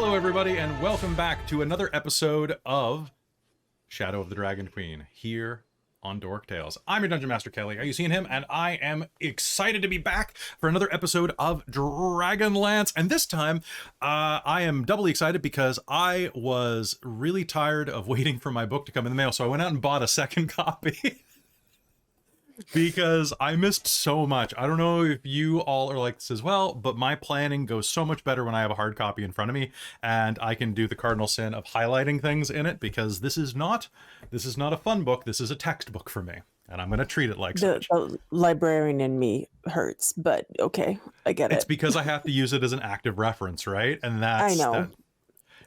Hello, everybody, and welcome back to another episode of Shadow of the Dragon Queen here on Dork Tales. I'm your Dungeon Master, Kelly. Are you seeing him? And I am excited to be back for another episode of Dragonlance. And this time, I am doubly excited because I was really tired of waiting for my book to come in the mail. So I went out and bought a second copy. Because I missed so much. I don't know if you all are like this as well, but my planning goes so much better when I have a hard copy in front of me and I can do the cardinal sin of highlighting things in it, because this is not a fun book. This is a textbook for me, and I'm going to treat it like such. The librarian in me hurts, but okay, I get it. It's because I have to use it as an active reference, right? And that's... I know.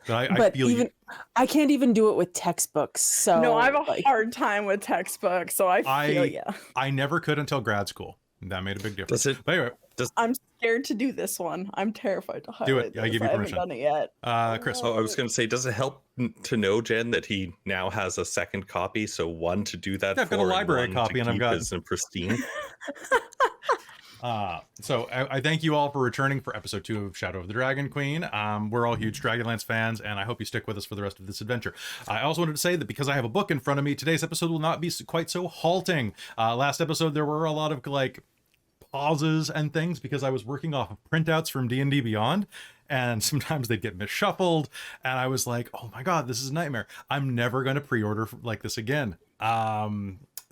I feel even I can't even do it with textbooks. So no, I have a hard time with textbooks, so I feel you. I never could until grad school. That made a big difference. But anyway, I'm scared to do this one. I'm terrified to highlight do it. I give you permission. I haven't done it yet. Chris. Oh, I was going to say, does it help to know, Jen, that he now has a second copy? So one to do that. Yeah, I've got a library copy, and I've got it pristine. So I thank you all for returning for episode 2 of Shadow of the Dragon Queen. We're all huge Dragonlance fans, and I hope you stick with us for the rest of this adventure. I also wanted to say that because I have a book in front of me, today's episode will not be quite so halting. Last episode, there were a lot of pauses and things because I was working off of printouts from D&D Beyond, and sometimes they'd get misshuffled, and I was like, oh my god, this is a nightmare. I'm never going to pre-order like this again.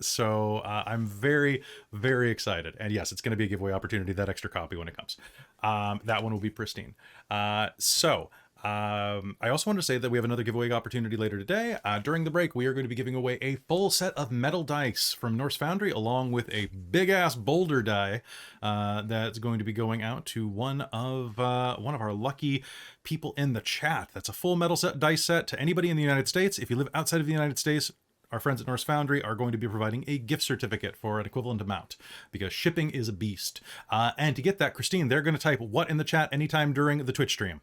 So I'm very, very excited. And yes, it's going to be a giveaway opportunity, that extra copy when it comes. That one will be pristine. I also wanted to say that we have another giveaway opportunity later today. During the break, we are going to be giving away a full set of metal dice from Norse Foundry, along with a big-ass boulder die that's going to be going out to one of our lucky people in the chat. That's a full metal dice set to anybody in the United States. If you live outside of the United States, our friends at Norse Foundry are going to be providing a gift certificate for an equivalent amount, because shipping is a beast. And to get that, Christine, they're going to type what in the chat anytime during the Twitch stream.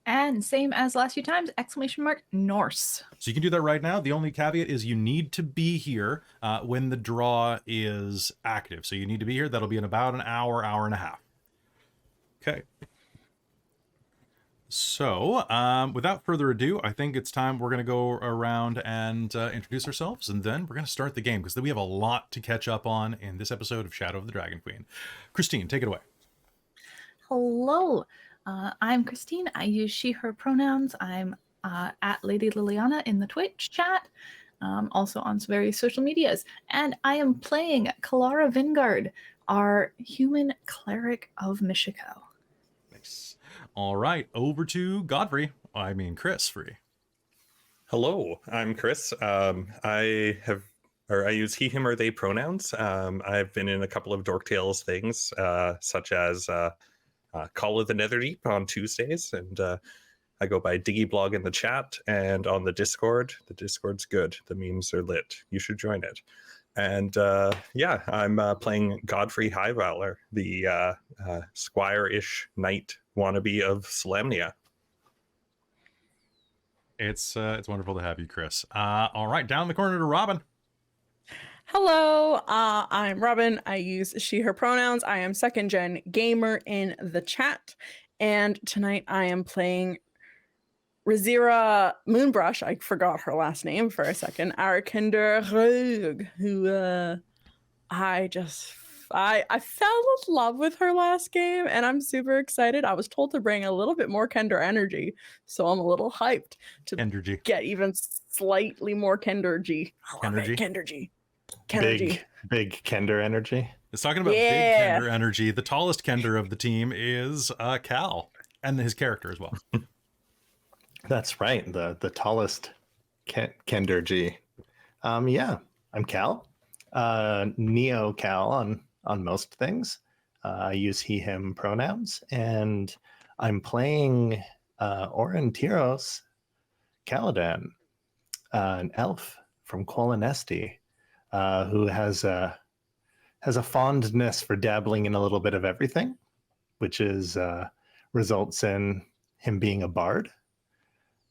And same as last few times, !Norse. So you can do that right now. The only caveat is you need to be here when the draw is active. So you need to be here. That'll be in about an hour, hour and a half. Okay. So, without further ado, I think it's time we're going to go around and introduce ourselves, and then we're going to start the game, because we have a lot to catch up on in this episode of Shadow of the Dragon Queen. Christine, take it away. Hello, I'm Christine. I use she, her pronouns. I'm at Lady Liliana in the Twitch chat, also on various social medias, and I am playing Kelara Vingard, our human cleric of Michiko. All right, over to Chris Free. Hello, I'm Chris. I use he, him, or they pronouns. I've been in a couple of Dork Tales things, such as Call of the Netherdeep on Tuesdays, and I go by Diggy Blogg in the chat, and on the Discord. The Discord's good. The memes are lit. You should join it. And I'm playing Godfrey Highvalor, the squire-ish knight wannabe of Solemnia. It's wonderful to have you, Chris. All right, down the corner to Robin. Hello, I'm Robin. I use she, her pronouns. I am second gen gamer in the chat. And tonight I am playing Rizira Moonbrush. I forgot her last name for a second. Our Kinder Rogue, who I fell in love with her last game, and I'm super excited. I was told to bring a little bit more Kender energy, so I'm a little hyped to get even slightly more Kendergy. Kendergy. Big Kender energy. It's talking about big Kender energy. The tallest Kender of the team is Cal, and his character as well. That's right. The tallest Kendergy. I'm Cal. Neo Cal on most things. I use he, him pronouns, and I'm playing Aurontiros Caladan, an elf from Quolinesti, who has a fondness for dabbling in a little bit of everything, which results in him being a bard.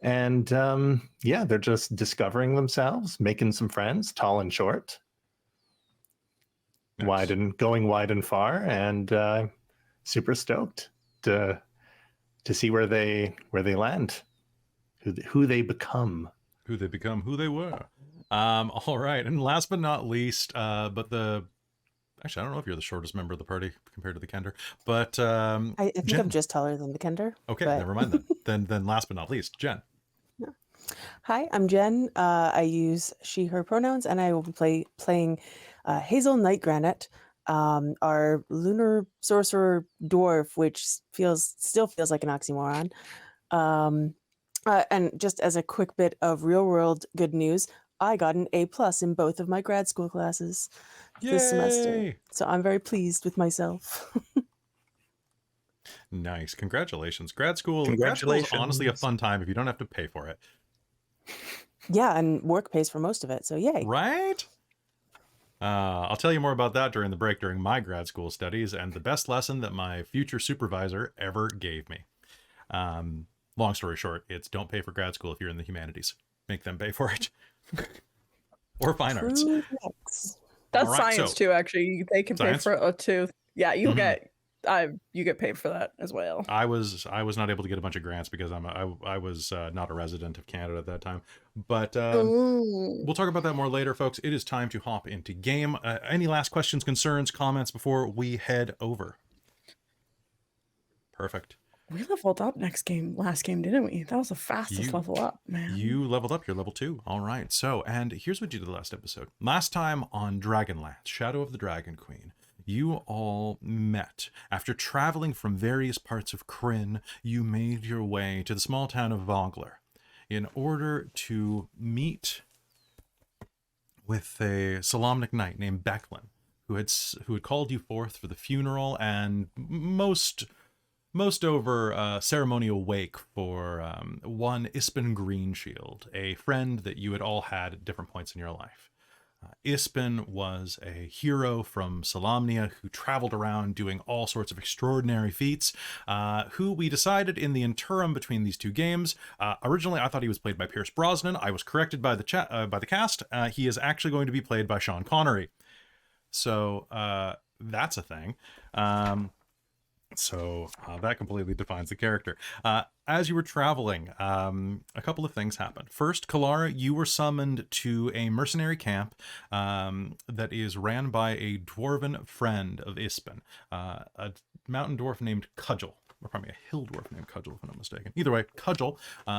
And they're just discovering themselves, making some friends, tall and short. Nice. Going wide and far, and super stoked to see where they land, who they become. Who they become, who they were. All right, and last but not least, actually, I don't know if you're the shortest member of the party compared to the Kender, but I think Jen. I'm just taller than the Kender. Okay, but... never mind then. Then last but not least, Jen. Hi, I'm Jen. I use she, her pronouns, and I will be playing Hazeal Nightgranite, our lunar sorcerer dwarf, which still feels like an oxymoron. And just as a quick bit of real world good news, I got an A+ in both of my grad school classes this semester. So I'm very pleased with myself. Nice. Congratulations. Grad school Congratulations. is honestly a fun time if you don't have to pay for it. Yeah, and work pays for most of it, so yay. Right? I'll tell you more about that during the break during my grad school studies and the best lesson that my future supervisor ever gave me. Long story short, it's don't pay for grad school if you're in the humanities. Make them pay for it. Or fine arts. That's right, science too, actually. They can science? pay for it too. Yeah, you get paid for that as well. I was not able to get a bunch of grants because I was not a resident of Canada at that time. But we'll talk about that more later, folks. It is time to hop into game. Any last questions, concerns, comments before we head over? Perfect. We leveled up last game, didn't we? That was the fastest level up, man. You leveled up. You're level 2. All right. So, and here's what you did the last episode. Last time on Dragonlance, Shadow of the Dragon Queen, you all met. After traveling from various parts of Kryn, you made your way to the small town of Vogler in order to meet with a Solamnic knight named Becklin, who had called you forth for the funeral and most over ceremonial wake for one Ispin Greenshield, a friend that you had all had at different points in your life. Ispin was a hero from Solamnia who traveled around doing all sorts of extraordinary feats, who we decided in the interim between these two games. Originally, I thought he was played by Pierce Brosnan. I was corrected by the cast. He is actually going to be played by Sean Connery. So that's a thing. So that completely defines the character. As you were traveling, a couple of things happened. First, Kelara, you were summoned to a mercenary camp that is ran by a dwarven friend of Ispin, a mountain dwarf named Cudgel. Or probably a hill dwarf named Cudgel, if I'm not mistaken. Either way, Cudgel,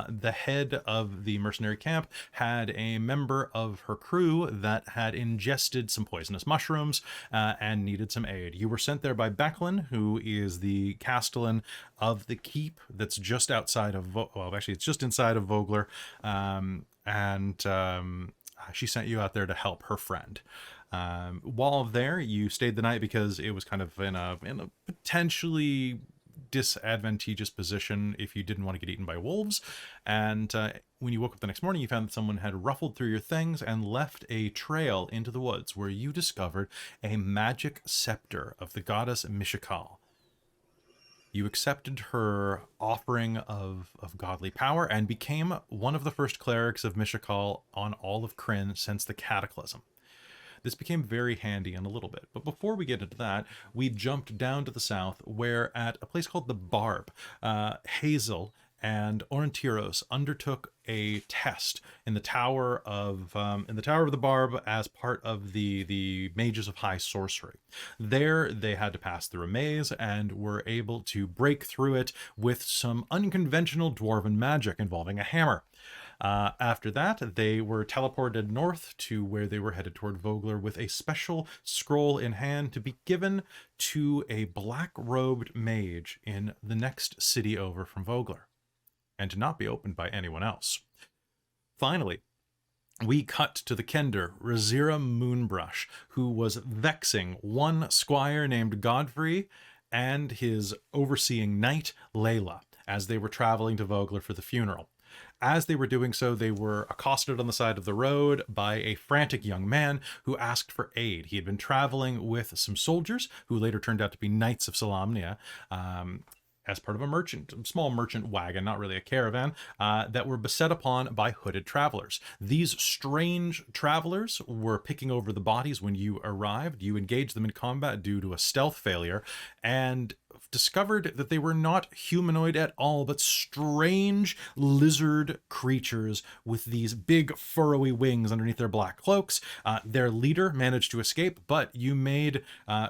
the head of the mercenary camp, had a member of her crew that had ingested some poisonous mushrooms and needed some aid. You were sent there by Becklin, who is the castellan of the keep that's just outside of, actually, it's just inside of Vogler, and she sent you out there to help her friend. While there, you stayed the night because it was kind of in a potentially disadvantageous position if you didn't want to get eaten by wolves. And when you woke up the next morning, you found that someone had ruffled through your things and left a trail into the woods where you discovered a magic scepter of the goddess Mishakal. You accepted her offering of godly power and became one of the first clerics of Mishakal on all of Kryn since the Cataclysm. This became very handy in a little bit. But before we get into that, we jumped down to the south, where at a place called the Barb, Hazeal and Aurontiros undertook a test in the Tower of the Barb as part of the Mages of High Sorcery. There, they had to pass through a maze and were able to break through it with some unconventional dwarven magic involving a hammer. After that, they were teleported north to where they were headed toward Vogler with a special scroll in hand to be given to a black-robed mage in the next city over from Vogler, and to not be opened by anyone else. Finally, we cut to the Kender, Rizira Moonbrush, who was vexing one squire named Godfrey and his overseeing knight, Layla, as they were traveling to Vogler for the funeral. As they were doing so, they were accosted on the side of the road by a frantic young man who asked for aid. He had been traveling with some soldiers, who later turned out to be Knights of Solamnia, as part of a small merchant wagon, not really a caravan, that were beset upon by hooded travelers. These strange travelers were picking over the bodies when you arrived. You engaged them in combat due to a stealth failure, and discovered that they were not humanoid at all, but strange lizard creatures with these big furrowy wings underneath their black cloaks. Their leader managed to escape, but you made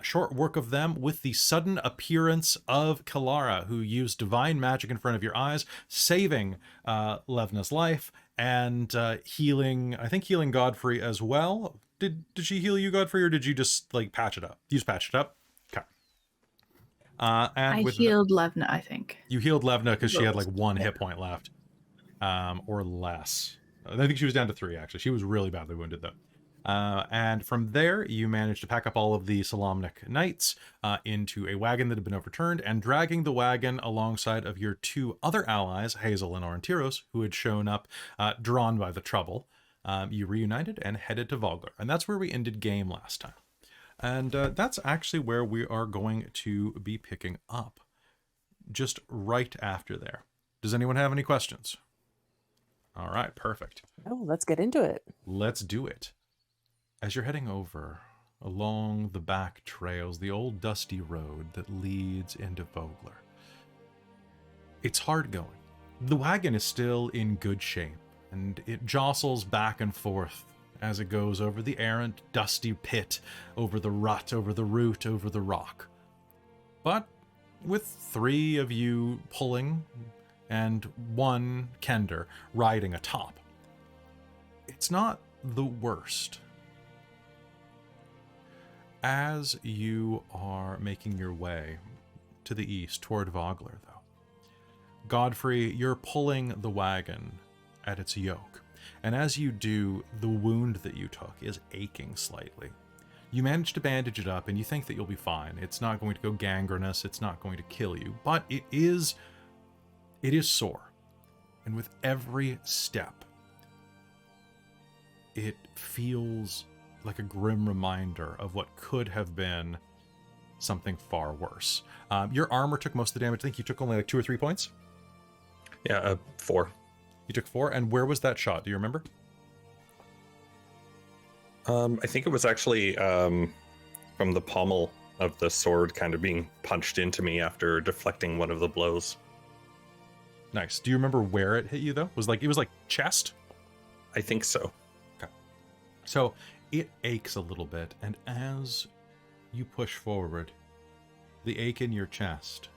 short work of them with the sudden appearance of Kelara, who used divine magic in front of your eyes, saving Levna's life and healing Godfrey as well. Did she heal you, Godfrey, or did you just like patch it up? You just patched it up? Okay. And I healed Levna, I think. You healed Levna because she had like 1 hit point left. Or less. I think she was down to 3, actually. She was really badly wounded, though. And from there, you managed to pack up all of the Solamnic knights into a wagon that had been overturned, and dragging the wagon alongside of your 2 other allies, Hazeal and Aurontiros, who had shown up drawn by the trouble. You reunited and headed to Vogler. And that's where we ended game last time. And that's actually where we are going to be picking up. Just right after there. Does anyone have any questions? All right, perfect. Oh, let's get into it. Let's do it. As you're heading over along the back trails, the old dusty road that leads into Vogler, it's hard going. The wagon is still in good shape, and it jostles back and forth as it goes over the errant, dusty pit, over the rut, over the root, over the rock. But with 3 of you pulling and 1 Kender riding atop, it's not the worst. As you are making your way to the east toward Vogler, though, Godfrey, you're pulling the wagon at its yoke, and as you do, the wound that you took is aching slightly. You manage to bandage it up, and you think that you'll be fine. It's not going to go gangrenous, it's not going to kill you, but it is sore. And with every step, it feels like a grim reminder of what could have been something far worse. Your armor took most of the damage. I think you took only like 2 or 3 points. Yeah, 4. You took 4, and where was that shot? Do you remember? I think it was actually from the pommel of the sword kind of being punched into me after deflecting one of the blows. Nice. Do you remember where it hit you, though? It was like chest? I think so. Okay. So it aches a little bit, and as you push forward, the ache in your chest,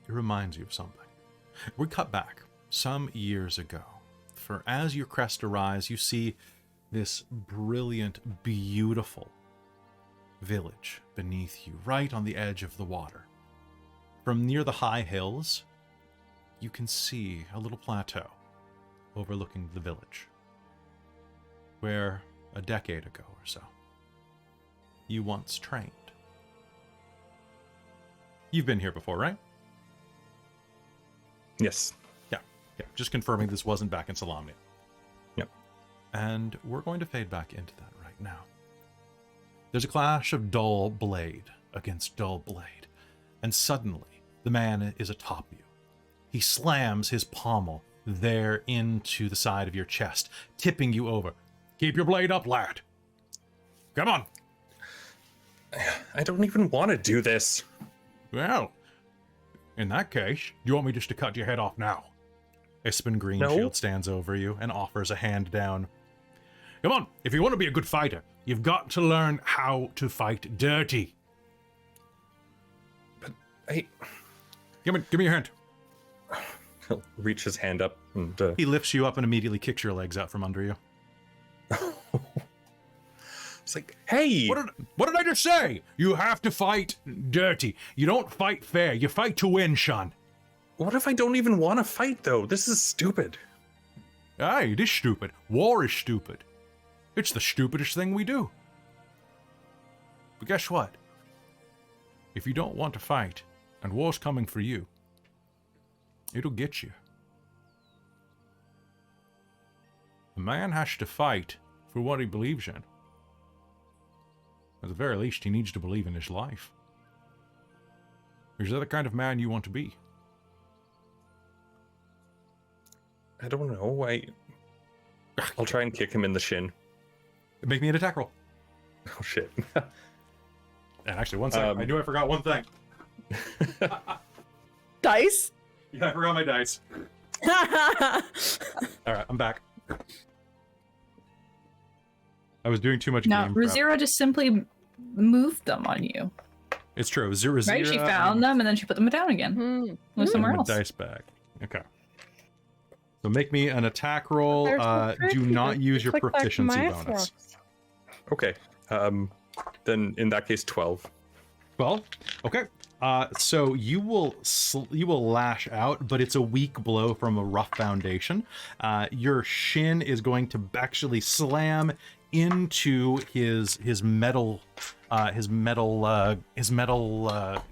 it reminds you of something. We cut back some years ago, for as you crest a rise, you see this brilliant, beautiful village beneath you, right on the edge of the water. From near the high hills, you can see a little plateau overlooking the village, where a decade ago or so, you once trained. You've been here before, right? Yes. Yeah. Just confirming this wasn't back in Solamnia. Yep. And we're going to fade back into that right now. There's a clash of dull blade against dull blade, and suddenly the man is atop you. He slams his pommel there into the side of your chest, tipping you over. Keep your blade up, lad. Come on. I don't even want to do this. Well, in that case, do you want me just to cut your head off now? Espen Greenshield No. stands over you and offers a hand down. Come on, if you want to be a good fighter, you've got to learn how to fight dirty. But I... Give me your hand. He'll reach his hand up and... He lifts you up and immediately kicks your legs out from under you. It's like, hey! What did I just say? You have to fight dirty. You don't fight fair. You fight to win, Sean. What if I don't even want to fight, though? This is stupid. Aye, it is stupid. War is stupid. It's the stupidest thing we do. But guess what? If you don't want to fight, and war's coming for you, it'll get you. A man has to fight for what he believes in. At the very least, he needs to believe in his life. Is that the kind of man you want to be? I don't know. I'll try and kick him in the shin. Make me an attack roll. Oh, shit. And actually, one second. I knew I forgot one thing. Dice? Yeah, I forgot my dice. All right, I'm back. I was doing too much Now, game prep. Rizira just simply moved them on you. It's true. Rizira, Right? She found them and then she put them down again. With somewhere else. Dice back. Okay. So make me an attack roll. There's no trick. Do not You use your click back to proficiency my bonus. force. Okay. Then in that case, 12. 12? Okay. So you will lash out, but it's a weak blow from a rough foundation. Your shin is going to actually slam into his metal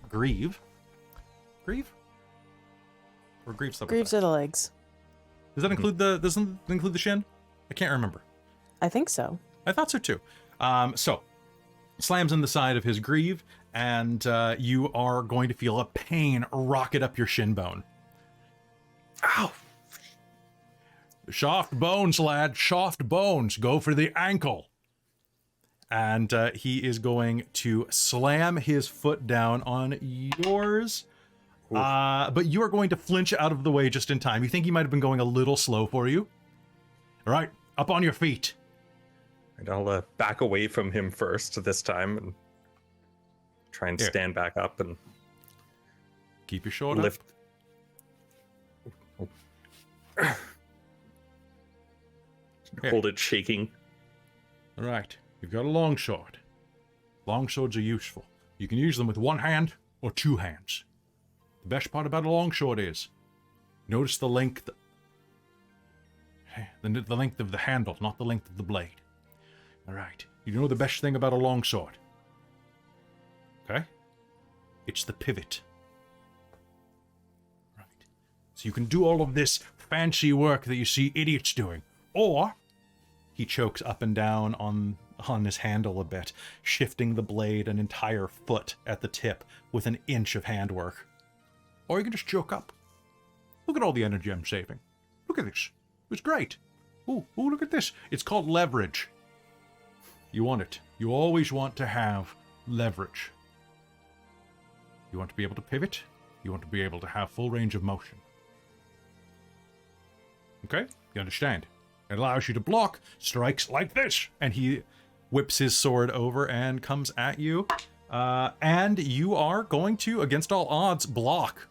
greave. Greave? Or greaves something? Greaves are the legs. Does that include doesn't it include the shin? I can't remember. I think so. I thought so too. So slams in the side of his greave, and you are going to feel a pain rocket up your shin bone. Ow! Soft bones, lad. Soft bones. Go for the ankle. And he is going to slam his foot down on yours. But you are going to flinch out of the way just in time. You think he might have been going a little slow for you. All right, up on your feet. And I'll back away from him first this time and try and stand back up and keep your shoulder lift. Hold it shaking. All right, you've got a long sword. Long swords are useful. You can use them with one hand or two hands. The best part about a long sword is, notice the length, the length of the handle, not the length of the blade. All right, you know the best thing about a long sword? Okay? It's the pivot. Right. So you can do all of this fancy work that you see idiots doing. Or, he chokes up and down on his handle a bit, shifting the blade an entire foot at the tip with an inch of handwork. Or you can just choke up. Look at all the energy I'm saving. Look at this. It's great. Ooh, look at this. It's called leverage. You want it. You always want to have leverage. You want to be able to pivot. You want to be able to have full range of motion. Okay? You understand? It allows you to block strikes like this. And he whips his sword over and comes at you. And you are going to, against all odds, block.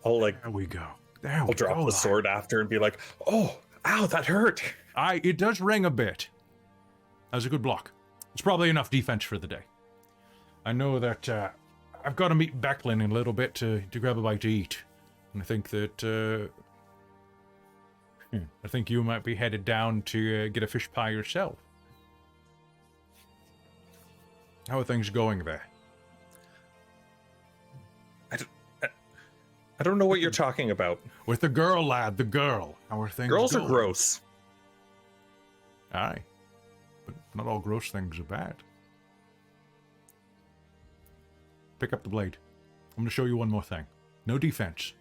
There we go. I'll drop the sword after and be like, oh, ow, that hurt. It does ring a bit. That was a good block. It's probably enough defense for the day. I know that I've got to meet Becklin in a little bit to grab a bite to eat. And I think that I think you might be headed down to get a fish pie yourself. How are things going there? I don't know what you're talking about. With the girl, lad, the girl. How are things Girls going? are gross. Aye. But not all gross things are bad. Pick up the blade. I'm going to show you one more thing. No defense.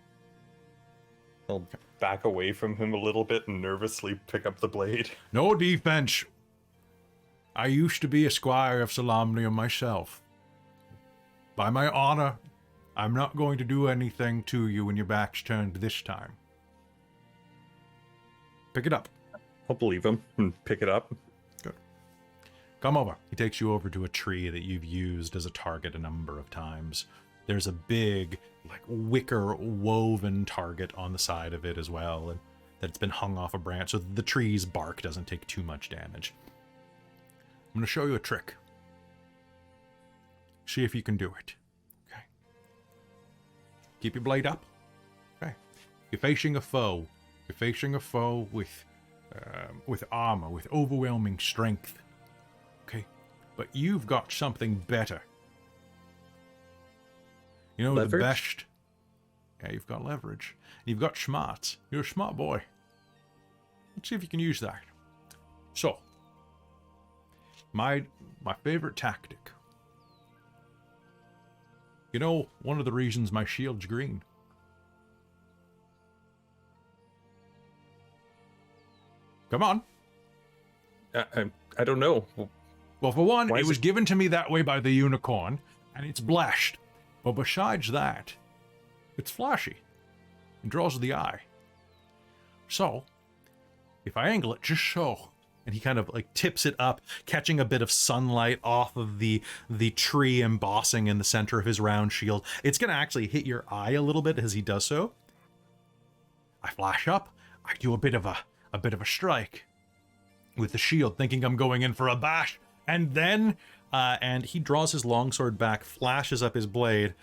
I'll back away from him a little bit and nervously pick up the blade. No defense. I used to be a squire of Solamnium myself. By my honor, I'm not going to do anything to you when your back's turned this time. Pick it up. I'll believe him and pick it up. Good. Come over. He takes you over to a tree that you've used as a target a number of times. There's a big, wicker woven target on the side of it as well, and that's been hung off a branch so the tree's bark doesn't take too much damage. I'm going to show you a trick. See if you can do it. Okay. Keep your blade up. Okay. You're facing a foe. You're facing a foe with armor, with overwhelming strength. Okay. But you've got something better. You know, leverage? The best. Yeah, you've got leverage. You've got smarts. You're a smart boy. Let's see if you can use that. So, my favorite tactic. You know, one of the reasons my shield's green. Come on. I don't know. Well, for one, Why it is was it- given to me that way by the unicorn, and it's blashed. But besides that, it's flashy. It draws the eye. So, if I angle it just so, and he kind of like tips it up, catching a bit of sunlight off of the tree embossing in the center of his round shield, it's going to actually hit your eye a little bit as he does so. I flash up, I do a bit of a strike with the shield, thinking I'm going in for a bash, and then and he draws his longsword back, flashes up his blade,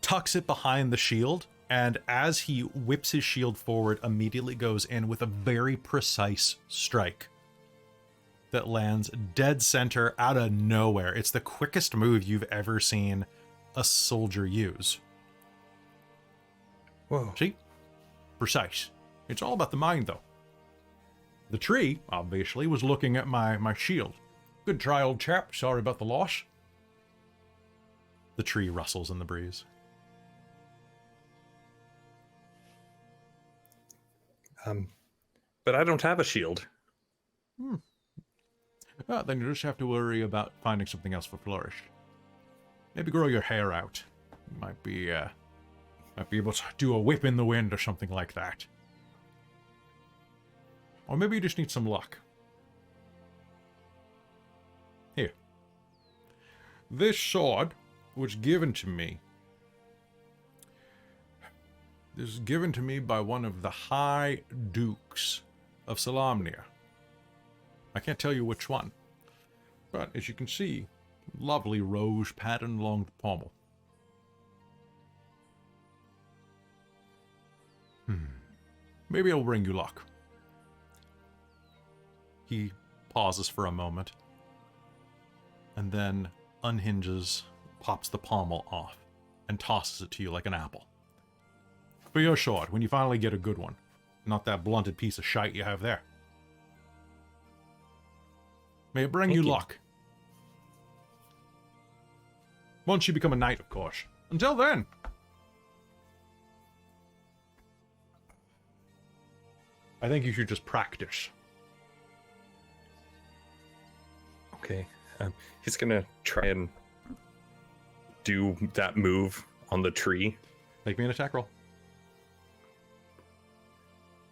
tucks it behind the shield, and as he whips his shield forward, immediately goes in with a very precise strike that lands dead center out of nowhere. It's the quickest move you've ever seen a soldier use. Whoa. See? Precise. It's all about the mind, though. The tree, obviously, was looking at my shield. Good try, old chap. Sorry about the loss. The tree rustles in the breeze. But I don't have a shield. Well, then you just have to worry about finding something else for Flourish. Maybe grow your hair out. You might be able to do a whip in the wind or something like that. Or maybe you just need some luck. Here. This sword was given to me. This is given to me by one of the High Dukes of Solamnia. I can't tell you which one, but as you can see, lovely rose pattern along the pommel. Maybe it'll bring you luck. He pauses for a moment, and then unhinges, pops the pommel off, and tosses it to you like an apple. For your sword, when you finally get a good one. Not that blunted piece of shite you have there. May it bring you Thank you. luck. Once you become a knight, of course. Until then. I think you should just practice. Okay. He's gonna try and do that move on the tree. Make me an attack roll.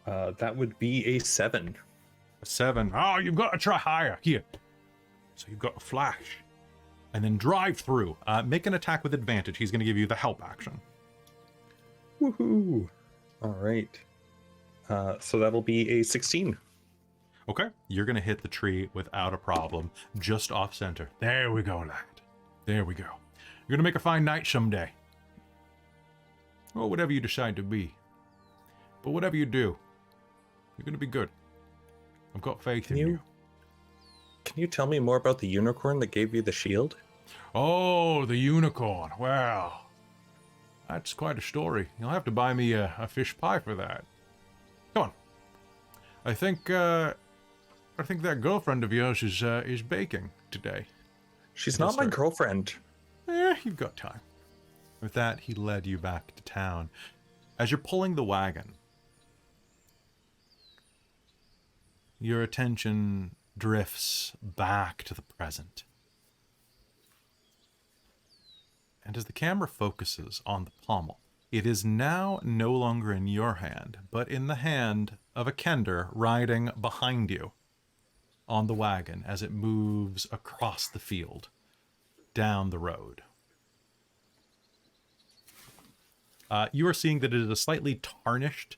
That would be a 7. A 7. Oh, you've got to try higher. Here. So you've got a flash. And then drive through. Make an attack with advantage. He's going to give you the help action. Woohoo! All right. So that'll be a 16. Okay. You're going to hit the tree without a problem. Just off center. There we go, lad. There we go. You're going to make a fine knight someday. Or whatever you decide to be. But whatever you do, you're going to be good. I've got faith in you. Can you tell me more about the unicorn that gave you the shield? Oh, the unicorn. Well, that's quite a story. You'll have to buy me a fish pie for that. Come on. I think that girlfriend of yours is baking today. She's not my girlfriend. You've got time. With that, he led you back to town. As you're pulling the wagon, your attention drifts back to the present. And as the camera focuses on the pommel, it is now no longer in your hand, but in the hand of a kender riding behind you on the wagon as it moves across the field, down the road. You are seeing that it is a slightly tarnished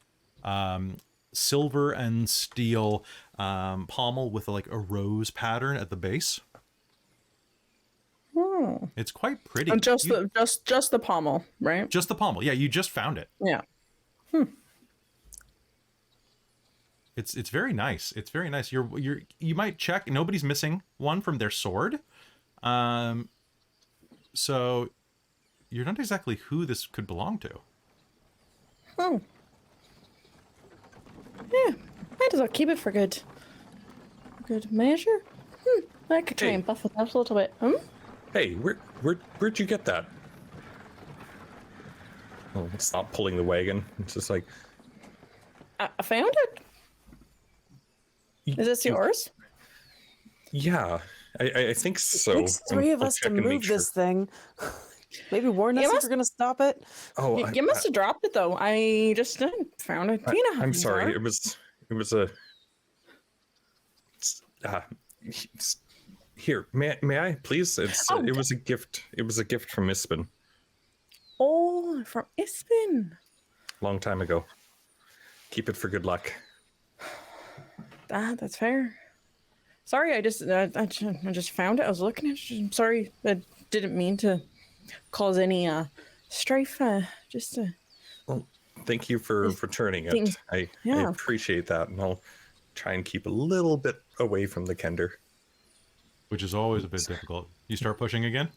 silver and steel pommel with like a rose pattern at the base. It's quite pretty. And just the pommel, right? Just the pommel. Yeah, you just found it. Yeah. It's very nice. It's very nice. You might check. Nobody's missing one from their sword. So you're not exactly who this could belong to. Oh. Yeah, might as well keep it for good measure. I could try and buff it out a little bit. Hey, where'd you get that? Oh, stop pulling the wagon. It's just like, I found it. Is this yours? yeah. I think so. It takes three of us to move this thing. Maybe warn us if you're going to stop it. Oh, You must have dropped it though. I just found it. I'm sorry. It was a. Here, may I please? It was a gift. It was a gift from Ispin. Oh, from Ispin. Long time ago. Keep it for good luck. That's fair. Sorry, I just found it. I was looking at it. I'm sorry. I didn't mean to cause any strife. Well, thank you for returning it. I appreciate that, and I'll try and keep a little bit away from the Kender. Which is always a bit difficult. You start pushing again?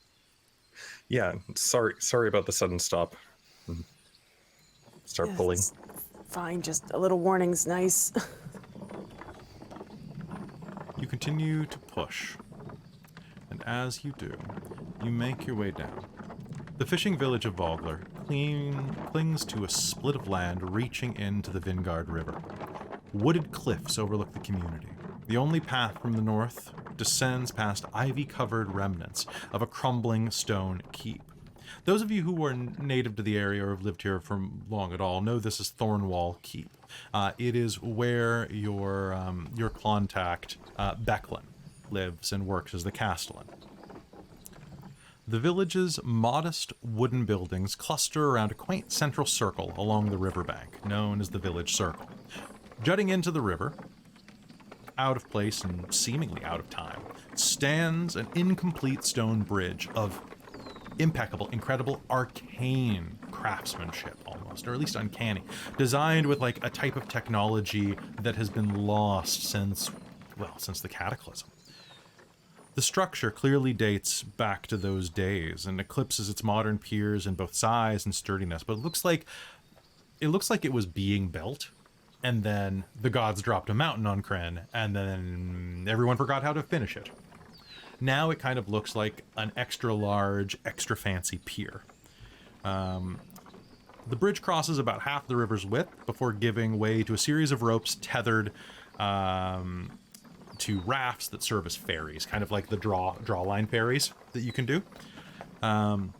Yeah, sorry about the sudden stop. Start pulling. Fine, just a little warning's nice. You continue to push. And as you do, you make your way down. The fishing village of Vogler clings to a split of land reaching into the Vingard River. Wooded cliffs overlook the community. The only path from the north descends past ivy-covered remnants of a crumbling stone keep. Those of you who are native to the area or have lived here for long at all know this is Thornwall Keep. It is where your contact, Becklin, lives and works as the castellan. The village's modest wooden buildings cluster around a quaint central circle along the riverbank, known as the Village Circle. Jutting into the river, out of place and seemingly out of time, stands an incomplete stone bridge of impeccable, incredible, arcane craftsmanship almost, or at least uncanny, designed with like a type of technology that has been lost since the Cataclysm. The structure clearly dates back to those days and eclipses its modern peers in both size and sturdiness, but it looks like it was being built, and then the gods dropped a mountain on Kren, and then everyone forgot how to finish it. Now it kind of looks like an extra large, extra fancy pier. The bridge crosses about half the river's width before giving way to a series of ropes tethered to rafts that serve as ferries, kind of like the draw line ferries that you can do. On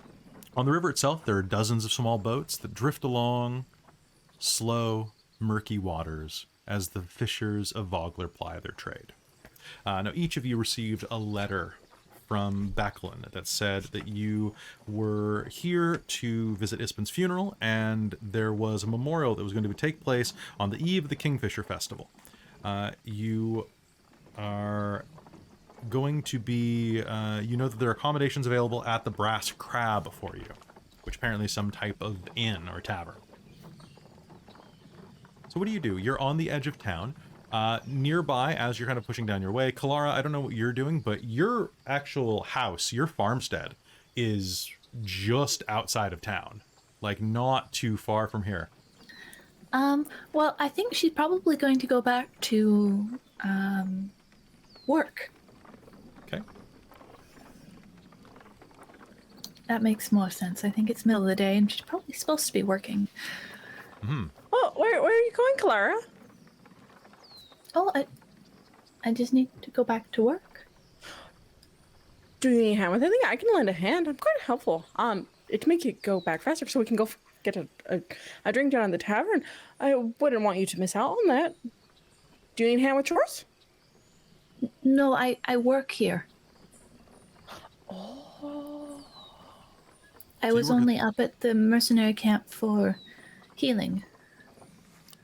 the river itself, there are dozens of small boats that drift along slow, murky waters as the fishers of Vogler ply their trade. Now, each of you received a letter from Becklin that said that you were here to visit Ispin's funeral, and there was a memorial that was going to take place on the eve of the Kingfisher Festival. You are going to be, you know that there are accommodations available at the Brass Crab for you, which apparently is some type of inn or tavern. So what do? You're on the edge of town. Nearby, as you're kind of pushing down your way, Kelara, I don't know what you're doing, but your actual house, your farmstead, is just outside of town. Like, not too far from here. Well, I think she's probably going to go back to, work. Okay. That makes more sense. I think it's middle of the day, and she's probably supposed to be working. Mm-hmm. Oh, where are you going, Kelara? Oh, I just need to go back to work. Do you need a hand with anything? I can lend a hand. I'm quite helpful. To make you go back faster, so we can go get a drink down at the tavern. I wouldn't want you to miss out on that. Do you need a hand with chores? No, I work here. Oh. I was only up at the mercenary camp for healing.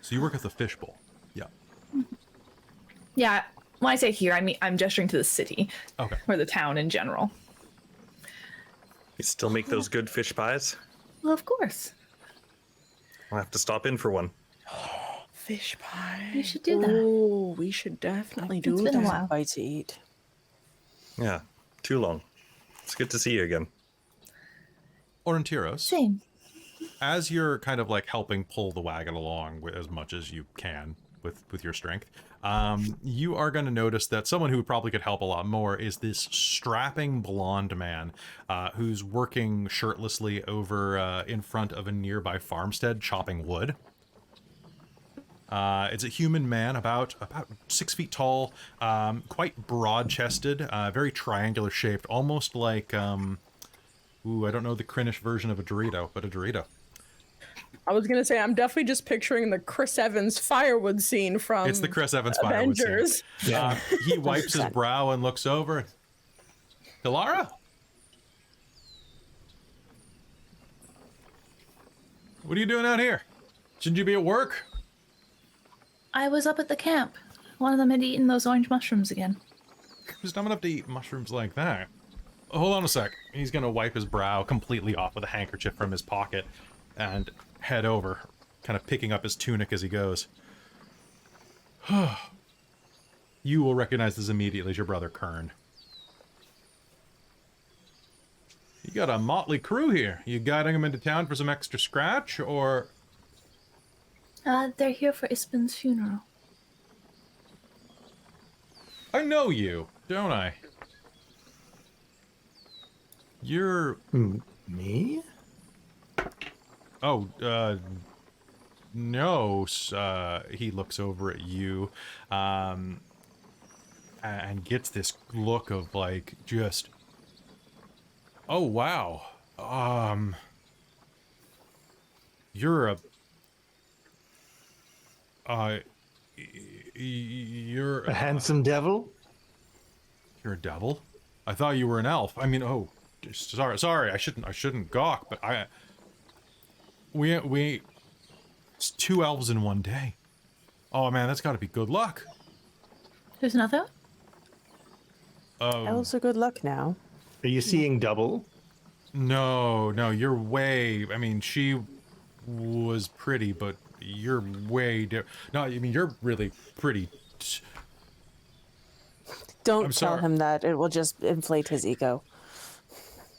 So you work at the fishbowl. Yeah. Yeah, when I say here, I mean I'm gesturing to the city. Okay. Or the town in general. You still make those good fish pies? Well, of course. I'll have to stop in for one. Fish pie. We should do that. Oh, we should definitely do It's that. been a while. Bite to eat. Yeah, too long. It's good to see you again. Aurontiros. Same. As you're kind of like helping pull the wagon along with as much as you can with your strength, you are going to notice that someone who probably could help a lot more is this strapping blonde man who's working shirtlessly over in front of a nearby farmstead chopping wood. It's a human man, about 6 feet tall, quite broad-chested, very triangular shaped, almost like, ooh, I don't know the Krinish version of a Dorito, but a Dorito. I was gonna say I'm definitely just picturing the Chris Evans firewood scene from It's the Chris Evans firewood scene. Avengers. He wipes his brow and looks over. Kelara? What are you doing out here? Shouldn't you be at work? I was up at the camp. One of them had eaten those orange mushrooms again. Who's dumb enough to eat mushrooms like that? Hold on a sec. He's gonna wipe his brow completely off with a handkerchief from his pocket and head over, kind of picking up his tunic as he goes. You will recognize this immediately as your brother Kern. You got a motley crew here. You guiding them into town for some extra scratch, or... They're here for Ispin's funeral. I know you, don't I? You're... Me? Oh, no, he looks over at you, and gets this look of, like, just, oh, wow, you're you're A handsome devil? You're a devil? I thought you were an elf. I mean, oh, sorry, I shouldn't gawk, but it's 2 elves in one day. Oh man, that's got to be good luck. There's another? Elves are good luck now. Are you seeing double? No, you're way. I mean, she was pretty, but you're way. No, I mean you're really pretty. Don't tell him that; it will just inflate his ego.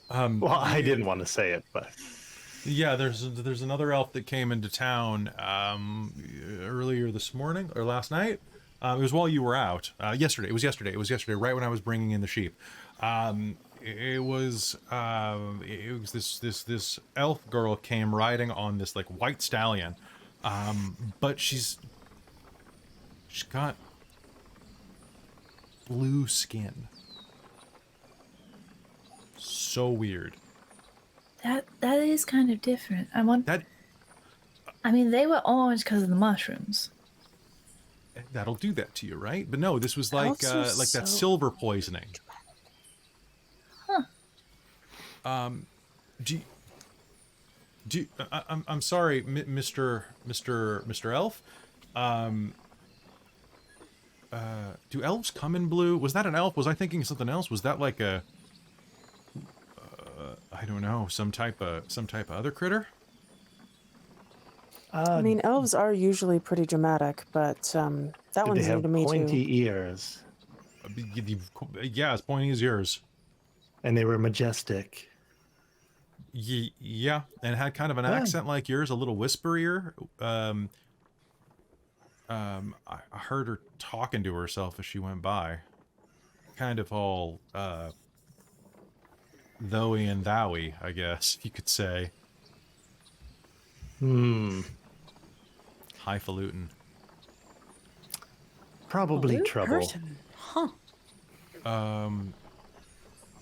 Well, I didn't want to say it, but. Yeah, there's another elf that came into town earlier this morning or last night. It was while you were out. Yesterday. It was yesterday, right when I was bringing in the sheep. It was this elf girl came riding on this like white stallion, but she's got blue skin. So weird. That is kind of different. I mean, they were orange because of the mushrooms. That'll do that to you, right? But no, this was like that silver poisoning. Huh. I'm sorry, Mr. Elf. Do elves come in blue? Was that an elf? Was I thinking something else? Was that like a I don't know, some type of other critter? I mean, elves are usually pretty dramatic, but that one's new to me too. They have pointy ears. Yeah, as pointy as yours. And they were majestic. Yeah, and had kind of an accent like yours, a little whisperier. I heard her talking to herself as she went by. Kind of all though-y and thou-y, I guess you could say. Highfalutin. Probably trouble. Person. Huh.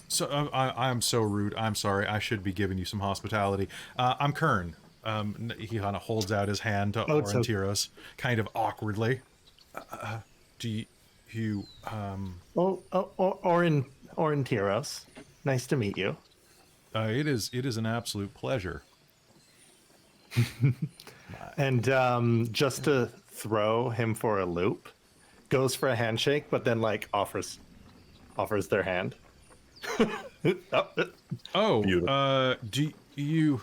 So I'm so rude. I'm sorry. I should be giving you some hospitality. I'm Kern. He kind of holds out his hand to Aurontiros, kind of awkwardly. Do you Aurontiros. Nice to meet you. It is an absolute pleasure. And just to throw him for a loop, goes for a handshake, but then like offers their hand. Do you?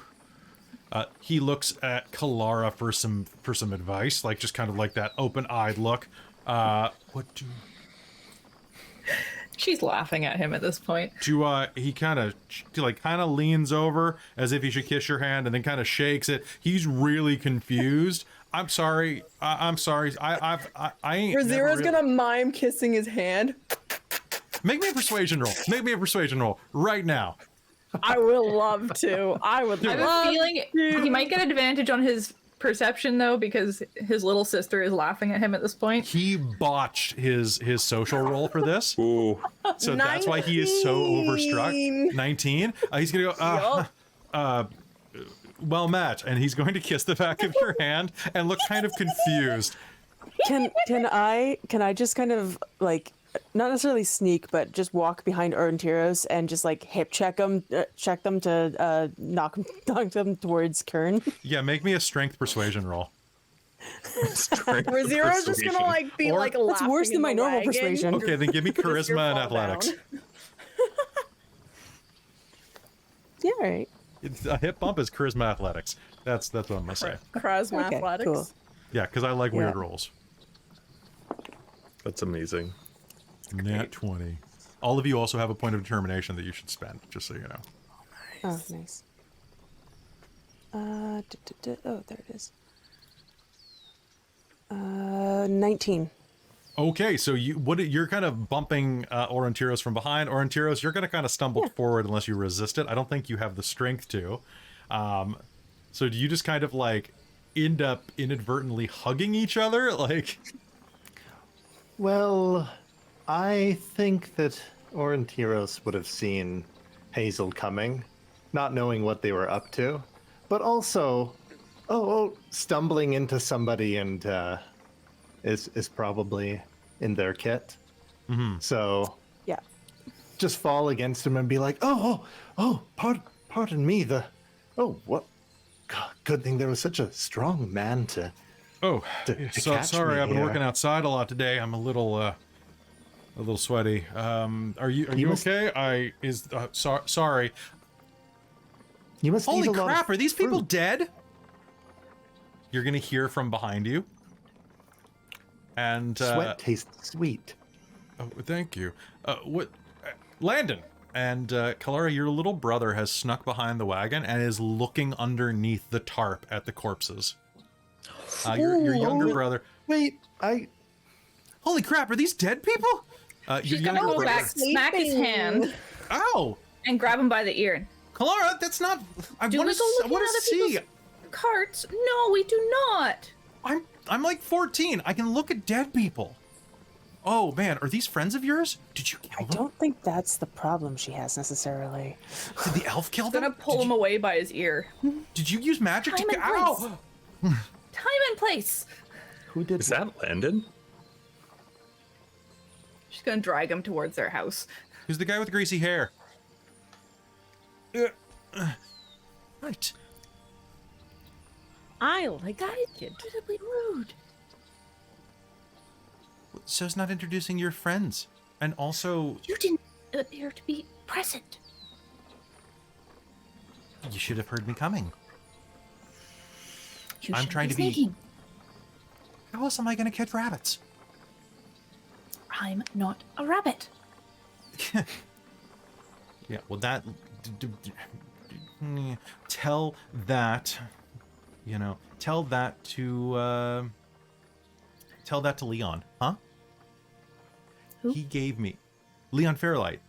He looks at Kelara for some advice, like just kind of like that open-eyed look. What do? She's laughing at him at this point. He kind of leans over as if he should kiss your hand, and then kind of shakes it. He's really confused. I'm sorry. I'm sorry. I ain't. Rizira's gonna mime kissing his hand. Make me a persuasion roll. Make me a persuasion roll right now. I would love to. I would. I have a feeling he might get advantage on his perception though, because his little sister is laughing at him at this point. He botched his social roll for this. Ooh. So that's why he is so overstruck. 19. He's going to go, well met. And he's going to kiss the back of your hand and look kind of confused. Can I just kind of like not necessarily sneak, but just walk behind Aurontiros and just like hip check them to knock them towards Kern? Yeah, make me a strength persuasion roll. Rizira's just gonna like be like That's laughing worse than in my the normal wagon. persuasion. Okay, then give me Just your charisma and fall athletics. down. Yeah, all right. A hip bump is charisma athletics. That's what I'm gonna say. Charisma Okay, athletics. cool. Yeah, because I like Yeah. weird rolls. That's amazing. Nat 20. All of you also have a point of determination that you should spend, just so you know. Oh, nice. Oh, there it is. 19. Okay, so you're kind of bumping Aurontiros from behind. Aurontiros, you're going to kind of stumble forward unless you resist it. I don't think you have the strength to. So do you just kind of like end up inadvertently hugging each other? Like, Well, I think that Aurontiros would have seen Hazeal coming, not knowing what they were up to, but also, stumbling into somebody and is probably in their kit. mhm. So Yeah. just fall against him and be like, pardon me. What? God, good thing there was such a strong man to. Oh, to so catch sorry. me I've been here. working outside a lot today. I'm a little sweaty. Are you must- okay? Sorry. You must Holy eat a lot crap! of Are these people fruit. dead? You're gonna hear from behind you. And Sweat tastes sweet. oh, thank you. What, Landon and Kelara, your little brother has snuck behind the wagon and is looking underneath the tarp at the corpses. Your younger brother. Wait, Holy crap! Are these dead people? She's your gonna younger go brother. back, smack his hand, Ow! and grab him by the ear. Kelara, that's not. I Do want we to. go I looking want at to other see. people's carts? No, we do not. I'm like 14. I can look at dead people. Oh man, are these friends of yours? Did you I kill them? don't think that's the problem she has necessarily. Did the elf kill She's them? gonna pull him away by his ear. Did you use magic Time to and get place. out? Time and place. who did Is that Landon? She's gonna drag him towards their house. Who's the guy with the greasy hair? Right. I like That that is kid. incredibly rude. So's not introducing your friends. And also, You didn't appear to be present. you should have heard me coming. You I'm shouldn't trying to be- sneaking. How else am I going to catch rabbits? I'm not a rabbit. Yeah, well, tell that, tell that to Leon, huh? Who? He gave me Leon Fairlight.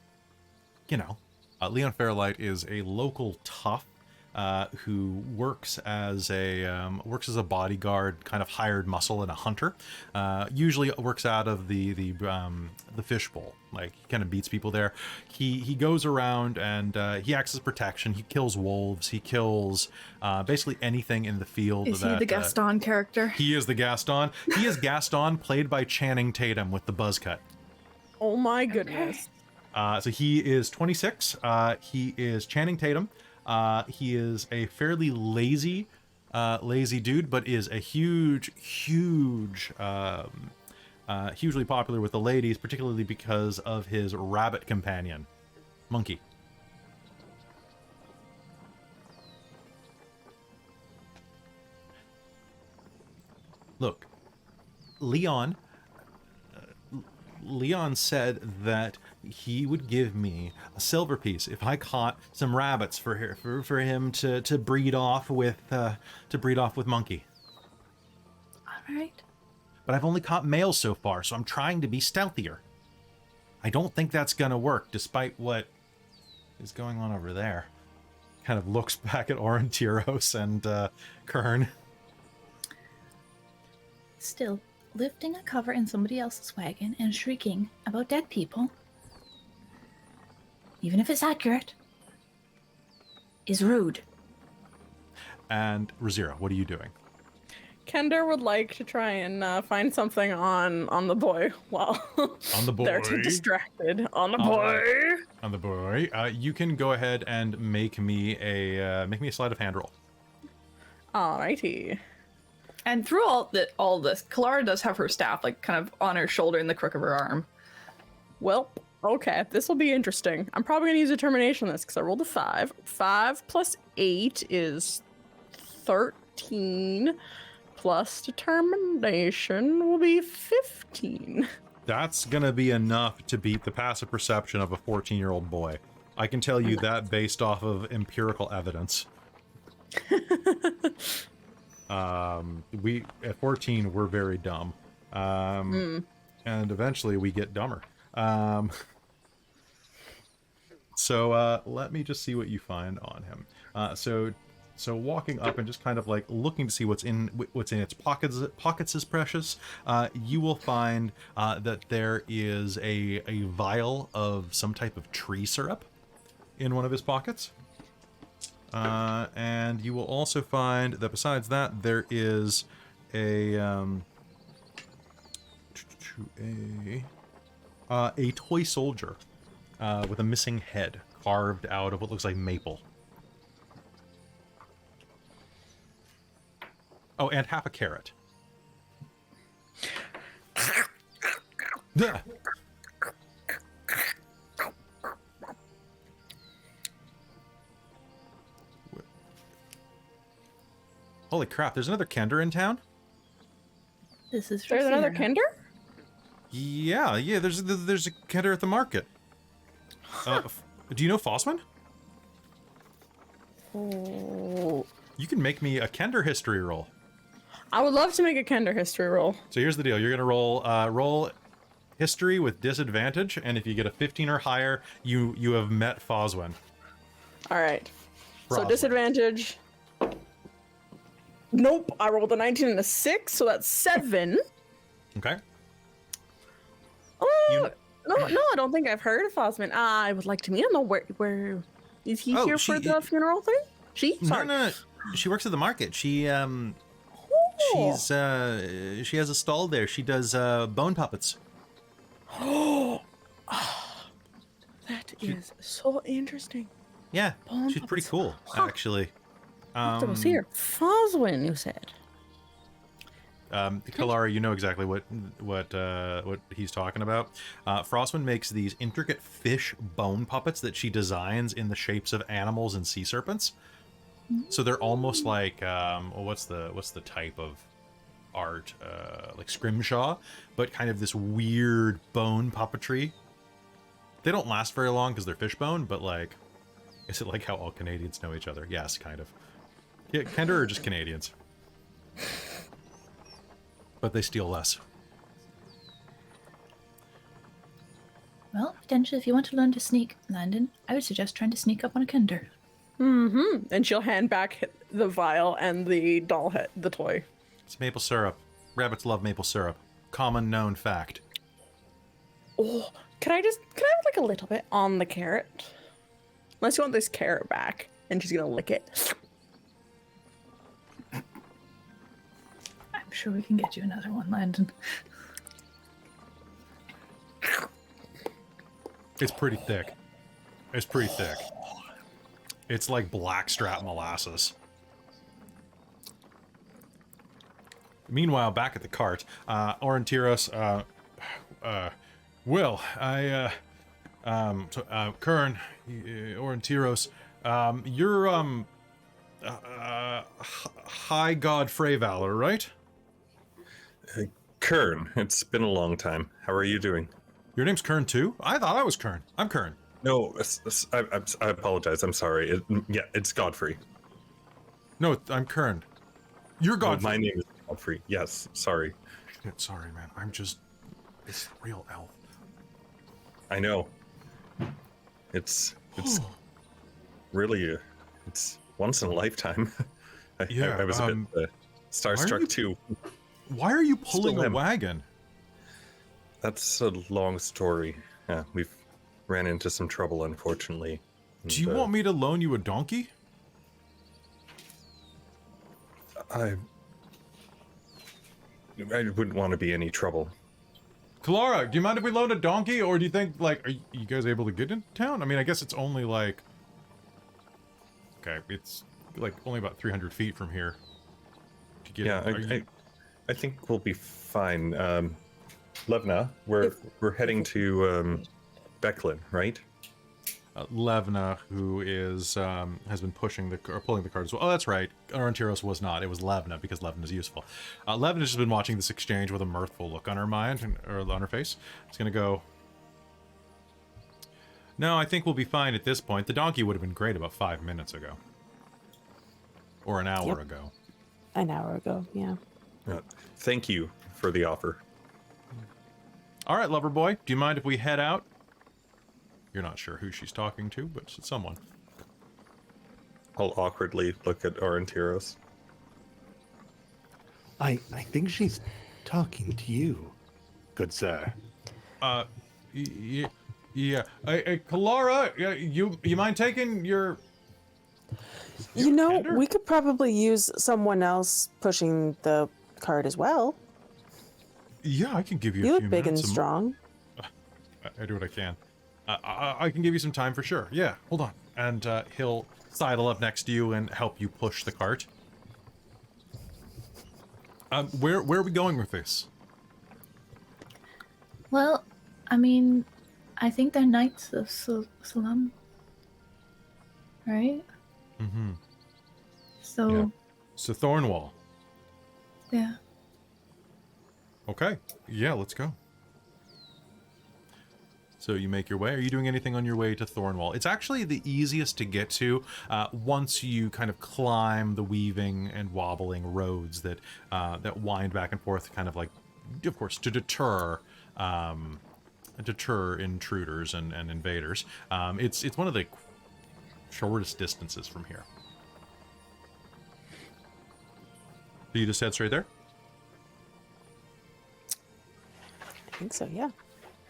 Leon Fairlight is a local tough who works as a bodyguard, kind of hired muscle and a hunter. Usually works out of the fishbowl. Like, he kind of beats people there. He goes around and he acts as protection. He kills wolves. He kills basically anything in the field. Is he the Gaston character? He is the Gaston. He is Gaston, played by Channing Tatum with the buzz cut. Oh my goodness. So he is 26. He is Channing Tatum. He is a fairly lazy dude, but is a hugely popular with the ladies, particularly because of his rabbit companion, Monkey. Look, Leon said that he would give me a silver piece if I caught some rabbits for him to breed off with Monkey. All right. But I've only caught males so far, so I'm trying to be stealthier. I don't think that's gonna work, despite what is going on over there. Kind of looks back at Aurontiros and Kern. still, lifting a cover in somebody else's wagon and shrieking about dead people, even if it's accurate, is rude. And Rizira, what are you doing? Kender would like to try and find something on the boy while On the boy. they're too distracted. On the All boy. right. On the boy. You can go ahead and make me a sleight of hand roll. Alrighty. And through all this, Kelara does have her staff like kind of on her shoulder in the crook of her arm. Well, okay, this will be interesting. I'm probably gonna use determination on this because I rolled a 5. 5 plus 8 is 13. Plus determination will be 15. That's gonna be enough to beat the passive perception of a 14-year-old boy. I can tell you that based off of empirical evidence. We at 14 we're very dumb, and eventually we get dumber. So let me just see what you find on him. So walking up and just kind of like looking to see what's in its pockets is precious. You will find that there is a vial of some type of tree syrup in one of his pockets. And you will also find that besides that, there is a toy soldier with a missing head carved out of what looks like maple. Oh, and half a carrot. Duh. Holy crap, there's another Kender in town? This is There's another Rizira. Kender? Yeah, there's a Kender at the market. Do you know Fossman? Oh, You can make me a Kender history roll. I would love to make a Kender history roll. So here's the deal. You're going to roll history with disadvantage, and if you get a 15 or higher, you have met Foswin. All right. So Bravo. disadvantage. Nope, I rolled a 19 and a 6, so that's 7. Okay. Oh, no, I don't think I've heard of Fosman. I would like to meet him. Where is he Oh, here for the funeral thing? She? Sorry. No. She works at the market. She she has a stall there. She does bone puppets. Oh, that is so interesting. Yeah, Bone she's pretty puppets. cool, Huh. actually. I have to go see her. Foswin, you said. Kelara, you know exactly what he's talking about. Frostwind makes these intricate fish bone puppets that she designs in the shapes of animals and sea serpents. So they're almost like what's the type of art, like scrimshaw, but kind of this weird bone puppetry. They don't last very long because they're fish bone, but like, is it like how all Canadians know each other? Yes, kind of. Yeah, Kender are just Canadians. But they steal less. Well, potentially, if you want to learn to sneak, Landon, I would suggest trying to sneak up on a Kender. Mm-hmm. And she'll hand back the vial and the doll head, the toy. It's maple syrup. Rabbits love maple syrup. Common known fact. Oh, can I have like a little bit on the carrot? Unless you want this carrot back, and she's gonna lick it. I'm sure we can get you another one, Landon. It's pretty thick. It's pretty thick. It's like blackstrap molasses. Meanwhile, back at the cart, Aurontiros, Kern, Aurontiros, you're, High God Highvalor, right? Kern, it's been a long time. How are you doing? Your name's Kern too? I thought I was Kern. I'm Kern. No, I apologize. I'm sorry. It's Godfrey. No, I'm Kern. You're Godfrey. My name is Godfrey. Yes, sorry. Shit, sorry, man. I'm just... It's real elf. I know. It's really it's once in a lifetime. Yeah, I was a bit starstruck you- too. Why are you pulling Still a him. wagon? That's a long story. We've ran into some trouble, unfortunately. Do you want me to loan you a donkey? I wouldn't want to be any trouble. Kelara, do you mind if we loan a donkey, or do you think, like, are you guys able to get into town? I mean, I guess it's only like... Okay, it's like only about 300 feet from here. To get Yeah, I think we'll be fine. Levna, we're heading to Becklin, right? Levna, who is has been pulling the cart as well. Oh, that's right. Aurontiros was not. It was Levna, because Levna is useful. Levna has just been watching this exchange with a mirthful look on her mind, or on her face. It's gonna go. No, I think we'll be fine at this point. The donkey would have been great about 5 minutes ago, or an hour ago. An hour ago, yeah. Thank you for the offer. All right, lover boy. Do you mind if we head out? You're not sure who she's talking to, but it's someone. I'll awkwardly look at Aurontiros. I think she's talking to you, good sir. Yeah. Kelara, you mind taking your... You know, tender? we could probably use someone else pushing the cart as well. Yeah, I can give you a You few look big and minutes. strong. I do what I can. I can give you some time for sure. Yeah, hold on. And he'll sidle up next to you and help you push the cart. Where are we going with this? Well, I mean, I think they're Knights of Salam. Right? Mm-hmm. So, Yeah. So Thornwall. yeah. Okay. Yeah, let's go. So you make your way. Are you doing anything on your way to Thornwall? It's actually the easiest to get to once you kind of climb the weaving and wobbling roads that that wind back and forth, kind of like, of course, to deter intruders and invaders. It's one of the shortest distances from here. So you just head straight there? I think so, yeah.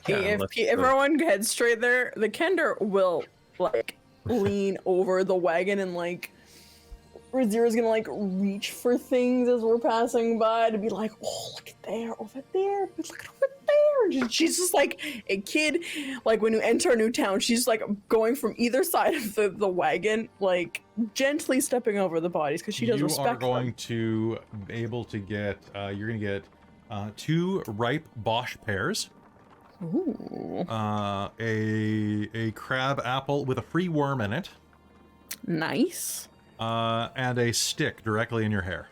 Yeah, If let's, everyone heads straight there, the Kender will like lean over the wagon and like Rizira's gonna like reach for things as we're passing by to be like, oh, look at there, over there, look at over there. And she's just like a kid, like when you enter a new town, she's like going from either side of the wagon, like gently stepping over the bodies because she does respect You are going them. to be able to get, you're going to get 2 ripe Bosch pears. Ooh, A crab apple with a free worm in it, nice. and a stick directly in your hair.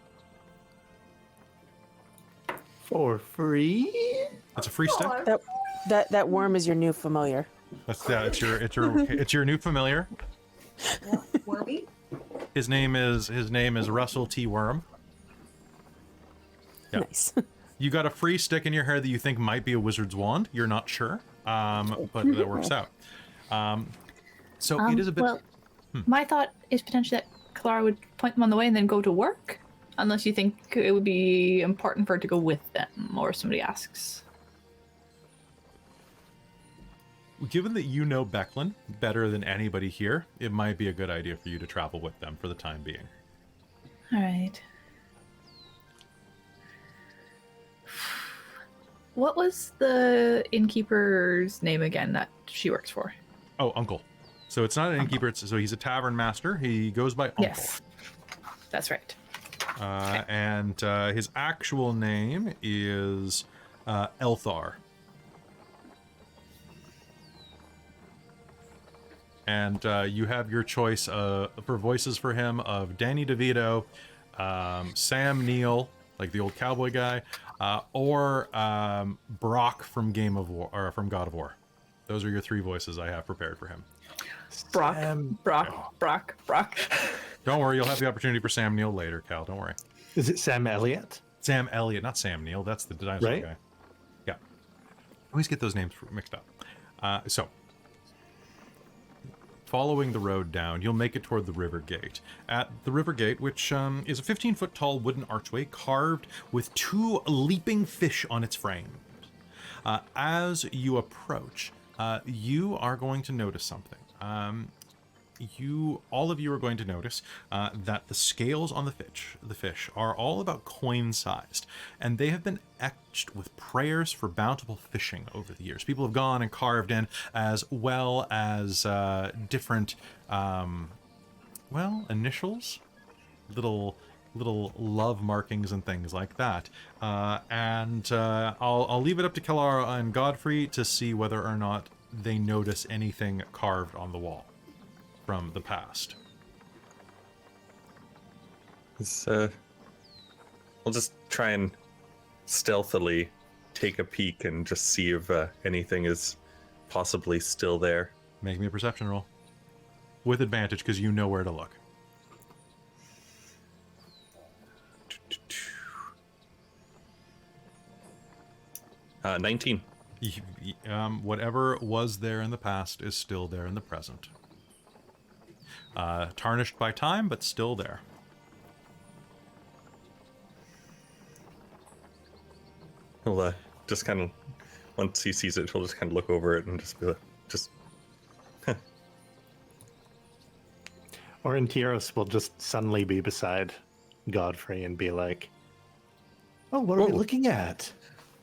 For free? It's a free stick. That worm is your new familiar. That's it's your new familiar. Wormy. His name is Russell T. Worm. Yeah. Nice. You got a free stick in your hair that you think might be a wizard's wand. You're not sure, but that works out. So it is a bit. Well, my thought is potentially that Kelara would point them on the way and then go to work, unless you think it would be important for her to go with them, or somebody asks. Given that you know Becklin better than anybody here, it might be a good idea for you to travel with them for the time being. All right. What was the innkeeper's name again that she works for? Oh, Uncle. So it's not an innkeeper. So he's a tavern master. He goes by Uncle. Yes, that's right. And his actual name is Elthar. And you have your choice for voices for him of Danny DeVito, Sam Neill, like the old cowboy guy, or Brock from Game of War, or from God of War. Those are your 3 voices I have prepared for him. Brock. Don't worry, you'll have the opportunity for Sam Neill later, Cal. Don't worry. Is it Sam Elliott? Sam Elliott, not Sam Neill. That's the dinosaur Right? guy. Yeah. I always get those names mixed up. So, following the road down, you'll make it toward the river gate. At the river gate, which is a 15-foot tall wooden archway carved with 2 leaping fish on its frame. As you approach, you are going to notice something. All of you are going to notice that the scales on the fish are all about coin-sized, and they have been etched with prayers for bountiful fishing over the years. People have gone and carved in, as well as different, initials, little love markings and things like that. I'll leave it up to Kelara and Godfrey to see whether or not they notice anything carved on the wall from the past. We'll just try and stealthily take a peek and just see if anything is possibly still there. Make me a perception roll. With advantage, because you know where to look. 19. Whatever was there in the past is still there in the present. Tarnished by time, but still there. He'll just kind of, once he sees it, he'll just kind of look over it and just be like, Aurontiros will just suddenly be beside Godfrey and be like, "Oh, what are we looking at?"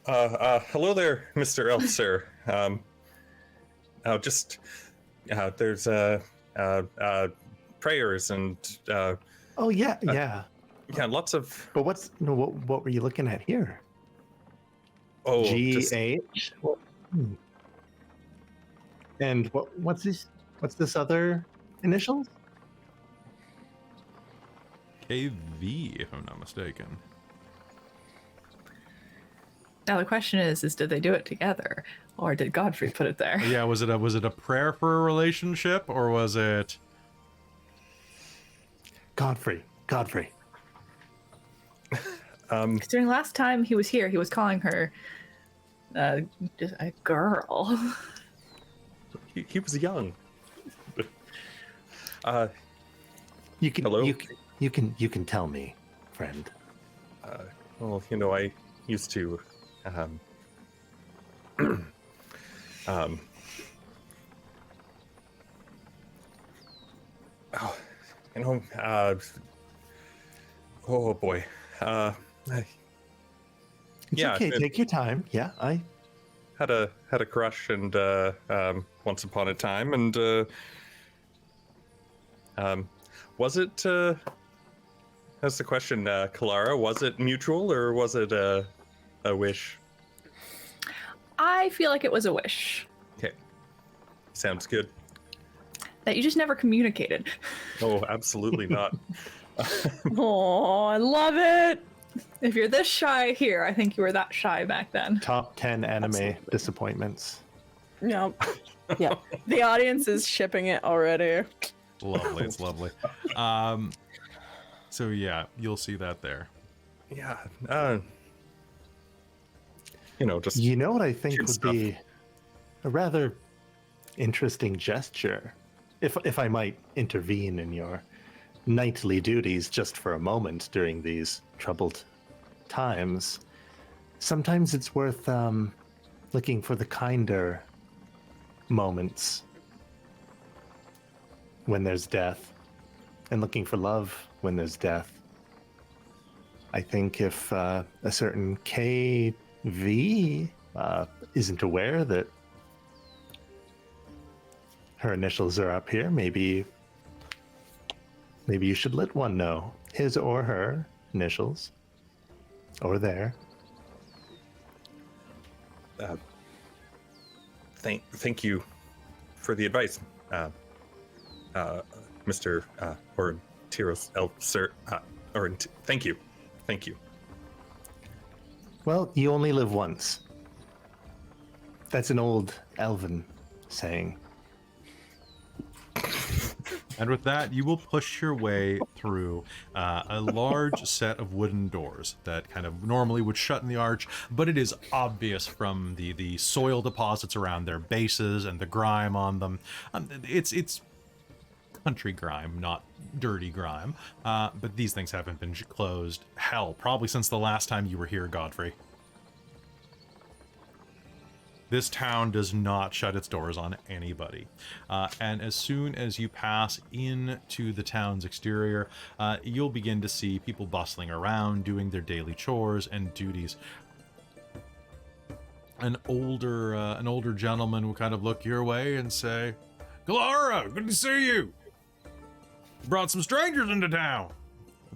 Hello there, Mr. Elf, sir. There's prayers and Oh yeah, yeah. yeah, lots of. But what were you looking at here? Oh, GH. And what's this other initials? KV, if I'm not mistaken. Now the question is did they do it together, or did Godfrey put it there? Yeah, was it a prayer for a relationship, or was it Godfrey. Considering last time he was here, he was calling her just a girl. he was young. You can hello? you can tell me, friend. Well, I used to oh boy. It's okay, take your time. Yeah, I had a crush and once upon a time, and was it that's the question, Kelara, was it mutual or was it a wish? I feel like it was a wish Okay, sounds good. that you just never communicated. Oh, absolutely not. Oh, I love it. If you're this shy here, I think you were that shy back then. top 10 anime disappointments. Yep. Yeah. The audience is shipping it already. lovely? It's lovely. So yeah, you'll see that there. Yeah, just You know what I think cute would stuff. be a rather interesting gesture, if I might intervene in your knightly duties just for a moment during these troubled times. Sometimes it's worth looking for the kinder moments when there's death, and looking for love when there's death. I think if a certain KV isn't aware that her initials are up here, maybe you should let one know. His or her initials. Or their. Thank you for the advice, Mr. Aurontiros, sir. Thank you. Well, you only live once. That's an old elven saying. And with that, you will push your way through a large set of wooden doors that kind of normally would shut in the arch, but it is obvious from the soil deposits around their bases and the grime on them. It's country grime, not dirty grime. But these things haven't been closed, hell, probably since the last time you were here, Godfrey. This town does not shut its doors on anybody. And as soon as you pass into the town's exterior, you'll begin to see people bustling around, doing their daily chores and duties. An older gentleman will kind of look your way and say, "Kelara, good to see you. Brought some strangers into town.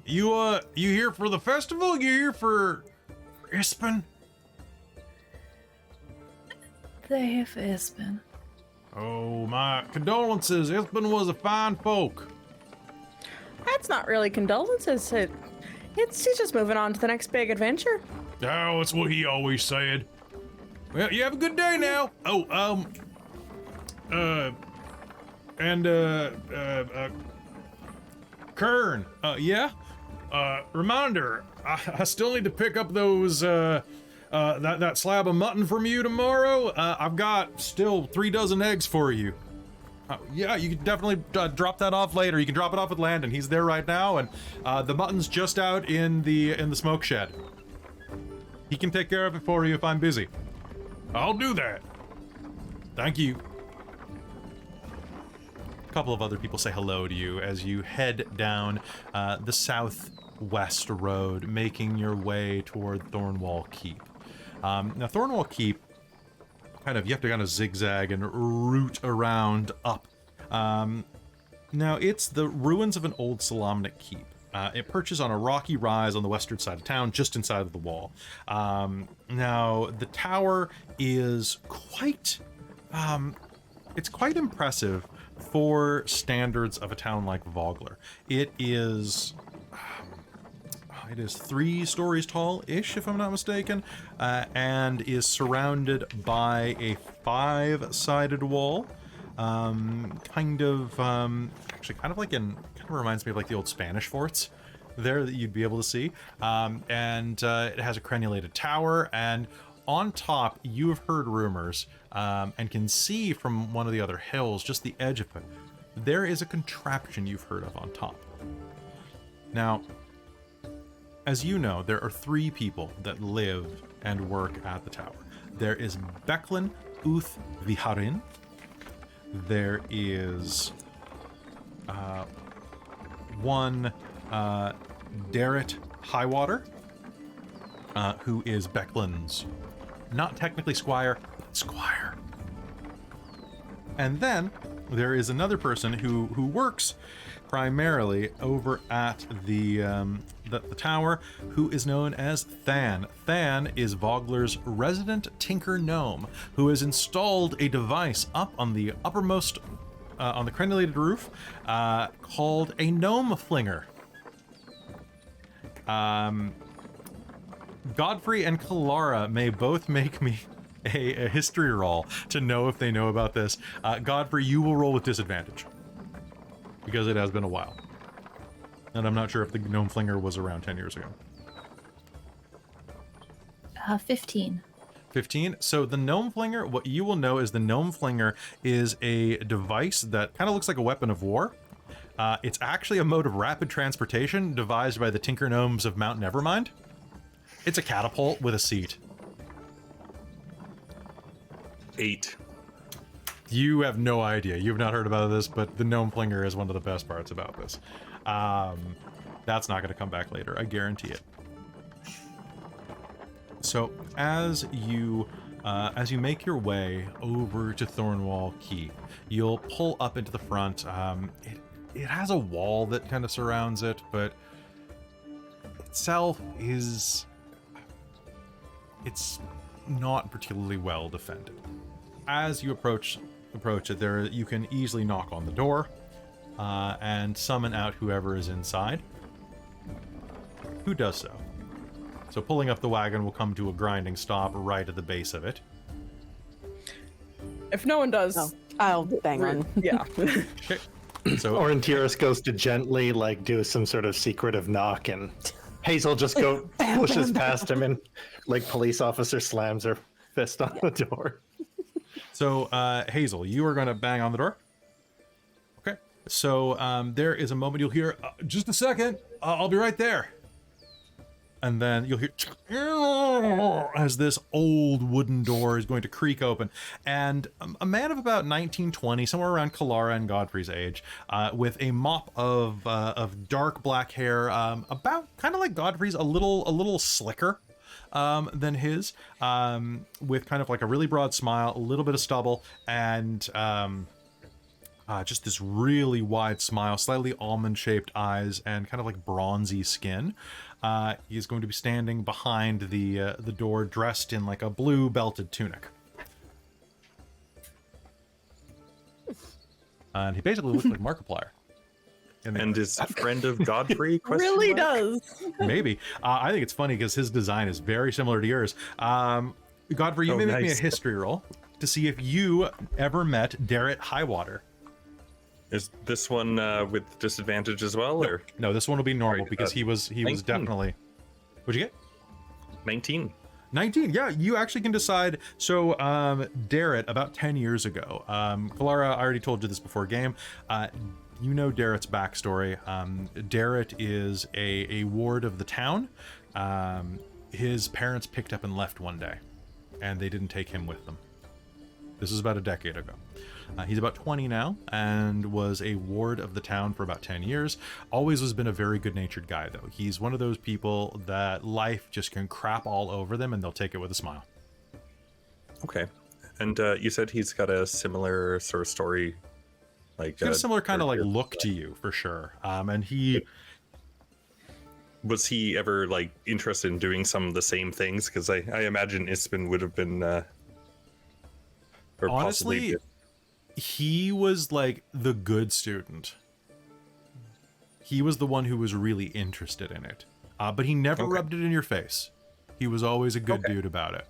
You here for the festival? You here for Ispen?" They're here for Ispen. Oh, my condolences. Ispen was a fine folk. That's not really condolences. He's just moving on to the next big adventure. Oh, that's what he always said. Well, you have a good day now. Oh, Kern, yeah? Reminder, I still need to pick up those, that slab of mutton from you tomorrow. I've got still 3 dozen eggs for you. Yeah, you can definitely drop that off later. You can drop it off with Landon. He's there right now, and the mutton's just out in the smoke shed. He can take care of it for you if I'm busy. I'll do that. Thank you. A couple of other people say hello to you as you head down the southwest road, making your way toward Thornwall Keep. Now, Thornwall Keep, you have to kind of zigzag and root around up. Now, it's the ruins of an old Salamnic keep. It perches on a rocky rise on the western side of town, just inside of the wall. Now, the tower is quite impressive for standards of a town like Vogler. It is 3 stories tall-ish, if I'm not mistaken, and is surrounded by a 5-sided wall. Kind of reminds me of like the old Spanish forts there that you'd be able to see. And it has a crenulated tower, and on top, you have heard rumors and can see from one of the other hills, just the edge of it, there is a contraption you've heard of on top. Now, as you know, there are 3 people that live and work at the tower. There is Becklin Uth Viharin. There is one Darrett Highwater, who is Becklin's, not technically squire, but squire. And then there is another person who works primarily over at the tower, who is known as Than. Than is Vogler's resident tinker gnome, who has installed a device up on the uppermost, on the crenulated roof, called a gnome flinger. Godfrey and Kelara may both make me a history roll to know if they know about this. Godfrey, you will roll with disadvantage, because it has been a while. And I'm not sure if the gnome flinger was around 10 years ago. 15. 15. So the gnome flinger, what you will know is the gnome flinger is a device that kind of looks like a weapon of war. It's actually a mode of rapid transportation devised by the Tinker Gnomes of Mount Nevermind. It's a catapult with a seat. 8. You have no idea. You've not heard about this, but the gnome flinger is one of the best parts about this. That's not going to come back later. I guarantee it. So as you make your way over to Thornwall Keep, you'll pull up into the front. It has a wall that kind of surrounds it, but itself it's not particularly well defended. As you approach it, there you can easily knock on the door and summon out whoever is inside. Who does so? So pulling up the wagon will come to a grinding stop right at the base of it. If no one does, I'll bang on. Yeah. Okay. So Aurontiros goes to gently do some sort of secretive knock, and Hazeal just pushes past him, and police officer slams her fist on the door. So Hazeal, you are going to bang on the door. Okay. So there is a moment you'll hear, just a second, I'll be right there. And then you'll hear as this old wooden door is going to creak open. And a man of about 1920, somewhere around Kelara and Godfrey's age, with a mop of dark black hair, about kind of like Godfrey's, a little slicker than his, with kind of like a really broad smile, a little bit of stubble, and just this really wide smile, slightly almond-shaped eyes, and kind of like bronzy skin. He's going to be standing behind the door, dressed in like a blue belted tunic. And he basically looks like Markiplier. And is a friend of Godfrey? Really does. Maybe. I think it's funny because his design is very similar to yours. Godfrey, you may make me a history roll to see if you ever met Darrett Highwater. Is this one with disadvantage as well, or no? This one will be normal because he was 19. definitely. What'd you get? 19. 19. Yeah, you actually can decide. So, Darrett, about 10 years ago, Kelara, I already told you this before game. You know Darrett's backstory. Darrett is a ward of the town. His parents picked up and left one day, and they didn't take him with them. This was about a decade ago. He's about 20 now and was a ward of the town for about 10 years. Always has been a very good-natured guy, though. He's one of those people that life just can crap all over them and they'll take it with a smile. Okay. And you said he's got a similar sort of story, like... He's got a similar kind of like look to you, for sure. And he... Was he ever like interested in doing some of the same things? Because I imagine Ispin would have been... or honestly... possibly... He was like the good student. He was the one who was really interested in it. But he never rubbed it in your face. He was always a good dude about it.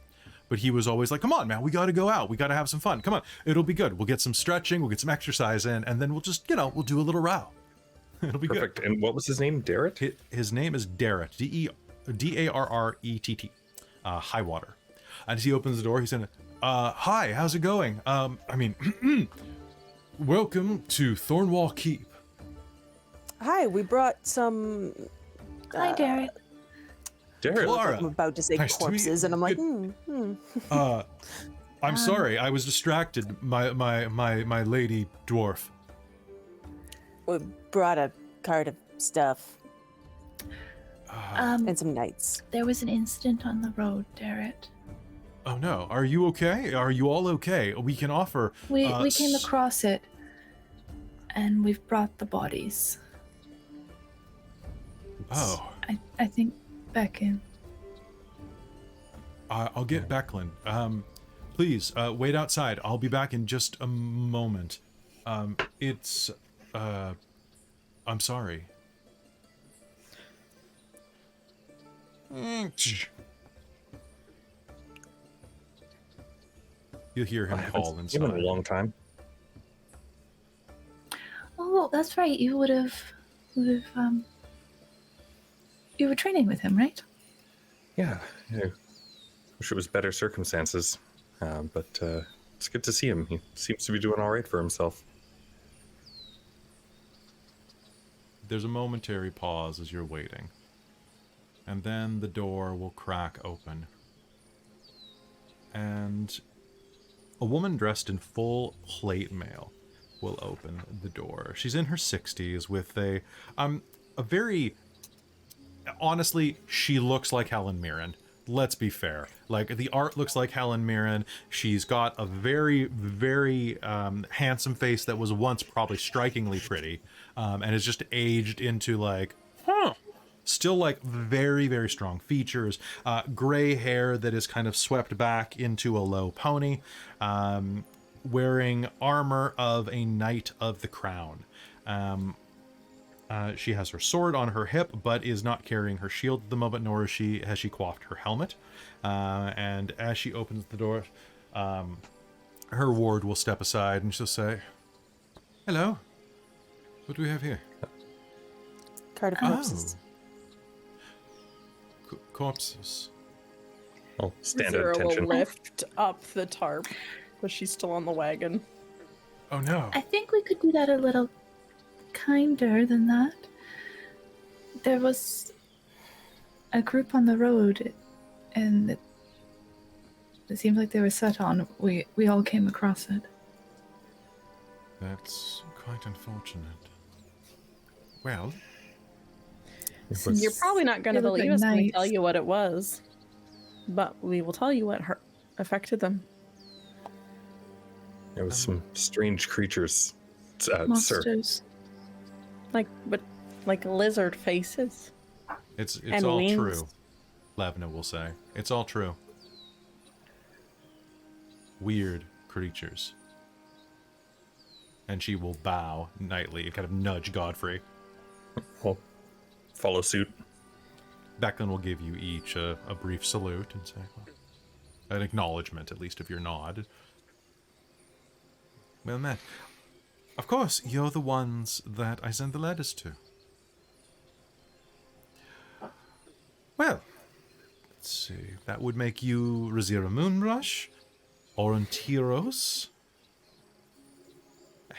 But he was always like, come on, man, we got to go out. We got to have some fun. Come on, it'll be good. We'll get some stretching. We'll get some exercise in. And then we'll just, we'll do a little row. It'll be perfect. good. And what was his name? Darrett? His name is Darrett. Darrett. Highwater. And as he opens the door, he said, hi, how's it going? Welcome to Thornwall Keep. Hi, we brought some... Hi, Darrett. Darrett. Kelara. I'm about to say Nice to meet corpses, you. and I'm like, I'm sorry, I was distracted. My lady dwarf. we brought a cart of stuff Um, and some knights. there was an incident on the road, Darrett. Oh no, are you okay? Are you all okay? We can offer... We came across it, and we've brought the bodies. Oh. I think back in. I'll get Becklin. Please, wait outside. I'll be back in just a moment. I'm sorry. You'll hear him call It's been a inside. long time. Oh, that's right. You would have. You were training with him, right? Yeah. I wish it was better circumstances. But it's good to see him. He seems to be doing all right for himself. There's a momentary pause as you're waiting. And then the door will crack open. And a woman dressed in full plate mail will open the door. She's in her 60s with a very... Honestly, she looks like Helen Mirren. Let's be fair. Like, the art looks like Helen Mirren. She's got a very, very handsome face that was once probably strikingly pretty, and is just aged into like, still like very, very strong features. Gray hair that is kind of swept back into a low pony, wearing armor of a Knight of the Crown. She has her sword on her hip, but is not carrying her shield at the moment, nor has she coiffed her helmet. And as she opens the door, her ward will step aside and she'll say, "Hello, what do we have here?" Cart of corpses. Corpses. I'll stand Rizira at attention. will lift up the tarp, but she's still on the wagon. Oh no. I think we could do that a little kinder than that. There was a group on the road, and it seemed like they were set on. We all came across it. That's quite unfortunate. Well, You're probably not going to They look believe like us when we knights. tell you what it was, but we will tell you what affected them. There was some strange creatures, sir. Monsters. Like lizard faces. it's And all wings. true. Lavna will say. It's all true. Weird creatures. And she will bow nightly and kind of nudge Godfrey. Well, follow suit. Declan will give you each a brief salute and say, well, an acknowledgement, at least, of your nod. Well met. Of course, you're the ones that I sent the letters to. Well, let's see. That would make you Rizira Moonbrush, Aurontiros,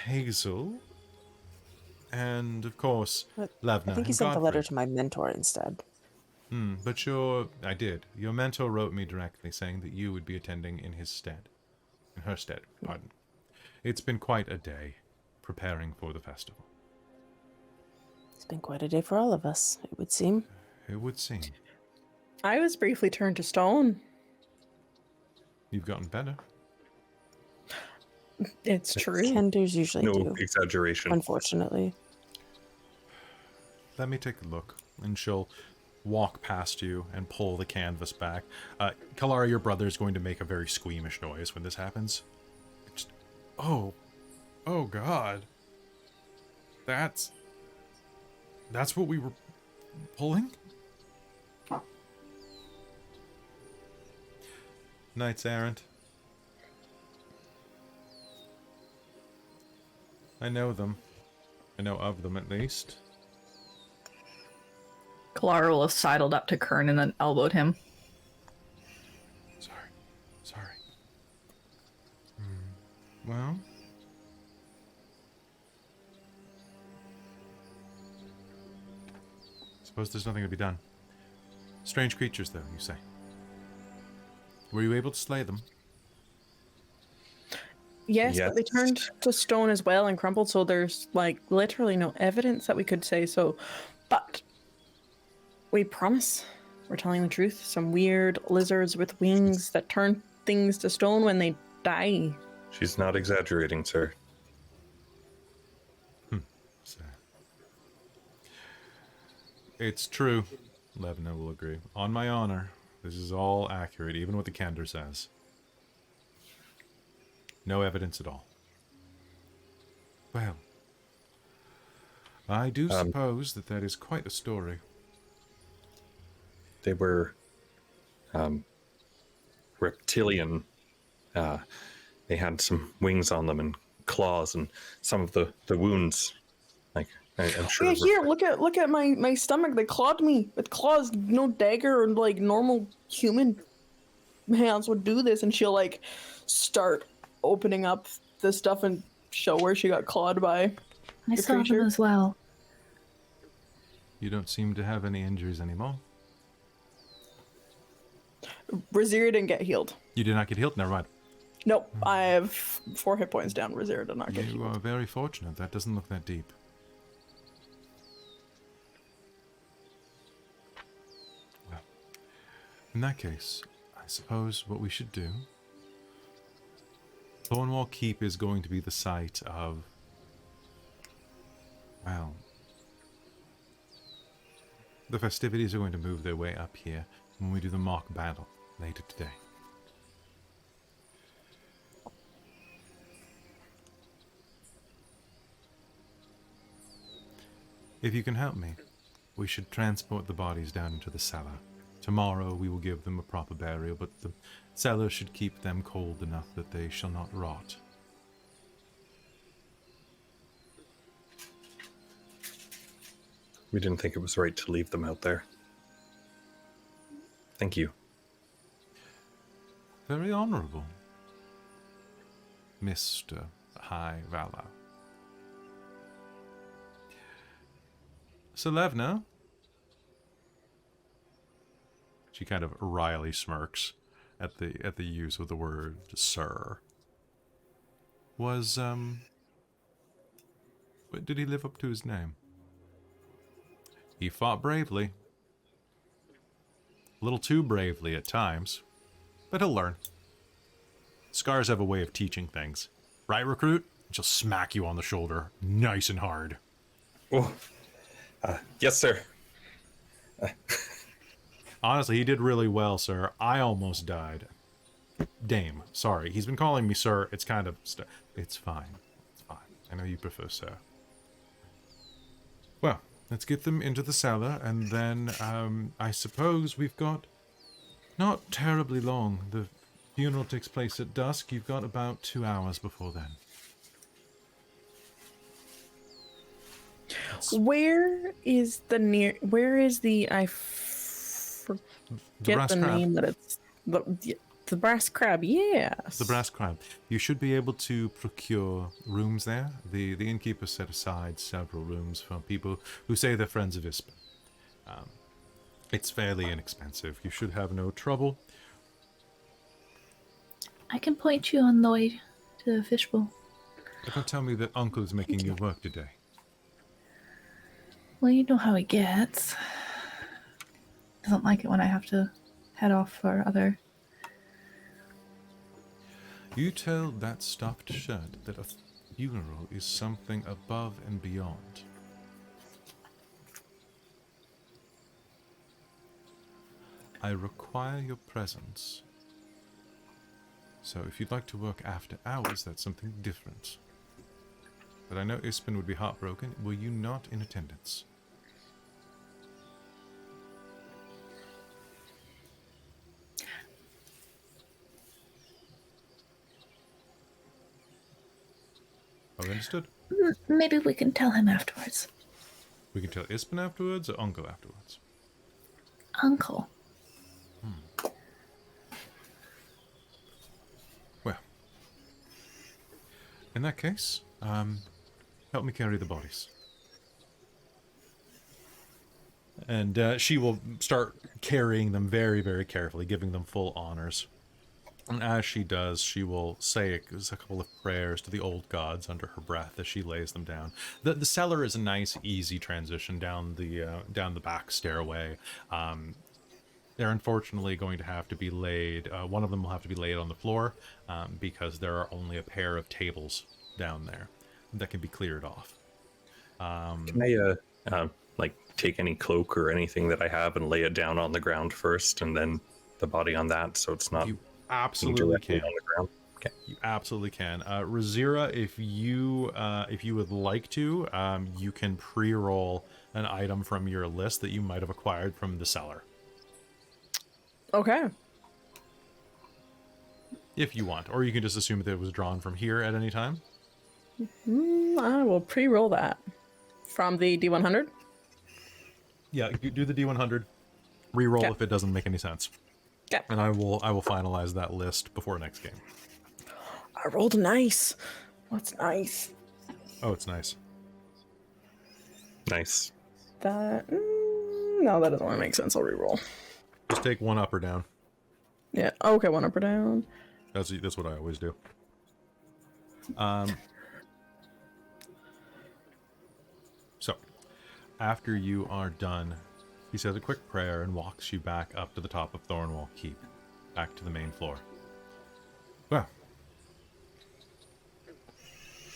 Hazeal, and, of course, But Lavna I think you and sent the letter Godfrey. to my mentor instead. But I did. Your mentor wrote me directly saying that you would be attending in her stead. Pardon. It's been quite a day preparing for the festival. It's been quite a day for all of us, it would seem. It would seem. I was briefly turned to stone. You've gotten better. It's true. Kenders usually No do, exaggeration. unfortunately. Let me take a look. And she'll walk past you and pull the canvas back. Kelara, your brother, is going to make a very squeamish noise when this happens. Just, oh God. That's what we were pulling? Knights errant. I know them. I know of them, at least. Kelara will have sidled up to Kern and then elbowed him. Sorry. Well... suppose there's nothing to be done. Strange creatures, though, you say. Were you able to slay them? Yes, but they Yes. turned to stone as well and crumbled, so there's literally no evidence that we could say so. But we promise we're telling the truth. Some weird lizards with wings that turn things to stone when they die. She's not exaggerating, sir. So. It's true. Levna will agree. On my honor, this is all accurate, even what the Kender says. No evidence at all. Well, I do suppose that is quite a story. They were reptilian. They had some wings on them and claws, and some of the wounds, I'm sure. Yeah, here, look at my stomach. They clawed me with claws. No dagger or normal human hands would do this. And she'll start opening up the stuff and show where she got clawed by. I The saw creature. them as well. You don't seem to have any injuries anymore. Rizira didn't get healed. You did not get healed? Never mind. Nope, I have 4 hit points down. Rizira did not get You healed. are very fortunate. That doesn't look that deep. Well, in that case, I suppose what we should do... Thornwall Keep is going to be the site of... well... the festivities are going to move their way up here when we do the mock battle later today. If you can help me, we should transport the bodies down into the cellar. Tomorrow we will give them a proper burial, but the cellar should keep them cold enough that they shall not rot. We didn't think it was right to leave them out there. Thank you. Very honorable, Mr. Highvalor. Selevna? She kind of wryly smirks at the use of the word sir. Did he live up to his name? He fought bravely. A little too bravely at times, but he'll learn. Scars have a way of teaching things. Right, recruit? She'll smack you on the shoulder, nice and hard. Oh, yes, sir. Honestly, he did really well, sir. I almost died. Dame, sorry. He's been calling me sir. It's kind of... It's fine. It's fine. I know you prefer sir. Well, let's get them into the cellar, and then, I suppose we've got... Not terribly long. The funeral takes place at dusk. You've got about 2 hours before then. Where is the I forget brass the crab. name that it's the brass crab. Yes, The brass crab. You should be able to procure rooms there. The innkeeper set aside several rooms for people who say they're friends of Ispen. It's fairly inexpensive. You should have no trouble. I can point you on the way to the fishbowl. Don't tell me that Uncle is making you work today. Well, you know how he gets. Doesn't like it when I have to head off for other... You tell that stuffed shirt that a funeral is something above and beyond. I require your presence. So if you'd like to work after hours, that's something different. But I know Ispen would be heartbroken were you not in attendance. Have I understood? Maybe we can tell him afterwards. We can tell Ispen afterwards or Uncle afterwards? Uncle. Well, in that case, help me carry the bodies. And she will start carrying them very, very carefully, giving them full honors. And as she does, she will say a couple of prayers to the old gods under her breath as she lays them down. The cellar is a nice, easy transition down the back stairway. They're unfortunately going to have to be laid. One of them will have to be laid on the floor because there are only a pair of tables down there that can be cleared off. Can I take any cloak or anything that I have and lay it down on the ground first, and then the body on that, so it's not You absolutely directly can. on the ground? Okay. You absolutely can. Rizira, if you would like to, you can pre-roll an item from your list that you might have acquired from the cellar. okay. If you want. Or you can just assume that it was drawn from here at any time. I will pre-roll that from the D100. Yeah, you do the D100. Re-roll Okay. if it doesn't make any sense. Okay. And I will finalize that list before next game. I rolled nice. What's nice? Oh, it's nice. Nice. That no, that doesn't really make sense. I'll re-roll. Just take one up or down. Yeah. Okay, one up or down. That's what I always do. So, after you are done, he says a quick prayer and walks you back up to the top of Thornwall Keep, back to the main floor. Well,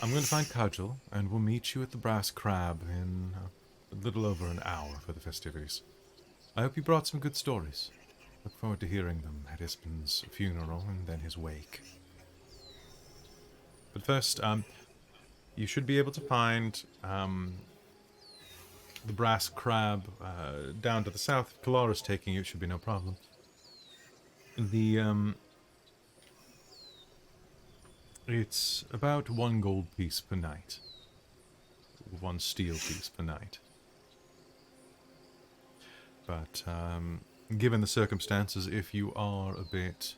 I'm going to find Cudgel, and we'll meet you at the Brass Crab in a little over an hour for the festivities. I hope you brought some good stories. Look forward to hearing them at Ispen's funeral and then his wake. But first, you should be able to find the Brass Crab down to the south. If Kelara's taking you, it should be no problem. It's about 1 gold piece per night. 1 steel piece per night. But, given the circumstances, if you are a bit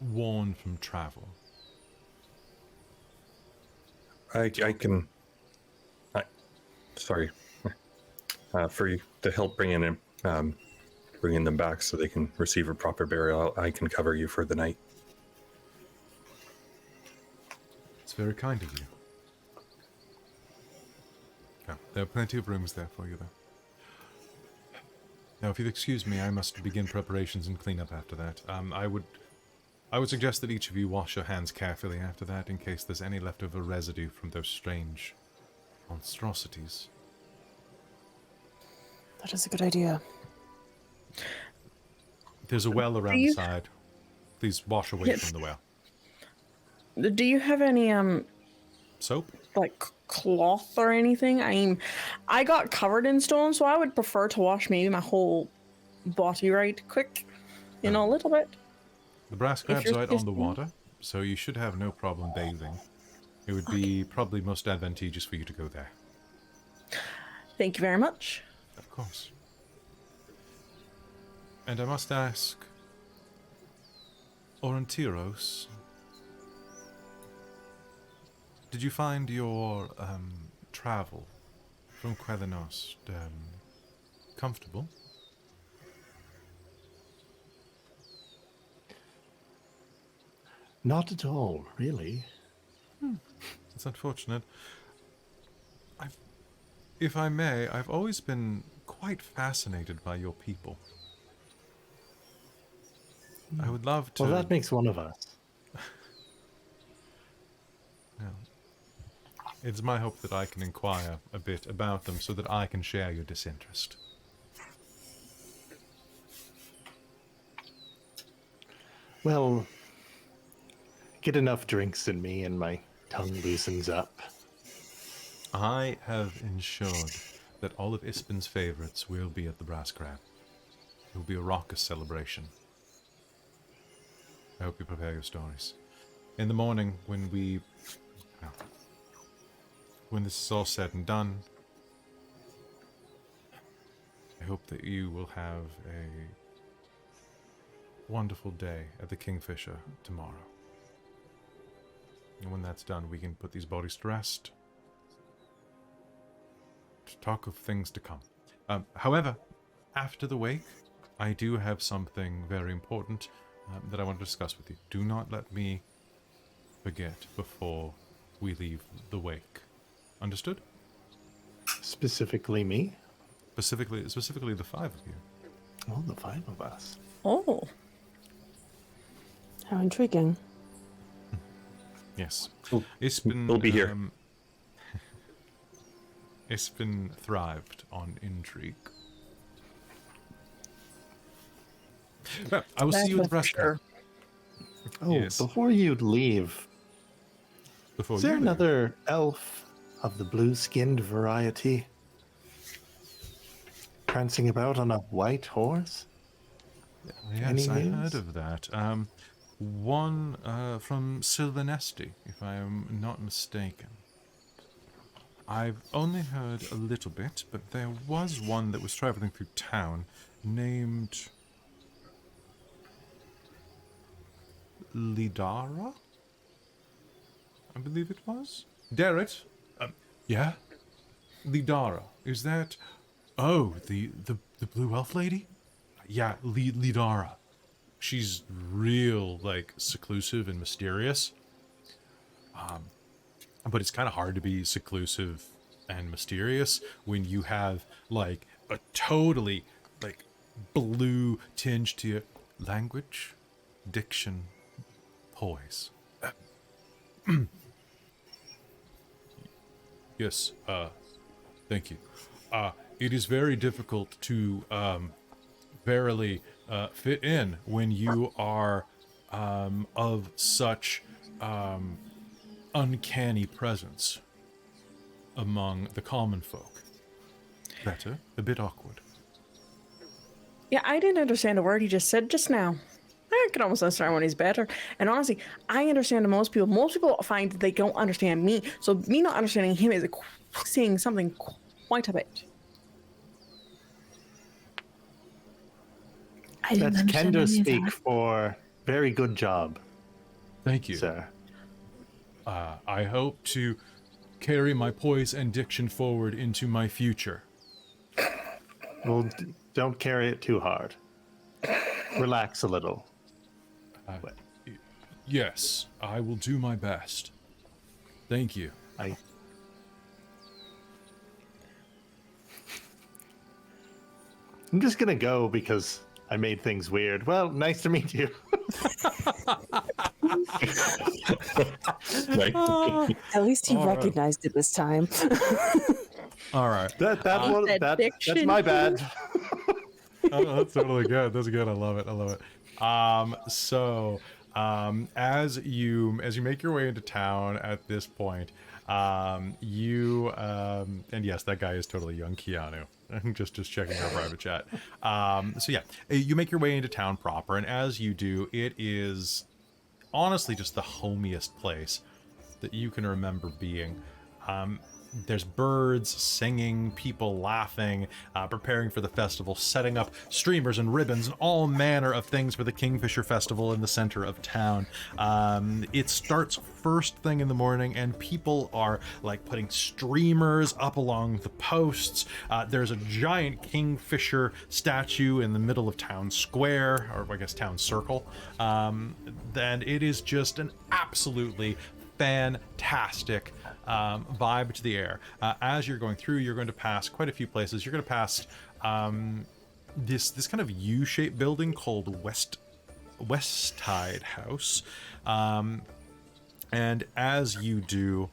worn from travel. I can sorry, for you to help bringing them back so they can receive a proper burial. I can cover you for the night. It's very kind of you. Yeah, there are plenty of rooms there for you, though. Now, if you'll excuse me, I must begin preparations and clean up after that. I would suggest that each of you wash your hands carefully after that, in case there's any leftover residue from those strange monstrosities. That is a good idea. There's a well around the side. Please wash away from the well. Do you have any Soap? like cloth or anything? I mean, I got covered in stone, so I would prefer to wash maybe my whole body right quick, a little bit. The brass crab's right on the water, so you should have no problem bathing. It would be probably most advantageous for you to go there. Thank you very much. Of course. And I must ask, Aurontiros, did you find your travel from Quellenos comfortable? Not at all, really. It's unfortunate. If I may, I've always been quite fascinated by your people. I would love to... Well, that makes one of us. Yeah. It's my hope that I can inquire a bit about them so that I can share your disinterest. Well, get enough drinks in me and my tongue loosens up. I have ensured that all of Ispin's favorites will be at the Brass Crab. It will be a raucous celebration. I hope you prepare your stories. In the morning, when this is all said and done, I hope that you will have a wonderful day at the Kingfisher tomorrow. And when that's done, we can put these bodies to rest. To talk of things to come. However, after the wake, I do have something very important that I want to discuss with you. Do not let me forget before we leave the wake. Understood? Specifically me? Specifically the five of you. Oh, the five of us. Oh. How intriguing. Yes. Ispin will be here. Ispin thrived on intrigue. Well, I will see you at the Brass Crab. Oh, Yes. before you leave, Before is there you leave. another elf of the blue-skinned variety prancing about on a white horse? Yes, Any I news? heard of that. One from Sylvanesti, if I am not mistaken. I've only heard a little bit, but there was one that was traveling through town named Lidara? I believe it was. Darrett? Yeah? Lidara. Is that... Oh, the blue elf lady? Yeah, Lidara. She's real, like, seclusive and mysterious. But it's kind of hard to be seclusive and mysterious when you have, like, a totally, like, blue tinge to your language, diction, poise. Yes, thank you. It is very difficult to, verily, fit in when you are, of such, uncanny presence among the common folk. Better, a bit awkward. Yeah, I didn't understand a word he just said just now. I can almost understand when he's better. And honestly, I understand most people. Most people find that they don't understand me. So me not understanding him is saying something quite a bit. I didn't That's understand Kendo any of speak that. for very good job, Thank you. sir. I hope to carry my poise and diction forward into my future. Well, don't carry it too hard. Relax a little. Yes, I will do my best. Thank you. I'm just gonna go because I made things weird. Well, nice to meet you. At least he All right. recognized it this time. All right. Addiction. That's my bad. Oh, that's totally good. That's good. I love it. I love it. So as you make your way into town at this point, and yes, that guy is totally young Keanu. just checking our private chat. So yeah, you make your way into town proper, and as you do, it is honestly just the homiest place that you can remember being. There's birds singing, people laughing, preparing for the festival, setting up streamers and ribbons and all manner of things for the Kingfisher Festival in the center of town. It starts first thing in the morning, and people are like putting streamers up along the posts. There's a giant Kingfisher statue in the middle of town square, or I guess town circle. And it is just an absolutely fantastic vibe to the air. As you're going through, you're going to pass quite a few places. You're going to pass this kind of U-shaped building called Westtide House, and as you do,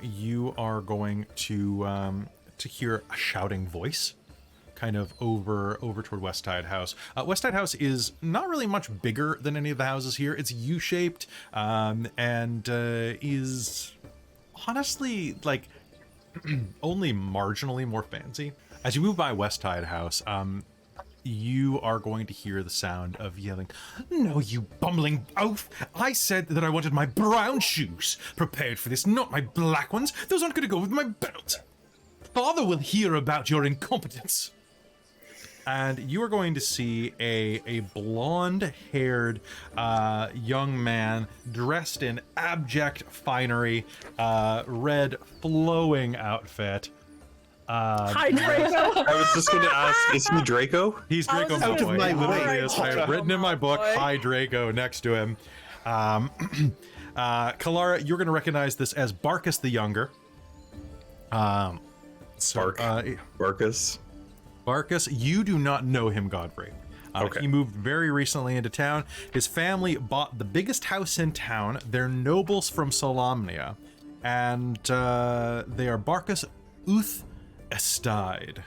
you are going to hear a shouting voice kind of over toward Westtide House. Westtide House is not really much bigger than any of the houses here. It's U-shaped, and is honestly like only marginally more fancy. As you move by Westtide House, you are going to hear the sound of yelling, "No, you bumbling oaf! I said that I wanted my brown shoes prepared for this, not my black ones. Those aren't going to go with my belt. Father will hear about your incompetence." And you are going to see a blonde-haired young man dressed in abject finery, red flowing outfit. Hi, Draco. I was just going to ask, is he Draco? He's Draco Out of my Malfoy. way. He is. I have written in my book, Boy. "Hi Draco" next to him. Kelara, you're going to recognize this as Barkus the Younger. Barkus. Barkus, you do not know him, Godfrey. Okay. He moved very recently into town. His family bought the biggest house in town. They're nobles from Solamnia, and they are Barkus Uth Estide.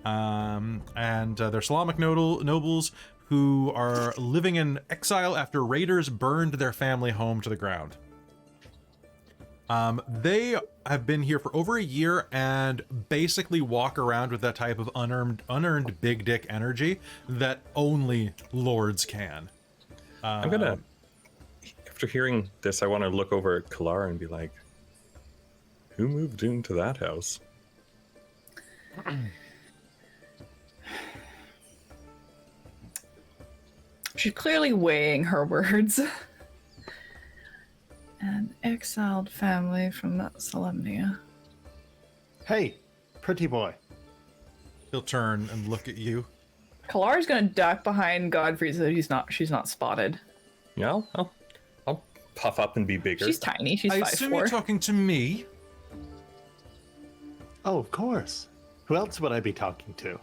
And they're Solamic nobles who are living in exile after raiders burned their family home to the ground. They have been here for over a year and basically walk around with that type of unearned big dick energy that only lords can. I'm gonna, after hearing this, I want to look over at Kelara and be like, who moved into that house? She's clearly weighing her words. An exiled family from Solemnia. Hey, pretty boy. He'll turn and look at you. Kalara's gonna duck behind Godfrey so she's not spotted. Yeah, I'll puff up and be bigger. She's tiny. She's I 5'4". assume you're talking to me. Oh, of course. Who else would I be talking to?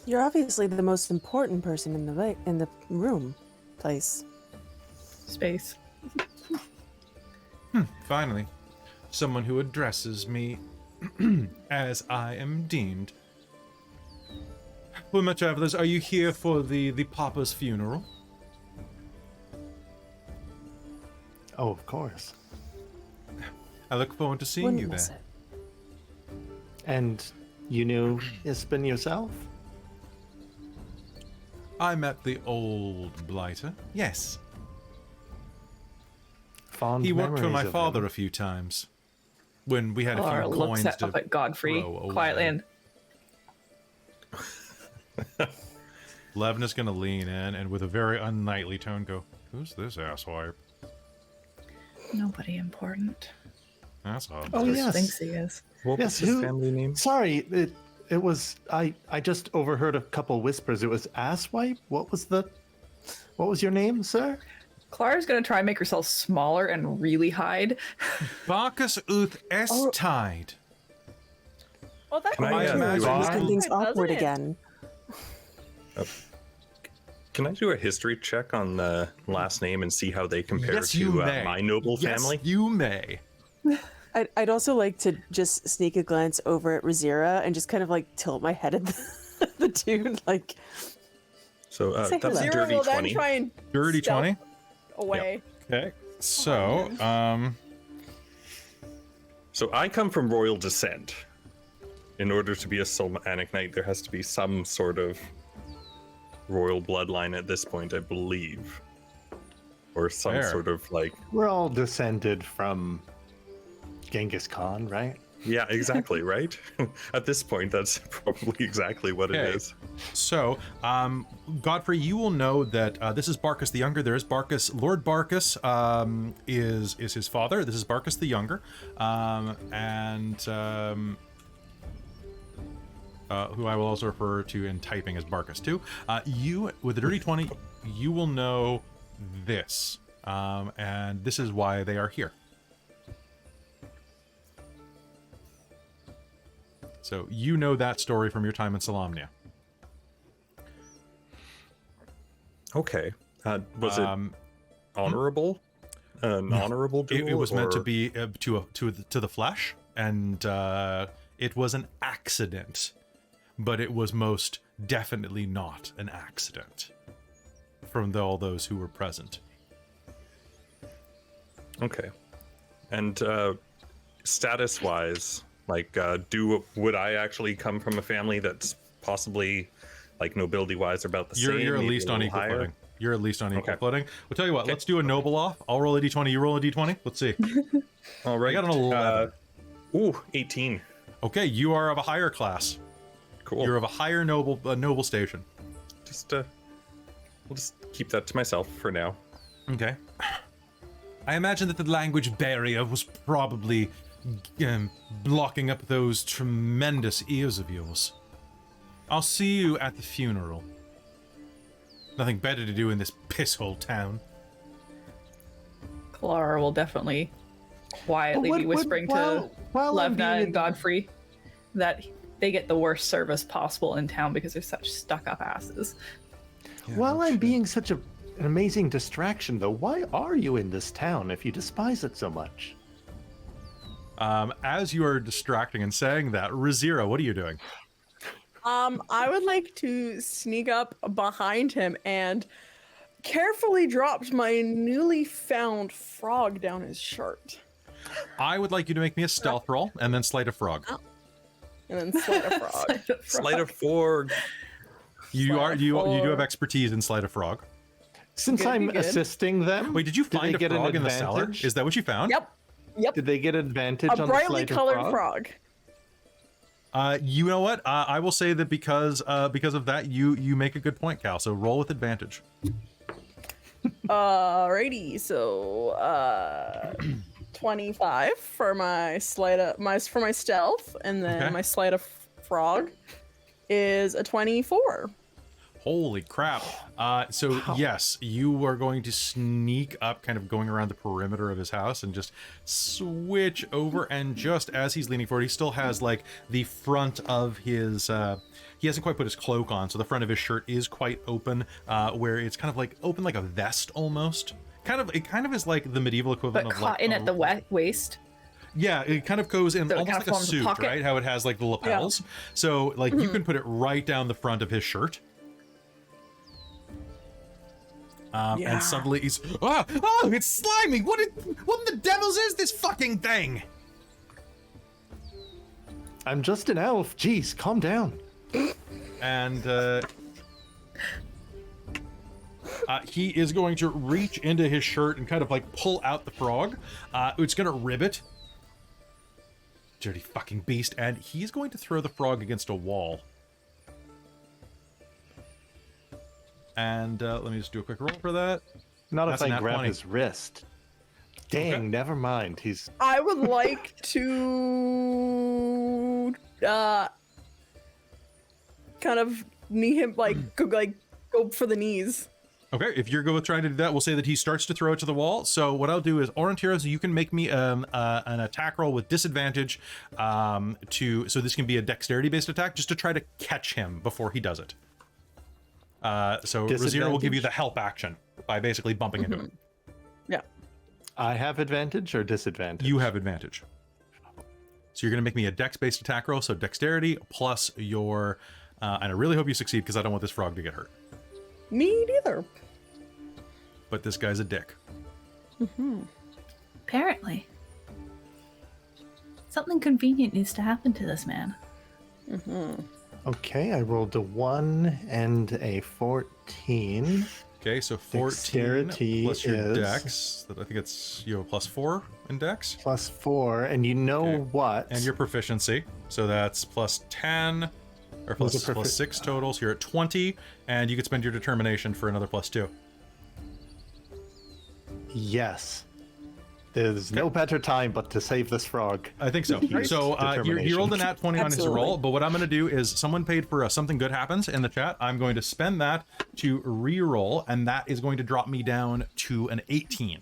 You're obviously the most important person in the room, place. Space. Finally, someone who addresses me as I am deemed. Well, my travelers, are you here for the Papa's funeral? Oh, of course. I look forward to seeing Wouldn't you miss there. it. And you knew Ispin yourself? I met the old blighter. Yes, Fond he worked for memories my of father him. a few times when we had a Kalara few looks coins to up at Godfrey throw away. quietly and Levna's gonna lean in and with a very unknightly tone go, "Who's this asswipe?" Nobody important. That's odd. Oh, Just yes. thinks he is. What Yes, was his who- family name? Sorry, it was I just overheard a couple whispers. It was Asswipe. What was your name, sir? Clara's gonna try and make herself smaller and really hide. Barkus uth Estide. Well, that Can I, makes do sense. a- Making things Doesn't awkward it? again. Can I do a history check on the last name and see how they compare Yes, you to may. my noble Yes, family? you may. I'd also like to just sneak a glance over at Rizira and just kind of like tilt my head at the dude. Like, So Say that's hello. a Zero dirty will 20. then try and Dirty stealth 20. away. Okay. So, So I come from royal descent. In order to be a Solmanic Knight, there has to be some sort of royal bloodline at this point, I believe. Or some Fair. sort of like, We're all descended from Genghis Khan, right? yeah, exactly, right? At this point, that's probably exactly what it Okay. is. So, Godfrey, you will know that this is Barkus the Younger. There is Barkus. Lord Barkus is his father. This is Barkus the Younger, who I will also refer to in typing as Barkus too. You, with the dirty 20, you will know this, and this is why they are here. So you know that story from your time in Solamnia. Okay. Was it honorable? An honorable duel? It was meant to or- be to the flesh, and it was an accident, but it was most definitely not an accident from all those who were present. Okay. And status-wise, like, would I actually come from a family that's possibly, like, nobility-wise, about the same? You're at maybe least a on little equal higher? footing. You're at least on equal Okay. footing. We'll tell you what. Okay. Let's do a noble off. I'll roll a d20. You roll a d20. Let's see. All right. I got an 11. 18. Okay, you are of a higher class. Cool. You're of a higher noble station. Just we'll just keep that to myself for now. Okay. I imagine that the language barrier was probably blocking up those tremendous ears of yours. I'll see you at the funeral. Nothing better to do in this pisshole town. Clara will definitely quietly But be whispering to while I'm Levna being and Godfrey that they get the worst service possible in town because they're such stuck-up asses. While I'm being such an amazing distraction, though, why are you in this town if you despise it so much? As you are distracting and saying that, Rizira, what are you doing? I would like to sneak up behind him and carefully dropped my newly found frog down his shirt. I would like you to make me a stealth roll and then sleight of frog. And then sleight a frog. Sleight of 4. You do have Frog. expertise in sleight of frog. Since Good, I'm good. assisting them, Wait, did you they find a get an frog in the cellar? advantage? Is that what you found? Yep. Did they get advantage A on the brightly sleight of colored frog? frog. You know what? I will say that because of that, you make a good point, Cal. So roll with advantage. Alrighty, so 25 for my for my stealth, and then Okay. my sleight of frog is a 24. Holy crap. So yes, you are going to sneak up, kind of going around the perimeter of his house and just switch over. And just as he's leaning forward, he still has like the front of his, he hasn't quite put his cloak on. So the front of his shirt is quite open, where it's kind of like open like a vest almost. It kind of is like the medieval equivalent But of caught like, in at the waist. yeah, it kind of goes in So it almost kind like of a forms a suit, pocket. right? How it has like the lapels. So like you can put it right down the front of his shirt. Yeah. And suddenly he's, oh, it's slimy! What in the devils is this fucking thing? I'm just an elf. Jeez, calm down. And he is going to reach into his shirt and kind of like pull out the frog. It's going to ribbit. Dirty fucking beast. And he's going to throw the frog against a wall. And let me just do a quick roll for that. Not That's if a I nat grab 20. his wrist. Dang, Okay. never mind. He's I would like to kind of knee him, go for the knees. Okay, if you're good with trying to do that, we'll say that he starts to throw it to the wall. So what I'll do is, Aurontiros, you can make me an attack roll with disadvantage so this can be a dexterity-based attack, just to try to catch him before he does it. So Rizira will give you the help action by basically bumping into him. Yeah. I have advantage or disadvantage? You have advantage. So you're going to make me a dex-based attack roll, so dexterity plus your... and I really hope you succeed, because I don't want this frog to get hurt. Me neither. But this guy's a dick. Apparently. Something convenient needs to happen to this man. Okay, I rolled a 1 and a 14. Okay, so 14 Dexterity plus your is- dex. I think it's you have a +4 in dex. Plus 4, and you know Okay. what? And your proficiency. So that's plus 10, or Was it plus 6 total. So you're at 20, and you could spend your determination for another +2. Yes. There's no better time but to save this frog. I think so. So he rolled a nat 20 on his Absolutely. roll, but what I'm going to do is someone paid for something good happens in the chat. I'm going to spend that to re-roll, and that is going to drop me down to an 18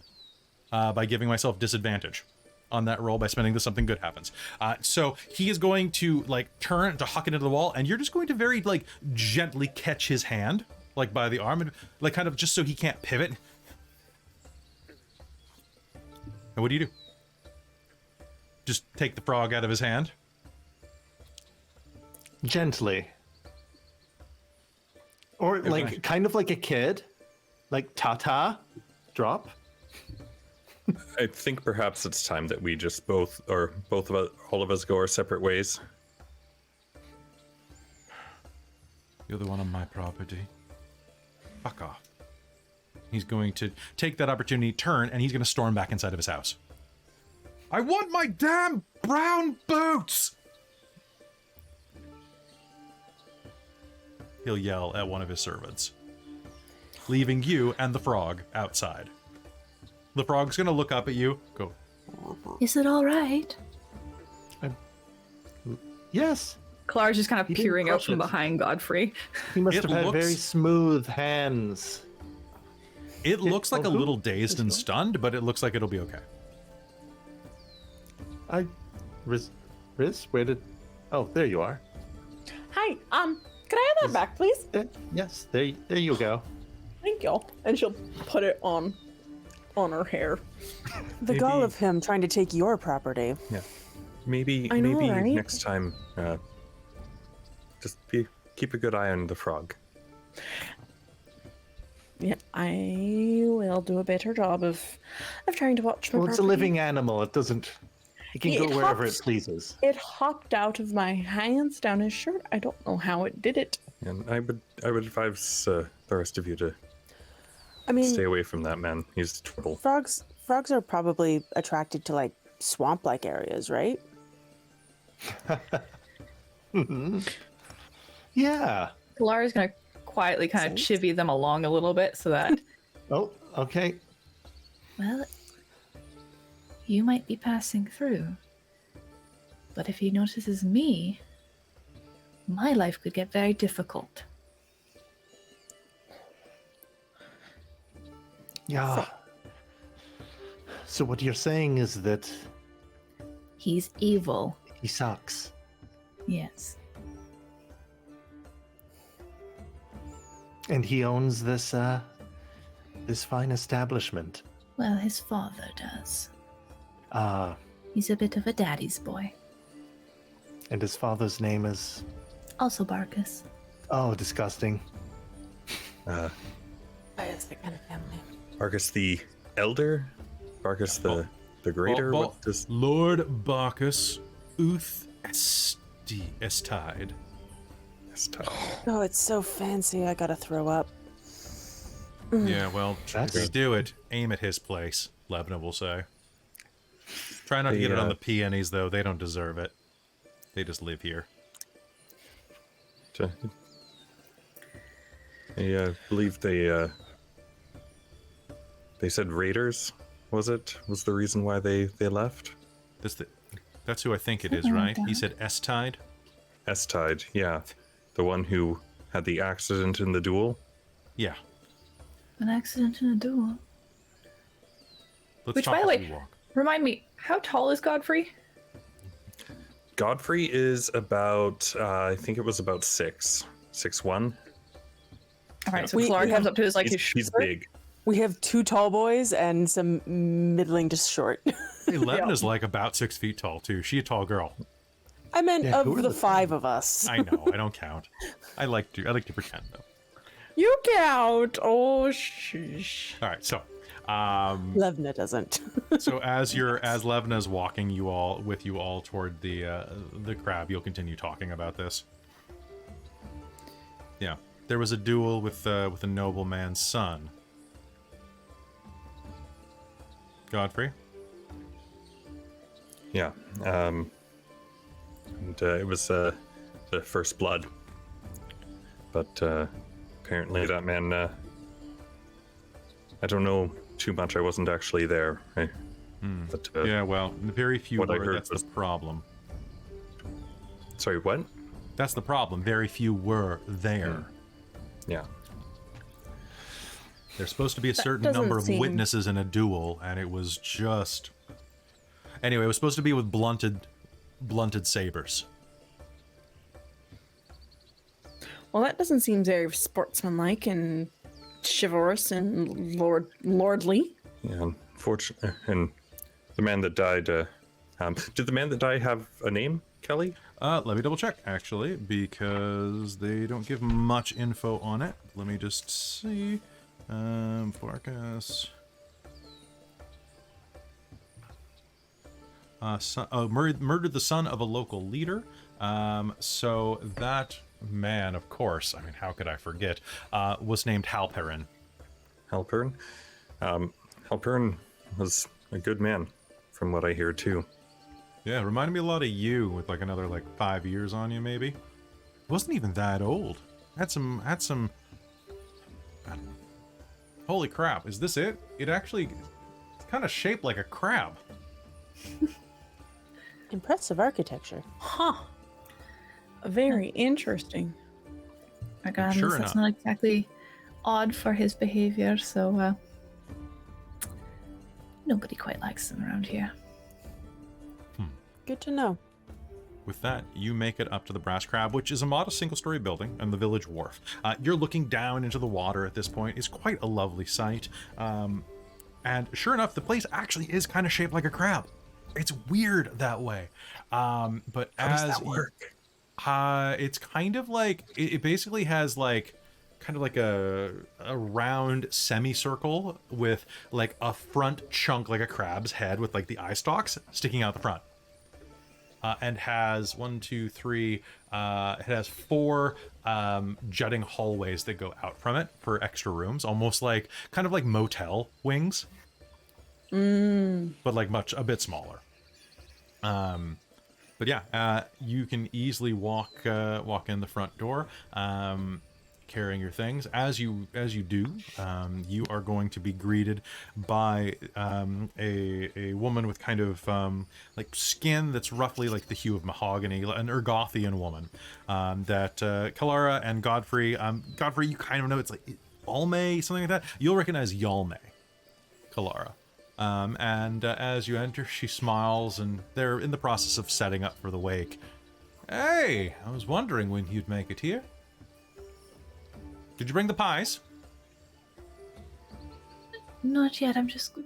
by giving myself disadvantage on that roll by spending the something good happens. So he is going to turn to huck it into the wall, and you're just going to very gently catch his hand by the arm, and kind of just so he can't pivot. And what do you do? Just take the frog out of his hand? Gently. Or Okay. kind of like a kid. Like ta-ta, drop. I think perhaps it's time that we just all of us go our separate ways. You're the one on my property. Fuck off. He's going to take that opportunity, turn, and he's going to storm back inside of his house. I want my damn brown boots! He'll yell at one of his servants, leaving you and the frog outside. The frog's going to look up at you, go, Is it all right? Yes. Kalara's just kind of He didn't peering out crush from it. behind Godfrey. He must It have had very looks- smooth hands. it looks like a who? little dazed and stunned, but it looks like it'll be okay. Riz, where did... Oh, there you are. Hi. Can I have that back, please? Yes, there you go. Thank you. And she'll put it on her hair. The gall of him trying to take your property. Yeah. Maybe I know, maybe right? next time just keep a good eye on the frog. Yeah, I will do a better job of trying to watch my Well, it's a property. living animal. It doesn't... It can It go wherever hops. it pleases. It hopped out of my hands down his shirt. I don't know how it did it. And I would advise the rest of you to I mean, stay away from that man. He's trouble. frogs are probably attracted to swamp-like areas, right? Yeah. Kalara's gonna quietly kind of chivvy them along a little bit so that Oh, okay. Well, you might be passing through. But if he notices me, my life could get very difficult. Yeah. So what you're saying is that He's evil. he sucks. Yes. And he owns this fine establishment. Well, his father does. Ah, He's a bit of a daddy's boy. and his father's name is... Also Barkus. Oh, disgusting. It's the kind of family. Barkus the Elder? Barkus the Greater? What does... Lord Bacchus Uth Estide. Oh, it's so fancy. I gotta throw up. Yeah, well, That's- just do it. Aim at his place, Lebna will say. Try not to get it on the peonies, though. They don't deserve it. They just live here. I believe they said raiders was the reason why they left? That's who I think it is, Something right? like He that. said S-Tide. S-Tide, yeah. The one who had the accident in the duel. Yeah. An accident in a duel. Let's Which, talk by the as way, we walk. Remind me, how tall is Godfrey? Godfrey is about, I think it was about 6'1". All right, so We- Kelara we comes have- up to his like his He's shoulder. big. We have 2 tall boys and some middling to short. Hey, Levna's like about 6 feet tall too. She a tall girl. I meant Yeah, of who are the the 5 of us. I know. I don't count. I like to pretend though. You count. Oh, sheesh. All right. So, Levna doesn't. so as Levna's walking you all toward the crab, you'll continue talking about this. Yeah, there was a duel with a nobleman's son. Godfrey. Yeah. And it was the first blood. But apparently that man, I don't know too much. I wasn't actually there. But Yeah, well, very few what I were. heard That's was- the problem. sorry, what? That's the problem. Very few were there. Yeah. There's supposed to be a certain doesn't number of seem- witnesses in a duel, and it was just. Anyway, it was supposed to be with blunted sabers. Well, that doesn't seem very sportsmanlike and chivalrous and lordly. Yeah, unfortunately. And the man that died, did the man that died have a name, Kelly? Let me double check, actually, because they don't give much info on it. Let me just see. Farkas. Murdered the son of a local leader. So that man, of course, I mean, how could I forget, was named Halperin. Halpern? Halpern was a good man, from what I hear, too. Yeah, reminded me a lot of you with like another 5 years on you, maybe. Wasn't even that old. Had some. Holy crap! Is this it? It's kind of shaped like a crab. Impressive architecture. Huh. Very interesting. Regardless, Sure that's enough. not exactly odd for his behavior, so nobody quite likes him around here. Good to know. With that, you make it up to the Brass Crab, which is a modest single-story building, and the village wharf. You're looking down into the water at this point. It's quite a lovely sight. And sure enough, the place actually is kind of shaped like a crab. It's weird that way. But How does that work? It's kind of like it basically has kind of like a round semicircle with a front chunk like a crab's head with the eye stalks sticking out the front. And has 1, 2, 3. It has 4 jutting hallways that go out from it for extra rooms, almost kind of like motel wings, but a bit smaller. But yeah, you can easily walk in the front door, carrying your things. As you do, you are going to be greeted by a woman with kind of skin that's roughly the hue of mahogany, an Ergothian woman. That Kelara and Godfrey, you kind of know it's Alme, something like that. You'll recognize Yalme, Kelara. And as you enter, she smiles, and they're in the process of setting up for the wake. Hey, I was wondering when you'd make it here. Did you bring the pies? Not yet, I'm just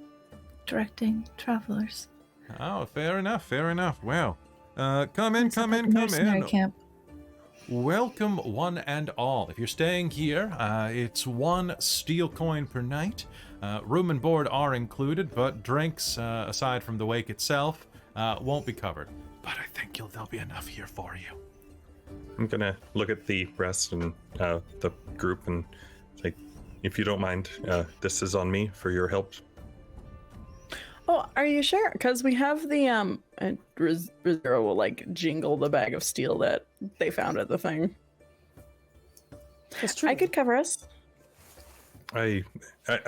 directing travelers. Oh, fair enough, fair enough. Well, come in, It's come like in, a come mercenary in. camp. Welcome, one and all. If you're staying here, it's 1 steel coin per night. Room and board are included, but drinks, aside from the wake itself, won't be covered. But I think there'll be enough here for you. I'm gonna look at the rest and the group and if you don't mind, this is on me for your help. Oh, are you sure? Because we have the and Rizira will jingle the bag of steel that they found at the thing. It's true. I could cover us. I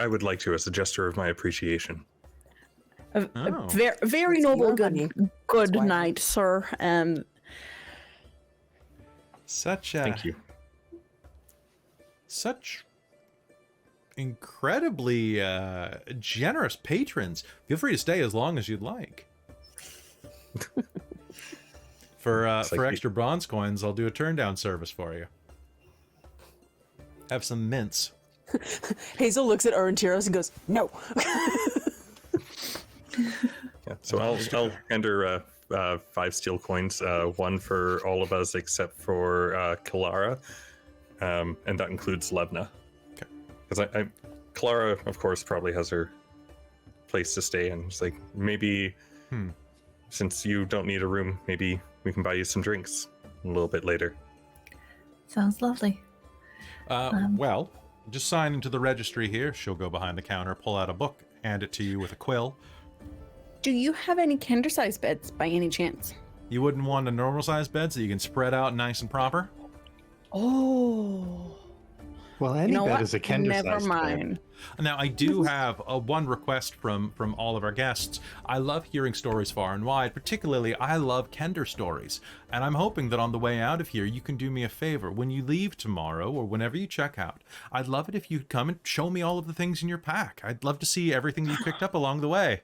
would like to, as a gesture of my appreciation. Oh. Very It's noble, your money. good That's why. night, sir. Such Thank you. such incredibly generous patrons. Feel free to stay as long as you'd like. For It's like extra bronze coins, I'll do a turn down service for you. Have some mints. Hazel looks at Aurontiros and goes, "No." Yeah, so I'll enter 5 steel coins, one for all of us except for Kelara, and that includes Levna. Okay. Because Kelara, of course, probably has her place to stay, and it's like maybe since you don't need a room, maybe we can buy you some drinks a little bit later. Sounds lovely. Well, just sign into the registry here. She'll go behind the counter, pull out a book, hand it to you with a quill. Do you have any kinder-sized beds by any chance? You wouldn't want a normal-sized bed so you can spread out nice and proper? Oh. Well, any You know bed what? is a Kender Never sized mind. Now, I do have one request from all of our guests. I love hearing stories far and wide. Particularly, I love Kender stories. And I'm hoping that on the way out of here, you can do me a favor. When you leave tomorrow, or whenever you check out, I'd love it if you'd come and show me all of the things in your pack. I'd love to see everything you picked up along the way.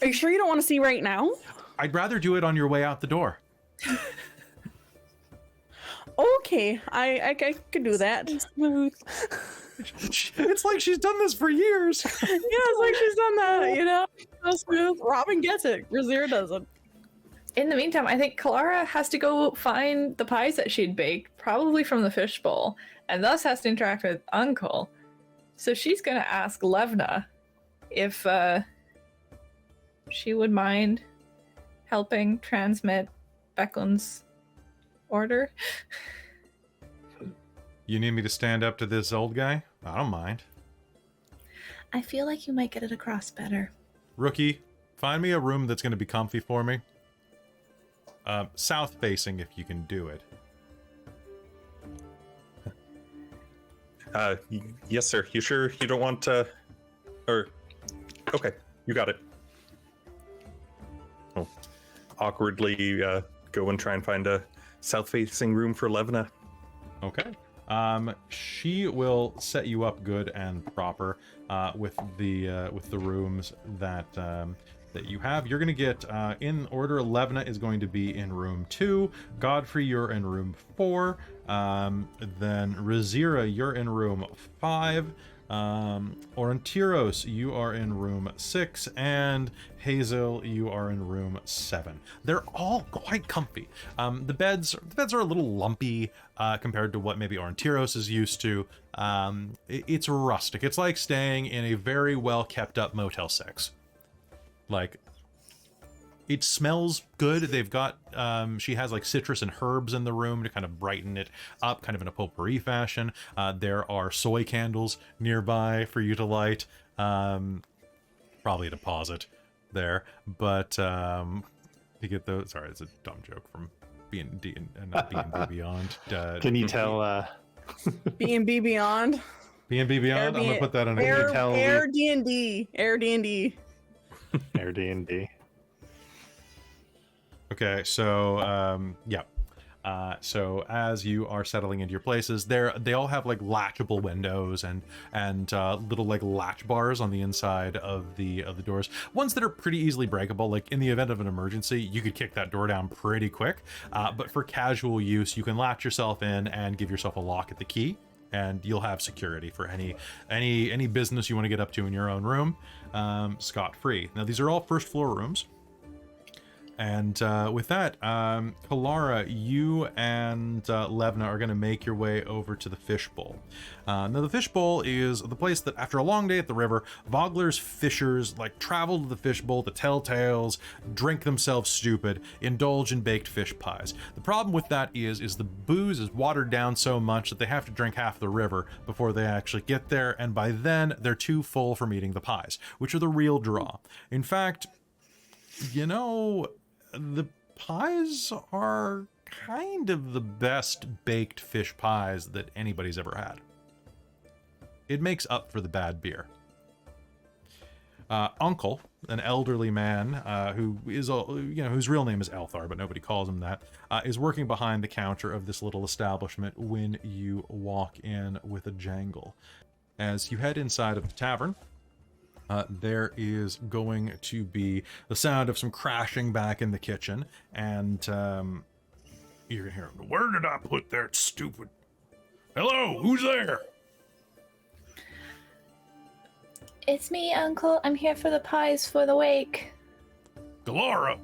Are you sure you don't want to see right now? I'd rather do it on your way out the door. Okay, I could do that. Smooth. It's like she's done this for years. Yeah, it's like she's done that, you know? So smooth. Robin gets it. Rizira doesn't. In the meantime, I think Kelara has to go find the pies that she'd baked, probably from the fishbowl, and thus has to interact with Uncle. So she's going to ask Levna if she would mind helping transmit Becklin's order. You need me to stand up to this old guy? I don't mind. I feel like you might get it across better. Rookie, find me a room that's going to be comfy for me. South facing if you can do it. Yes, sir. You sure you don't want to... Or... Okay, you got it. I'll awkwardly go and try and find a south-facing room for Levna. Okay. She will set you up good and proper with the rooms that you have. You're going to get in order. Levna is going to be in room 2. Godfrey, you're in room 4. Then Rizira, you're in room 5. Aurontiros, you are in room 6, and Hazeal, you are in room 7. They're all quite comfy. The beds are a little lumpy compared to what maybe Aurontiros is used to. It's rustic. It's like staying in a very well kept up Motel 6. Like, it smells good. They've got, she has like citrus and herbs in the room to kind of brighten it up, kind of in a potpourri fashion. There are soy candles nearby for you to light. Probably a deposit there, but you get those. Sorry, it's a dumb joke from B&D and not B&B Beyond. Can you tell? B&B Beyond. B&B Beyond. I'm gonna put that on Air here. D&D. Air D&D. Air D&D. Okay, so yeah. So as you are settling into your places, they all have like latchable windows and little like latch bars on the inside of the doors. Ones that are pretty easily breakable. Like in the event of an emergency, you could kick that door down pretty quick. But for casual use, you can latch yourself in and give yourself a lock at the key, and you'll have security for any business you want to get up to in your own room, scot-free. Now these are all first floor rooms. And with that, Kelara, you and Levna are going to make your way over to the fishbowl. Now, the fishbowl is the place that, after a long day at the river, Vogler's fishers like travel to the fishbowl to tell tales, drink themselves stupid, indulge in baked fish pies. The problem with that is the booze is watered down so much that they have to drink half the river before they actually get there, and by then they're too full from eating the pies, which are the real draw. In fact, you know, the pies are kind of the best baked fish pies that anybody's ever had. It makes up for the bad beer. uncle, an elderly man who is, whose real name is Elthar, but nobody calls him that, is working behind the counter of this little establishment when you walk in with a jangle. As you head inside of the tavern, there is going to be the sound of some crashing back in the kitchen, and you're gonna hear, "Where did I put that stupid... Hello, who's there?" It's me, Uncle. I'm here for the pies for the wake. Kelara,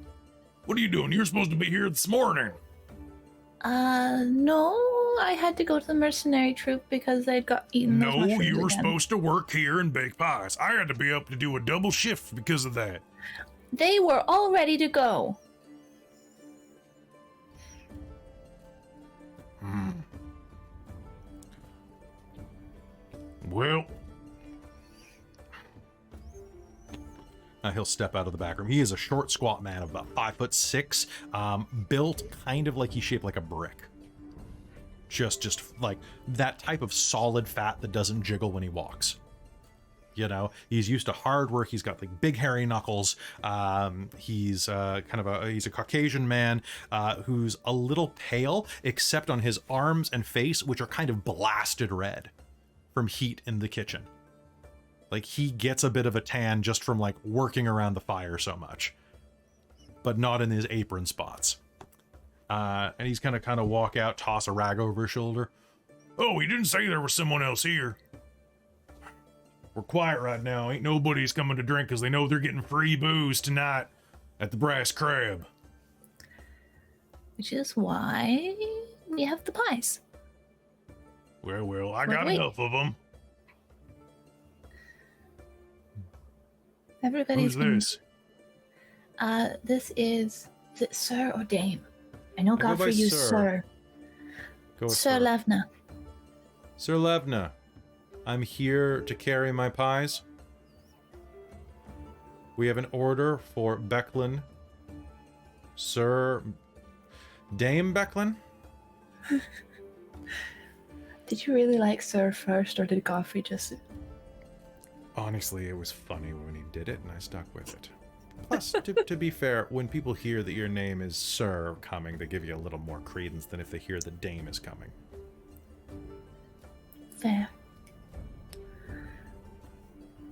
what are you doing? You're supposed to be here this morning. No, I had to go to the mercenary troop because they'd got eaten. No, you were supposed to work here and bake pies. I had to be up to do a double shift because of that. They were all ready to go. Well, he'll step out of the back room. He is a short, squat man of about 5'6", built kind of like he's shaped like a brick. Just like that type of solid fat that doesn't jiggle when he walks. You know, he's used to hard work. He's got like big hairy knuckles. He's he's a Caucasian man who's a little pale, except on his arms and face, which are kind of blasted red from heat in the kitchen. Like, he gets a bit of a tan just from like working around the fire so much, but not in his apron spots. And he's gonna kind of walk out, toss a rag over his shoulder. "Oh, he didn't say there was someone else here. We're quiet right now. Ain't nobody's coming to drink because they know they're getting free booze tonight at the Brass Crab." Which is why we have the pies. Well, I got enough of them. Everybody's Who's this? This is it Sir or Dame? I know I'll go by Godfrey used Sir. Sir. Go with Sir Levna. Sir Levna, I'm here to carry my pies. We have an order for Becklin. Sir... Dame Becklin? Did you really like Sir first, or did Godfrey just... Honestly, it was funny when he did it, and I stuck with it. Plus, to be fair, when people hear that your name is Sir coming, they give you a little more credence than if they hear the Dame is coming. Fair.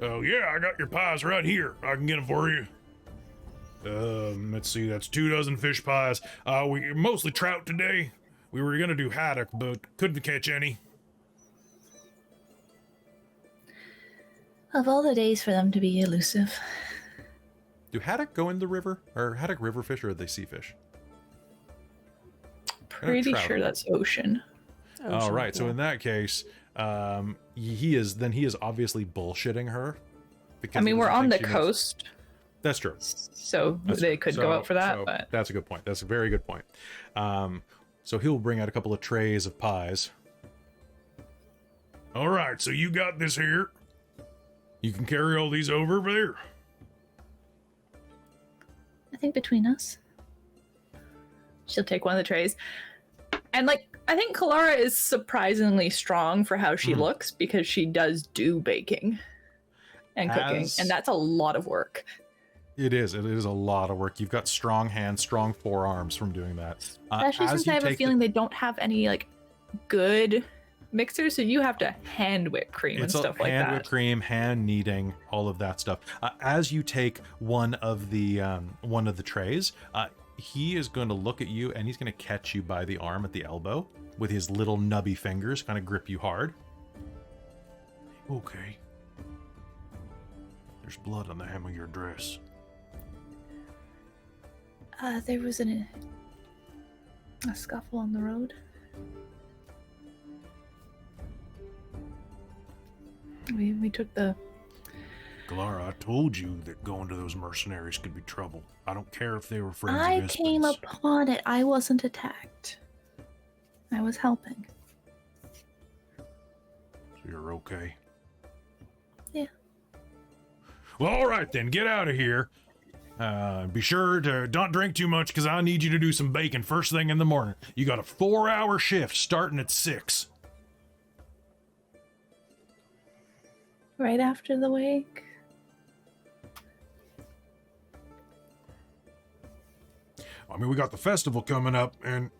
Oh, yeah, I got your pies right here. I can get them for you. Let's see, that's 24 fish pies. We mostly trout today. We were gonna do haddock, but couldn't catch any. Of all the days for them to be elusive. Do haddock go in the river? Or haddock river fish, or are they sea fish? Pretty trout. sure that's ocean. Oh, right. So in that case, he is obviously bullshitting her. I mean, we're on the she knows- coast, That's true. so they could go out for that, but That's a good point. That's a very good point. So he'll bring out a couple of trays of pies. All right, so you got this here. You can carry all these over there. I think between us. she'll take one of the trays. And like, I think Kelara is surprisingly strong for how she looks, because she does do baking and cooking, and that's a lot of work. It is a lot of work. You've got strong hands, strong forearms from doing that. Especially since I have a feeling they don't have any like good mixers, so you have to hand whip cream and stuff like that. Hand whipped cream, hand kneading, all of that stuff. As you take one of the trays, he is going to look at you and he's going to catch you by the arm at the elbow with his little nubby fingers, kind of grip you hard. Okay. There's blood on the hem of your dress. There was a scuffle on the road. We took the... Kelara, I told you that going to those mercenaries could be trouble. I don't care if they were friends of I Ispen's. came upon it. I wasn't attacked. I was helping. So you're okay? Yeah. Well, all right then. Get out of here. Be sure to don't drink too much, because I need you to do some baking first thing in the morning. You got a 4-hour shift starting at 6. Right after the wake? mean, we got the festival coming up, and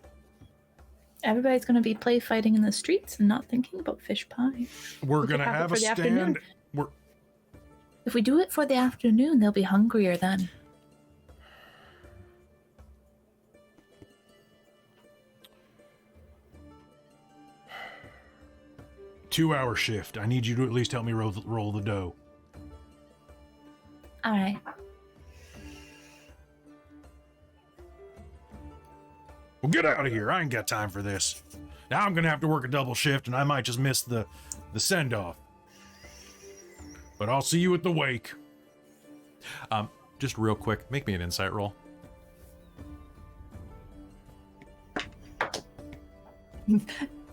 Everybody's going to be play fighting in the streets and not thinking about fish pie. we're We could gonna have it have for a the afternoon. stand. If we do it for the afternoon, they'll be hungrier then. Two-hour shift. I need you to at least help me roll the dough. All right. Well, get out of here. I ain't got time for this. Now I'm gonna have to work a double shift, and I might just miss the send-off. But I'll see you at the wake. Just real quick, make me an insight roll.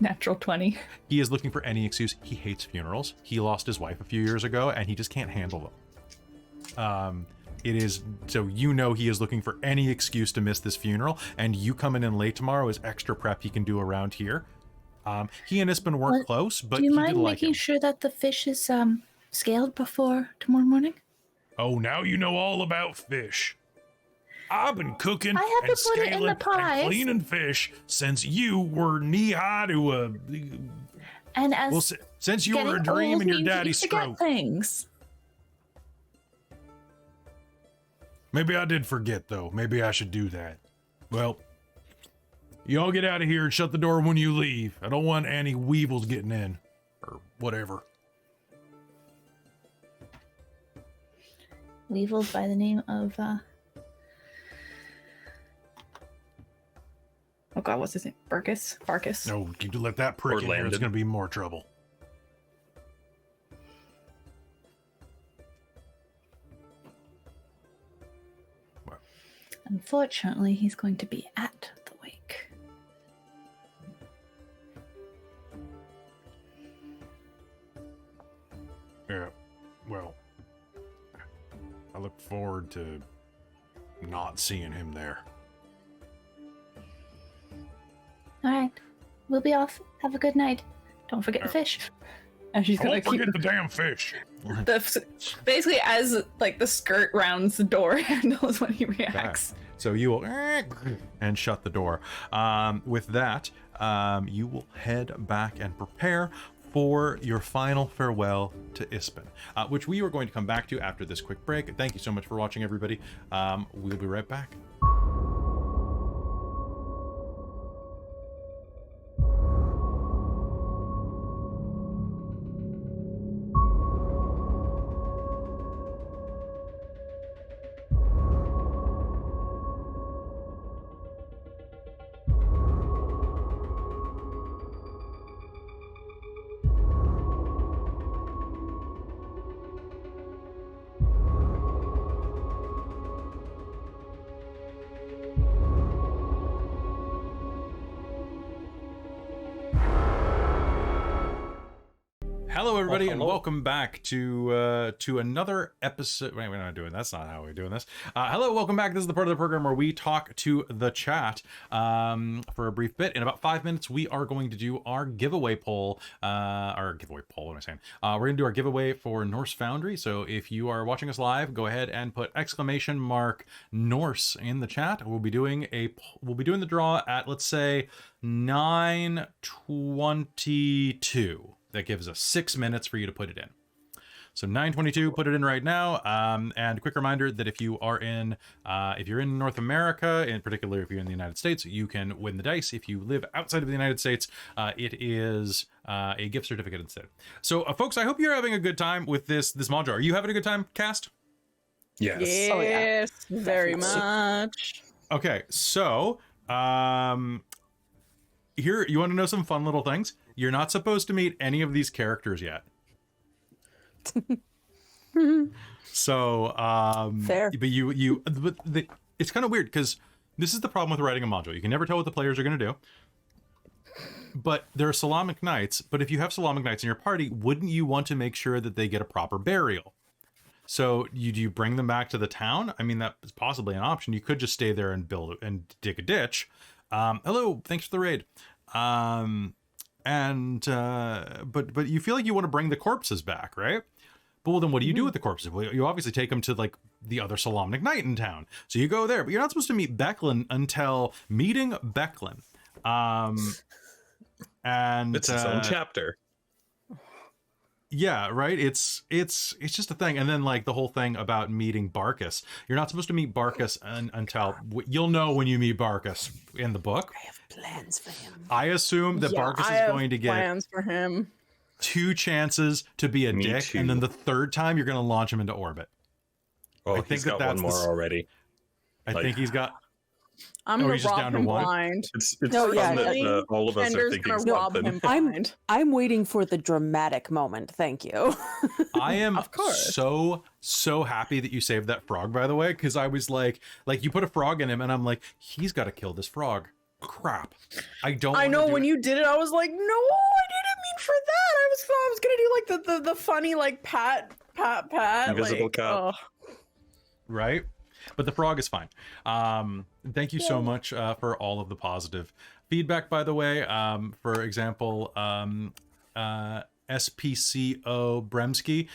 Natural 20. He is looking for any excuse. He hates funerals. He lost his wife a few years ago, and he just can't handle them. It is, so you know he is looking for any excuse to miss this funeral, and you coming in late tomorrow is extra prep he can do around here. He and Ispen weren't close, but Do you he mind did like making him. sure that the fish is scaled before tomorrow morning? Oh, now you know all about fish. I've been cooking I have and to put it in scaling the pies. and cleaning fish since you were knee-high to a... And as Well, since you were a getting dream old in your means you daddy's forget stroke. things. Maybe I did forget, though. Maybe I should do that. Well, you all get out of here and shut the door when you leave. I don't want any weevils getting in. Or whatever. Weevils by the name of oh god, what's his name? Barkus. No, you let that prick in here. It's Landon. going to be more trouble. Unfortunately, he's going to be at the wake. Yeah, well, I look forward to not seeing him there. All right, we'll be off. Have a good night. Don't forget the fish. And she's gonna Don't keep forget the damn fish. Basically, as like the skirt rounds the door handle is when he reacts. So you will and shut the door. With that, you will head back and prepare for your final farewell to Ispen, which we are going to come back to after this quick break. Thank you so much for watching, everybody. We'll be right back. Hello, everybody, and welcome back to another episode. Wait, we're not doing. That's not how we're doing this. Hello, welcome back. This is the part of the program where we talk to the chat for a brief bit. In about 5 minutes, we are going to do our giveaway poll. Our giveaway poll. What am I saying? We're going to do our giveaway for Norse Foundry. So if you are watching us live, go ahead and put !Norse in the chat. We'll be doing the draw at, let's say, 9:22. That gives us 6 minutes for you to put it in. So 9:22, put it in right now. And a quick reminder that if you're in North America, in particular if you're in the United States, you can win the dice. If you live outside of the United States, it is a gift certificate instead. So folks, I hope you're having a good time with this module. Are you having a good time, Cast? Yes. Yes, Oh, yeah. very Definitely. much. Okay, so here, you want to know some fun little things? You're not supposed to meet any of these characters yet. So, Fair. but it's kind of weird because this is the problem with writing a module. You can never tell what the players are going to do. But there are Solamic Knights, but if you have Solamic Knights in your party, wouldn't you want to make sure that they get a proper burial? So do you bring them back to the town? I mean, that is possibly an option. You could just stay there and dig a ditch. Hello, thanks for the raid. But you feel like you want to bring the corpses back, right? But well, then what do you do with the corpses? Well, you obviously take them to like the other Solamnic Knight in town. So you go there, but you're not supposed to meet Becklin until meeting Becklin. And it's its own chapter. Yeah, right. It's just a thing. And then like the whole thing about meeting Barkus. You're not supposed to meet Barkus until you'll know when you meet Barkus in the book. I have plans for him. I assume that Barkus is going to get plans for him. 2 chances to be a Me dick, too. and then the 3rd time you're going to launch him into orbit. Oh, I think he's got that's one more already. I think he's got. I'm Oh, gonna he's just rob down to him 1? blind. It's No, fun yeah, that all of us are Kender's thinking gonna rob something. him blind. I'm waiting for the dramatic moment. Thank you. I am Of course. so happy that you saved that frog, by the way, because I was like you put a frog in him, and I'm like, he's got to kill this frog. Crap. I know do when it. you did it, I was like, no, I didn't mean for that. I was gonna do like the funny like pat. Invisible like, cat. oh. Right, but the frog is fine. Thank you so much for all of the positive feedback, by the way. For example, SPCO Bremski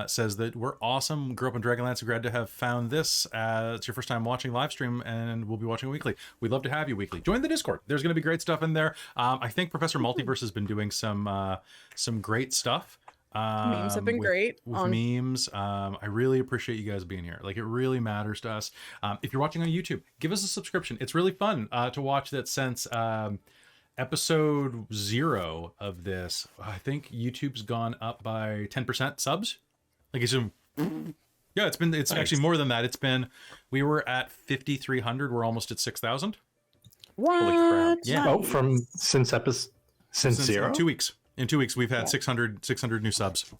says that we're awesome. Grew up in Dragonlance. Glad to have found this. It's your first time watching live stream, and we'll be watching weekly. We'd love to have you weekly. Join the Discord. There's going to be great stuff in there. I think Professor Multiverse has been doing some great stuff. Memes have been great with memes. I really appreciate you guys being here. Like, it really matters to us. If you're watching on YouTube, give us a subscription. It's really fun to watch that since episode 0 of this. I think YouTube's gone up by 10% subs. Like, it's it's Nice. actually more than that. We were at 5,300. We're almost at 6,000. What? Holy crap. Yeah. Oh, from since 0? In 2 weeks. In 2 weeks, we've had 600 new subs.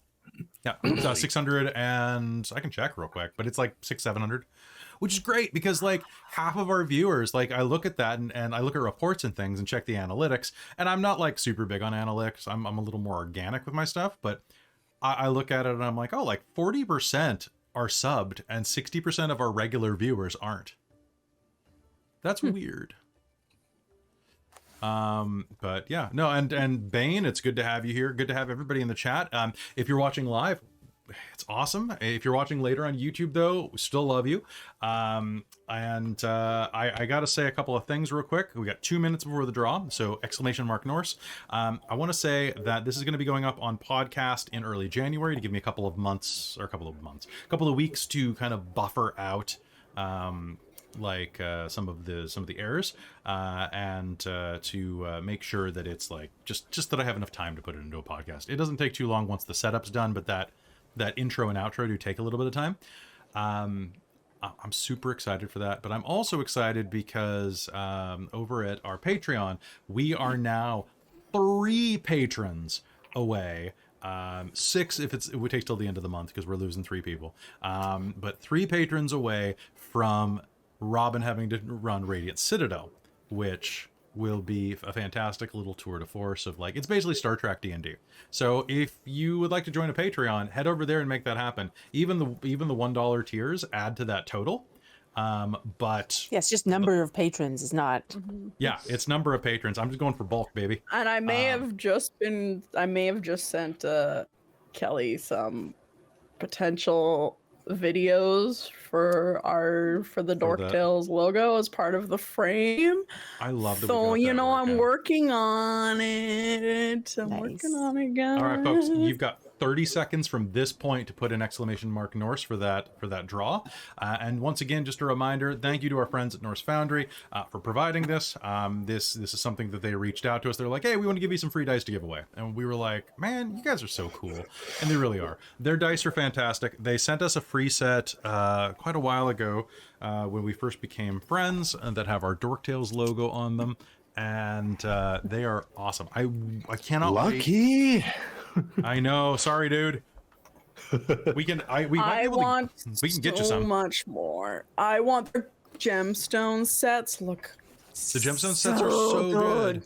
Yeah, 600, and I can check real quick, but it's like 700, which is great because like half of our viewers, like I look at that and I look at reports and things and check the analytics, and I'm not like super big on analytics. I'm a little more organic with my stuff, but I look at it and I'm like, oh, like 40% are subbed and 60% of our regular viewers aren't. That's weird. But yeah, no, and Bane, it's good to have you here. Good to have everybody in the chat. If you're watching live, it's awesome. If you're watching later on YouTube, though, we still love you. I gotta say a couple of things real quick. We got 2 minutes before the draw, so exclamation mark Norse. I want to say that this is going to be going up on podcast in early January to give me a couple of weeks to kind of buffer out some of the errors and to make sure that it's like just that I have enough time to put it into a podcast. It doesn't take too long once the setup's done, but that intro and outro do take a little bit of time. I'm super excited for that, but I'm also excited because over at our Patreon, we are now 3 patrons away. 6 if it would take till the end of the month because we're losing 3 people. But 3 patrons away from Robin having to run Radiant Citadel, which will be a fantastic little tour de force of like, it's basically Star Trek D&D. So if you would like to join a Patreon, head over there and make that happen. Even the $1 tiers add to that total. But yes, just number of patrons is not. Yeah, it's number of patrons. I'm just going for bulk, baby. And I may have just sent Kelly some potential videos for the Dork Tales logo as part of the frame. I love that. So I'm working on it. I'm Nice. working on it, guys. All right, folks, you've got 30 seconds from this point to put an exclamation mark Norse for that draw. And once again, just a reminder, thank you to our friends at Norse Foundry for providing this. This is something that they reached out to us. They're like, hey, we want to give you some free dice to give away. And we were like, man, you guys are so cool. And they really are. Their dice are fantastic. They sent us a free set quite a while ago when we first became friends that have our Dork Tales logo on them. And they are awesome. I cannot Lucky. wait. I know. Sorry, dude. We can get you some. Much more. I want the gemstone sets. Look, The gemstone sets are so good.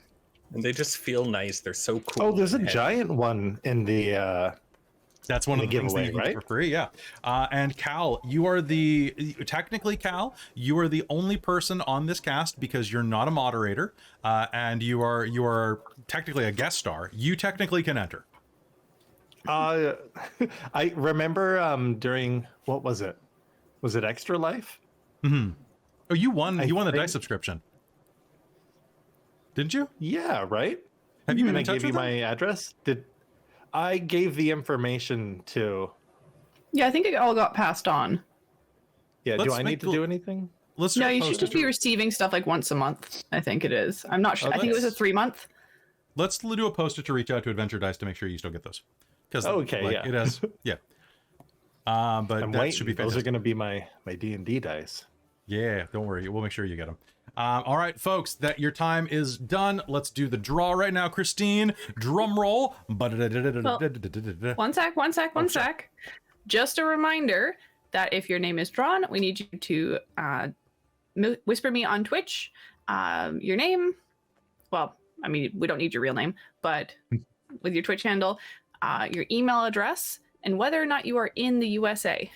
And they just feel nice. They're so cool. Oh, there's a giant one in the That's one of the things that you giveaway, get for free, yeah. And Cal, you are Cal, you are the only person on this cast because you're not a moderator, and you are technically a guest star. You technically can enter. I remember during what was it? Was it Extra Life? Mm-hmm. Oh, you won the think- dice subscription. Didn't you? Yeah, right. Have you been And I in touch gave you with them? my address. Did I gave the information to? Yeah, I think it all got passed on. Yeah. Let's Do I make need to the- do anything? Let's No, just you post should it just be to- receiving stuff like once a month. I think it is. I'm not sure. Oh, I think it was a that's- 3-month. Let's do a post-it to reach out to Adventure Dice to make sure you still get those. Because Okay, yeah. it has yeah. But I'm that waiting. should be Those are fantastic. going to be my D&D dice. Yeah, don't worry. We'll make sure you get them. All right, folks, that your time is done. Let's do the draw right now. Christine, drum roll. One sec. Just a reminder that if your name is drawn, we need you to whisper me on Twitch your name. Well, I mean, we don't need your real name, but with your Twitch handle, your email address, and whether or not you are in the USA,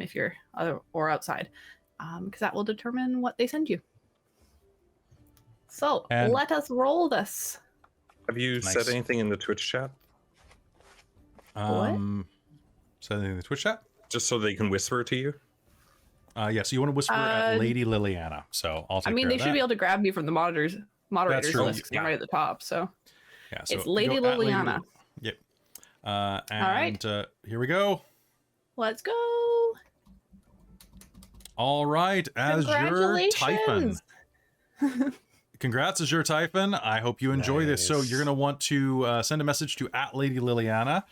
if you're or outside, because that will determine what they send you. So And- let us roll this. Have you Nice. said anything in the Twitch chat? So in the Twitch chat? Just so they can whisper to you? Yeah, so you want to whisper at Lady Liliana. So I'll take I mean, care they of should that. be able to grab me from the moderators true. list 'cause I'm right at the top. So Yeah, so it's you Lady go at Liliana. Yep. right. And here we go. Let's go. All right, Azure Typhon. Congratulations. Congrats, Azure Typhon. I hope you enjoy this. So Nice. you're going to want to send a message to @Lady Liliana.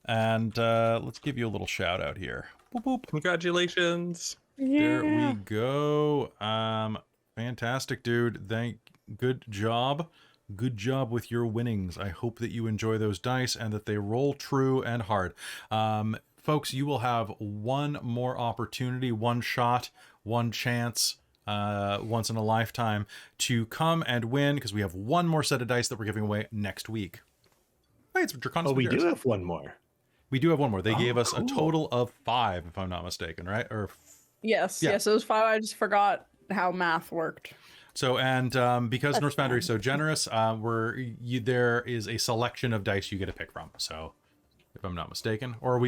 And let's give you a little shout out here. Boop, boop. Congratulations. There we go. Fantastic, dude. Good job. Good job with your winnings. I hope that you enjoy those dice and that they roll true and hard. Folks, you will have one more opportunity, one shot, one chance, once in a lifetime to come and win, because we have one more set of dice that we're giving away next week. Hey, it's Draconus. Oh, we do have one more. We do have one more. They gave us a cool. total of 5, if I'm not mistaken, right? Or Yes, Yeah. yes, it was 5. I just forgot how math worked. so, and because Norse Foundry is so generous, there is a selection of dice you get to pick from. So, if I'm not mistaken, or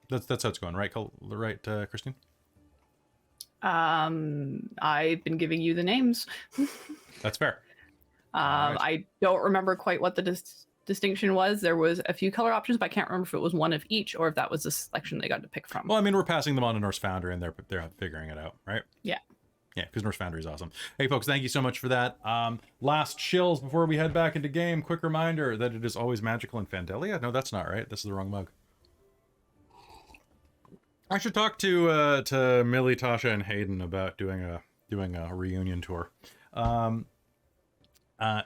that's how it's going, right? Right, Christine? I've been giving you the names. That's fair. Alright. I don't remember quite what the distinction was. There was a few color options, but I can't remember if it was one of each or if that was the selection they got to pick from. Well, I mean, we're passing them on to Norse Foundry, and they're figuring it out, right? Yeah. Yeah, because Norse Foundry is awesome. Hey, folks, thank you so much for that. Last chills before we head back into game. Quick reminder that it is always magical in Fandelia. No, that's not right. This is the wrong mug. I should talk to Millie, Tasha, and Hayden about doing a reunion tour.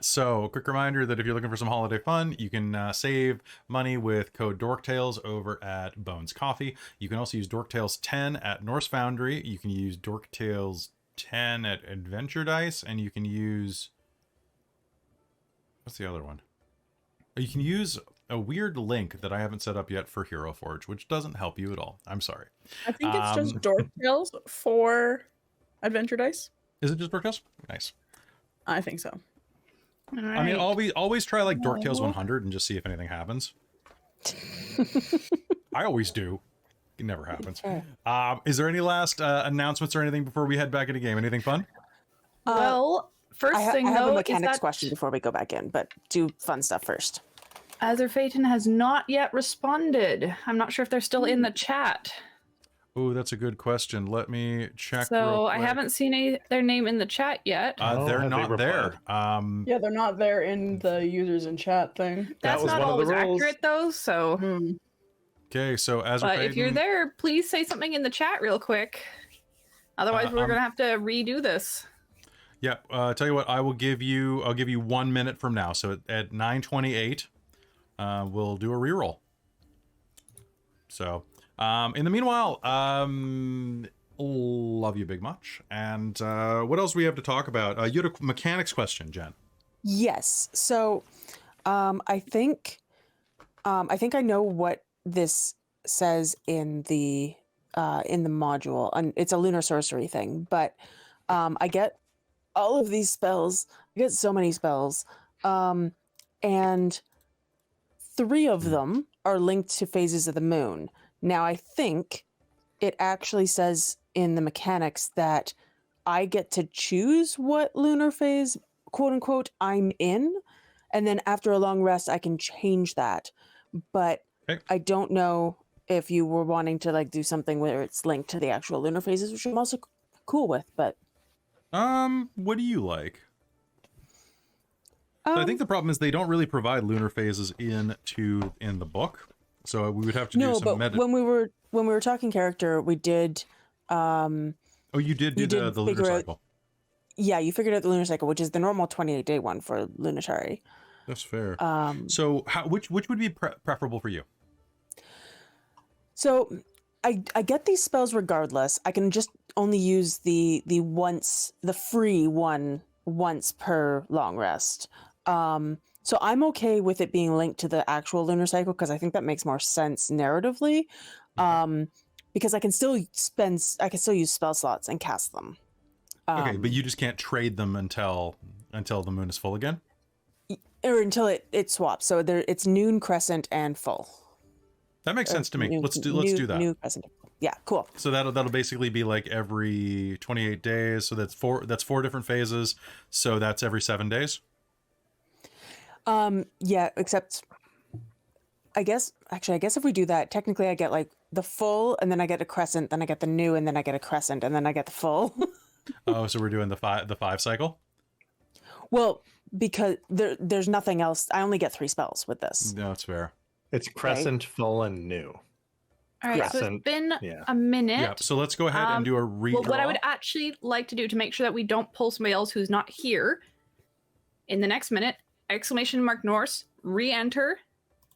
So, quick reminder that if you're looking for some holiday fun, you can save money with code DorkTales over at Bones Coffee. You can also use DorkTales 10 at Norse Foundry. You can use DorkTales 10 at Adventure Dice, and you can use... What's the other one? You can use a weird link that I haven't set up yet for Hero Forge, which doesn't help you at all. I'm sorry. I think it's just Dork Tales for Adventure Dice. Is it just DorkTales? Nice. I think so. I mean, always try like DorkTales 100 and just see if anything happens. I always do. It never happens. Is there any last announcements or anything before we head back into game? Anything fun? Well, first I thing have a though is mechanics that question before we go back in, but do fun stuff first. Azure Phaeton has not yet responded. I'm not sure if they're still in the chat. Oh, that's a good question. Let me check. So real I quick. haven't seen their name in the chat yet. They're have they not there. Yeah, they're not there in the users in chat thing. That's was not one of the always rules. accurate though. So, Okay, so Azure but if you're Phaeton- there, please say something in the chat real quick. Otherwise, we're I'm- gonna have to redo this. Yeah, tell you what, I'll give you 1 minute from now. So at 9:28, we'll do a reroll. So, in the meanwhile, love you big much. And what else do we have to talk about? You had a mechanics question, Jen. Yes. So, I think I know what this says in the module, and it's a lunar sorcery thing. But I get all of these spells. I get so many spells, and 3 of them are linked to phases of the moon. Now, I think it actually says in the mechanics that I get to choose what lunar phase, quote unquote, I'm in. And then after a long rest, I can change that. But Okay. I don't know if you were wanting to like do something where it's linked to the actual lunar phases, which I'm also cool with. But what do you like? So I think the problem is they don't really provide lunar phases in the book. So we would have to do some when we were talking character, we did. Oh, you did do the lunar cycle. Yeah, you figured out the lunar cycle, which is the normal 28-day one for Lunatari. That's fair. So which would be preferable for you? So I get these spells regardless. I can just only use the free one once per long rest. So I'm okay with it being linked to the actual lunar cycle because I think that makes more sense narratively. Because I can still use spell slots and cast them. Okay, but you just can't trade them until the moon is full again? Or until it swaps. So it's noon, crescent, and full. That makes sense to me. Let's do that. New crescent. Yeah, cool. So that'll basically be like every 28 days. So that's four different phases. So that's every 7 days. Yeah, except I guess if we do that, technically I get like the full, and then I get a crescent, then I get the new, and then I get a crescent, and then I get the full. Oh, so we're doing the five cycle? Well, because there's nothing else. I only get 3 spells with this. No, it's fair. It's crescent, full, and new. All right, so it's been a minute. Yeah, so let's go ahead and do a redraw. Well, what I would actually like to do to make sure that we don't pull somebody else who's not here in the next minute, Norse, re-enter,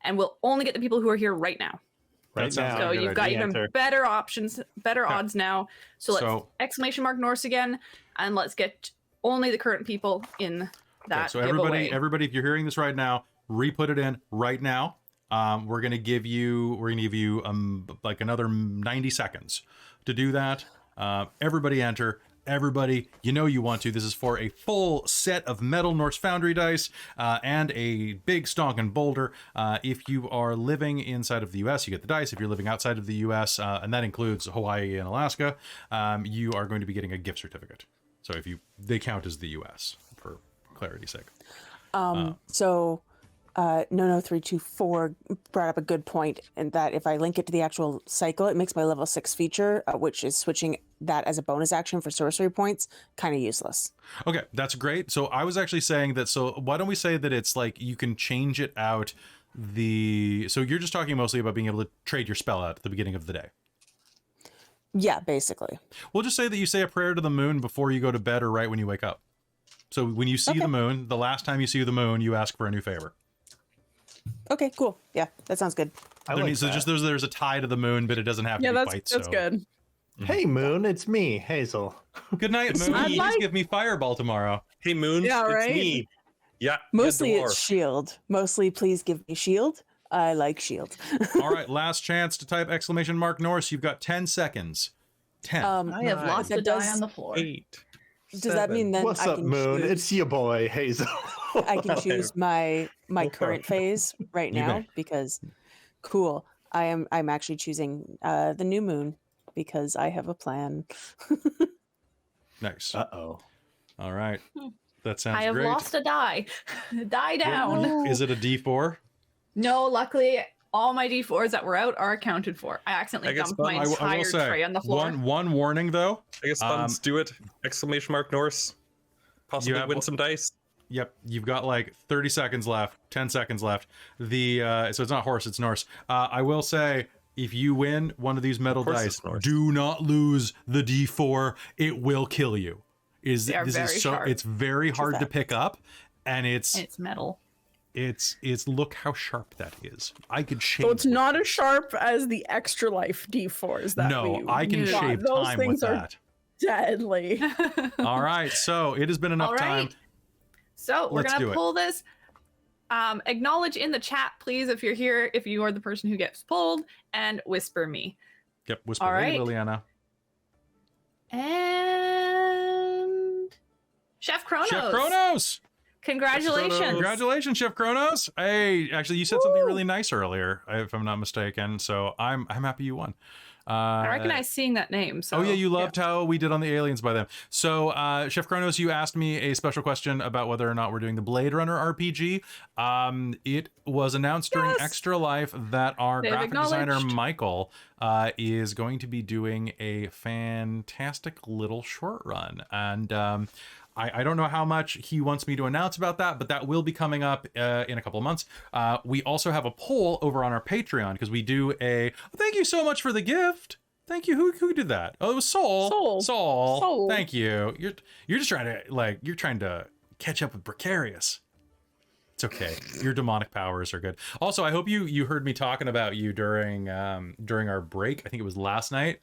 and we'll only get the people who are here right now. Right now. So you've got even better options, better odds now. So let's Norse again, and let's get only the current people in that. Okay, so giveaway. everybody, if you're hearing this right now, re-put it in right now. We're gonna give you like another 90 seconds to do that. Everybody enter. Everybody, you want to. This is for a full set of metal Norse Foundry dice and a big stonking boulder. If you are living inside of the U.S., you get the dice. If you're living outside of the U.S., and that includes Hawaii and Alaska, you are going to be getting a gift certificate. So they count as the U.S. for clarity's sake. So No324 brought up a good point in that if I link it to the actual cycle, it makes my level 6 feature, which is switching that as a bonus action for sorcery points, kind of useless. Okay, that's great. So I was actually saying that, so why don't we say that it's like you can change it out so you're just talking mostly about being able to trade your spell out at the beginning of the day. Yeah, basically. We'll just say that you say a prayer to the moon before you go to bed or right when you wake up. So when you see the moon, the last time you see the moon, you ask for a new favor. Okay, cool. Yeah, that sounds good. Just there's a tie to the moon, but it doesn't have to be quite so. That's good. Hey, Moon, it's me, Hazel. Good night, Moon. You just give me Fireball tomorrow. Hey, Moon, it's me. Yeah. Mostly it's shield. Mostly, please give me shield. I like shield. All right, last chance to type Norse. You've got 10 seconds. 10. I have lost a die on the floor. 8. Does that mean then What's I up, can Moon? choose, It's your boy, Hazel. I can choose my current phase right now because cool. I'm actually choosing the new moon because I have a plan. Nice. Uh-oh. All right. That sounds great. I have lost a die. Die down. Is it a D4? No, luckily all my D4s that were out are accounted for. I accidentally dumped my I will entire say, tray on the floor. One warning though. I guess buttons do it. Norse. Possibly win some dice. Yep, you've got like 30 seconds left, 10 seconds left. So it's not horse, it's Norse. I will say, if you win one of these metal dice, do not lose the D4. It will kill you. It's very hard to pick up, and it's metal. It's look how sharp that is. I could shave. So it's not as sharp as the extra life D4s that I can shave those time things with are that. Deadly. All right, so it has been enough time. So we're going to pull this. Acknowledge in the chat, please, if you're here, if you are the person who gets pulled, and whisper me. Yep, whisper All me, right. Liliana. And Chef Kronos. Congratulations. Congratulations, Chef Kronos. Hey, actually, you said something really nice earlier, if I'm not mistaken. So I'm happy you won. I recognize seeing that name. So, oh yeah, you loved how we did on the aliens by them. So Chef Kronos, you asked me a special question about whether or not we're doing the Blade Runner RPG. It was announced during Extra Life that our graphic designer Michael is going to be doing a fantastic little short run, and I don't know how much he wants me to announce about that, but that will be coming up in a couple of months. We also have a poll over on our Patreon because we do a thank you so much for the gift. Thank you. Who did that? Oh, it was Soul. Soul. Thank you. You're just trying to you're trying to catch up with Precarious. It's okay. Your demonic powers are good. Also, I hope you heard me talking about you during our break. I think it was last night.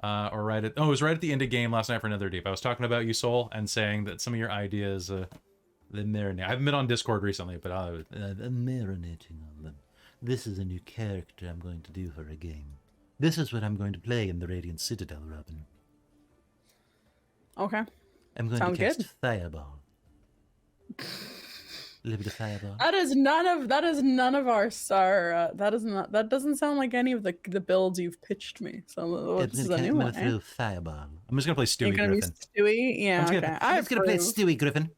It was right at the end of game last night for Another Deep. I was talking about you, Soul, and saying that some of your ideas, the marinate. I haven't been on Discord recently, but I'm marinating on them. This is a new character I'm going to do for a game. This is what I'm going to play in the Radiant Citadel, Robin. Okay. I'm going Sounds to cast good. Fireball. A little bit of Fireball. That is none of our that doesn't sound like any of the builds you've pitched me. So this is a new one. I'm Fireball. I'm just gonna play Stewie You're gonna Griffin. be Stewie? Yeah, I'm just gonna play Stewie Griffin.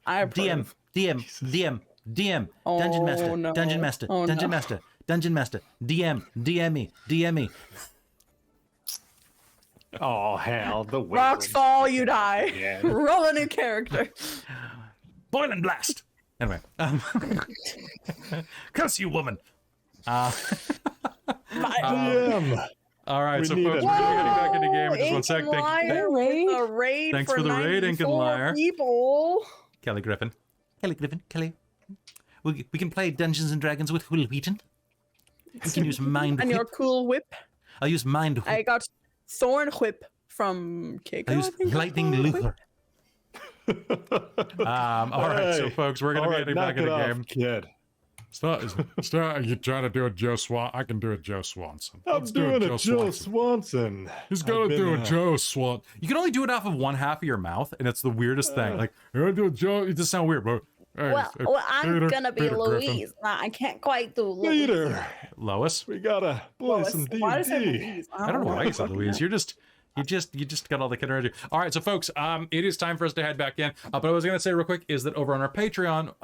I approve. DM. Oh, Dungeon Master. no. Dungeon Master. Oh, Dungeon no. Master. Dungeon Master. DM me. Oh, hell, the Rocks wizard. fall, you die. Yeah. Roll a new character. Boiling Blast. Anyway. Curse you, woman. Damn. All right, We so need folks, a- we're getting back into game in just one Ink sec. and Thank Liar you. with a raid Thanks for for the raid, Ink and 94 Liar. people. Kelly Griffin. We can play Dungeons and Dragons with Will Wheaton. We can use Mind And Whip. your cool whip. I'll use Mind Whip. I got Thorn Whip from Keiko. I'll use I think it's Lightning called. Luther. All right, so folks, we're going to be getting back into the game. Kid. Start. You trying to do a Joe Swan? I can do a Joe Swanson. I'm Let's do doing a Joe Swanson. He's gonna do a Joe Swan. You can only do it off of one half of your mouth, and it's the weirdest thing. Like, You gonna do a Joe? It just sound weird, but. Hey, I'm gonna be Peter Griffin. Louise. Nah, I can't quite do Louise. Peter, Lois. we gotta play Lois, some why did I say D&D. Louise? I don't know why you said Louise. You just got all the kid energy. All right, so folks, it is time for us to head back in. But I was gonna say real quick is that over on our Patreon,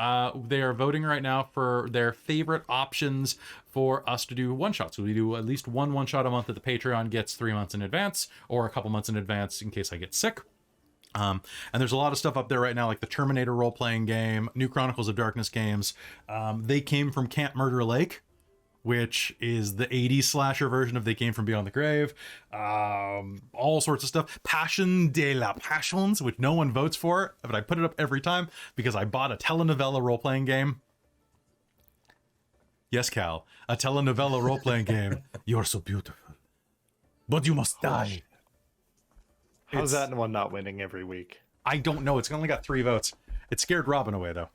they are voting right now for their favorite options for us to do one shots. So we do at least one shot a month that the Patreon gets 3 months in advance, or a couple months in advance in case I get sick. And there's a lot of stuff up there right now, like the Terminator role-playing game, New Chronicles of Darkness games. They Came from Can't Murder Lake, which is the 80s slasher version of They Came from Beyond the Grave. All sorts of stuff. Passion de la Passions, which no one votes for, but I put it up every time because I bought a telenovela role-playing game. Yes, Cal, a telenovela role-playing game. You're so beautiful, but you must die. How's that one not winning every week? I don't know. It's only got 3 votes. It scared Robin away, though.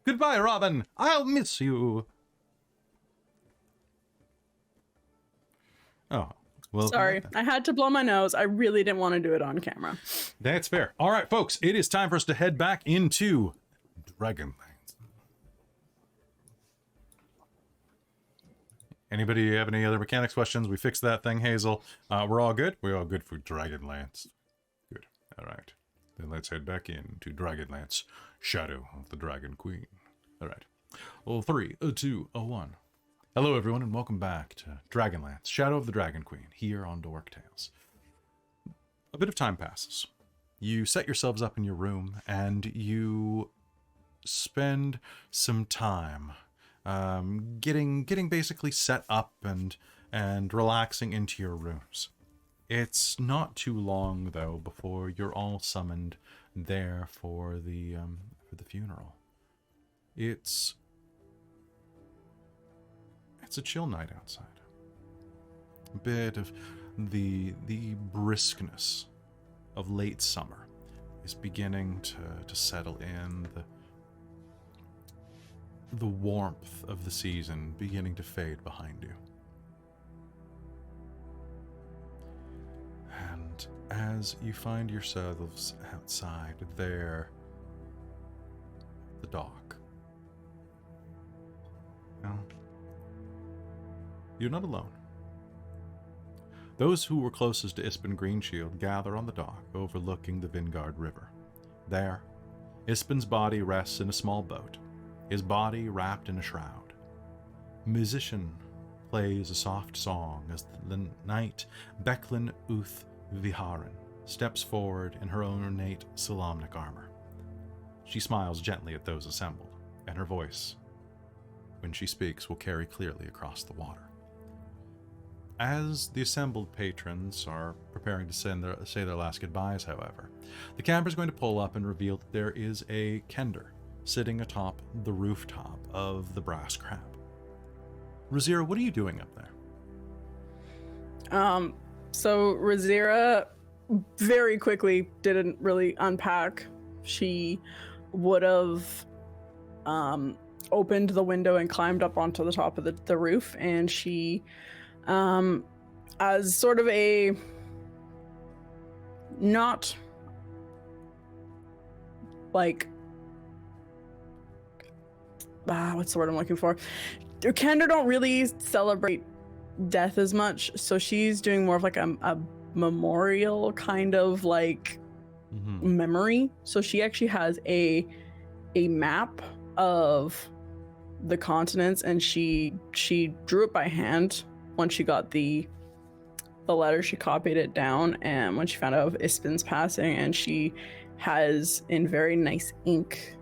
Goodbye, Robin. I'll miss you. Oh, well. Sorry, I had to blow my nose. I really didn't want to do it on camera. That's fair. All right, folks. It is time for us to head back into Dragonlance. Anybody have any other mechanics questions? We fixed that thing, Hazeal. We're all good? We're all good for Dragonlance. Good. All right. Then let's head back into Dragonlance, Shadow of the Dragon Queen. All right. 3, 2, 1. Hello, everyone, and welcome back to Dragonlance, Shadow of the Dragon Queen, here on Dork Tales. A bit of time passes. You set yourselves up in your room, and you spend some time getting basically set up and relaxing into your rooms. It's not too long though before you're all summoned there for the funeral. It's a chill night outside. A bit of the briskness of late summer is beginning to settle in. The warmth of the season beginning to fade behind you. And as you find yourselves outside there, the dock. Now, you're not alone. Those who were closest to Ispin Greenshield gather on the dock overlooking the Vingard River. There, Ispin's body rests in a small boat, his body wrapped in a shroud. A musician plays a soft song as the knight Becklin Uth Viharan steps forward in her own ornate Solamnic armor. She smiles gently at those assembled, and her voice, when she speaks, will carry clearly across the water. As the assembled patrons are preparing to say their last goodbyes, however, the camera is going to pull up and reveal that there is a kender sitting atop the rooftop of the Brass Crab. Rizira, what are you doing up there? So Rizira very quickly didn't really unpack. She would have opened the window and climbed up onto the top of the roof, and she, as sort of a not like what's the word I'm looking for? Kender don't really celebrate death as much, so she's doing more of like a memorial kind of like memory. So she actually has a map of the continents, and she drew it by hand. Once she got the letter, she copied it down, and when she found out of Ispin's passing, and she has in very nice ink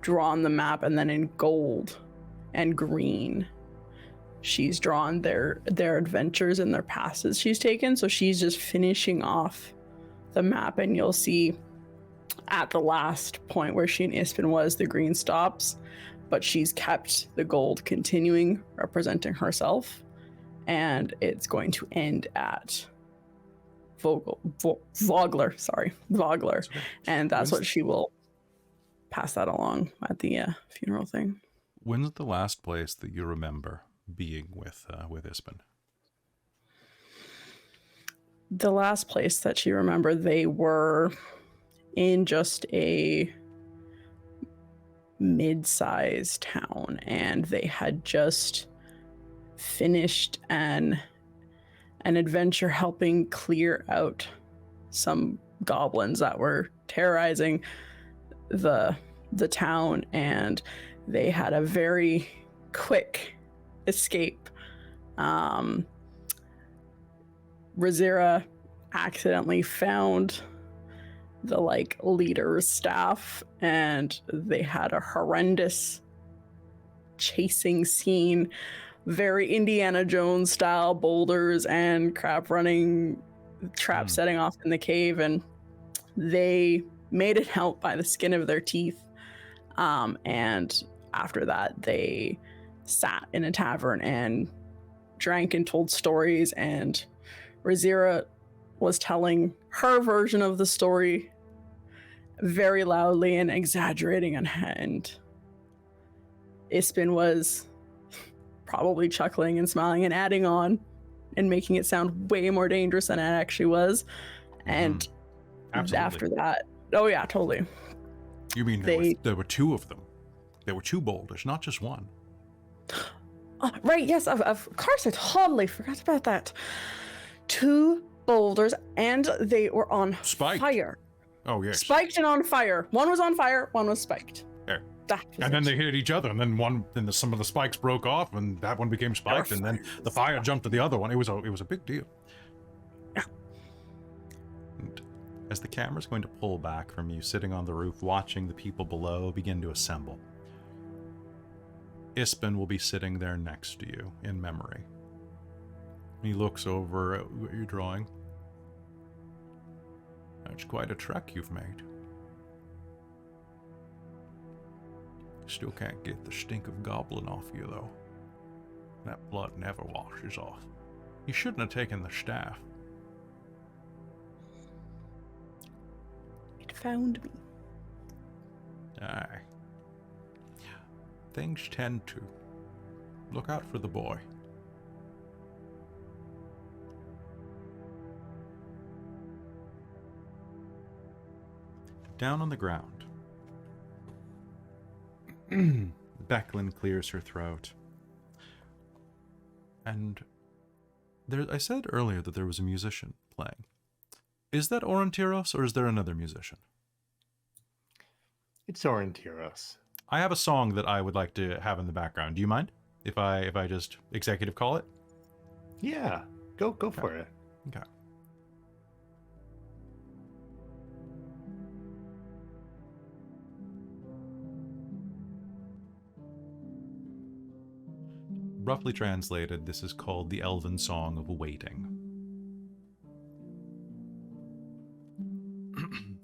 drawn the map, and then in gold and green she's drawn their adventures and their passes she's taken. So she's just finishing off the map, and you'll see at the last point where she and Ispin was, the green stops, but she's kept the gold continuing, representing herself, and it's going to end at Vogler, and that's what she will pass that along at the funeral thing. When's the last place that you remember being with Ispin? The last place that she remembered, they were in just a mid-sized town, and they had just finished an adventure helping clear out some goblins that were terrorizing the town, and they had a very quick escape. Rizira accidentally found the leader's staff, and they had a horrendous chasing scene, very Indiana Jones style, boulders and crap running, trap setting off in the cave, and they made it out by the skin of their teeth. And after that, they sat in a tavern and drank and told stories, and Rizira was telling her version of the story very loudly and exaggerating, and Ispin was probably chuckling and smiling and adding on and making it sound way more dangerous than it actually was. And after that, oh yeah, totally. You mean there were two of them? There were two boulders, not just one. Right, yes, of course, I totally forgot about that. Two boulders, and they were on fire. Oh, yes. Spiked and on fire. One was on fire, one was spiked. There. And then they hit each other, and then some of the spikes broke off, and that one became spiked, and then the fire jumped to the other one. It was a big deal. Yeah. And as the camera's going to pull back from you sitting on the roof, watching the people below begin to assemble, Ispin will be sitting there next to you in memory. He looks over at what you're drawing. That's quite a trek you've made. Still can't get the stink of goblin off you, though. That blood never washes off. You shouldn't have taken the staff. It found me. Aye. Things tend to. Look out for the boy. Down on the ground, Becklin clears her throat. And I said earlier that there was a musician playing. Is that Aurontiros, or is there another musician? It's Aurontiros. I have a song that I would like to have in the background. Do you mind if I just executive call it? Yeah, go for it. Okay. Roughly translated, this is called the Elven Song of Waiting.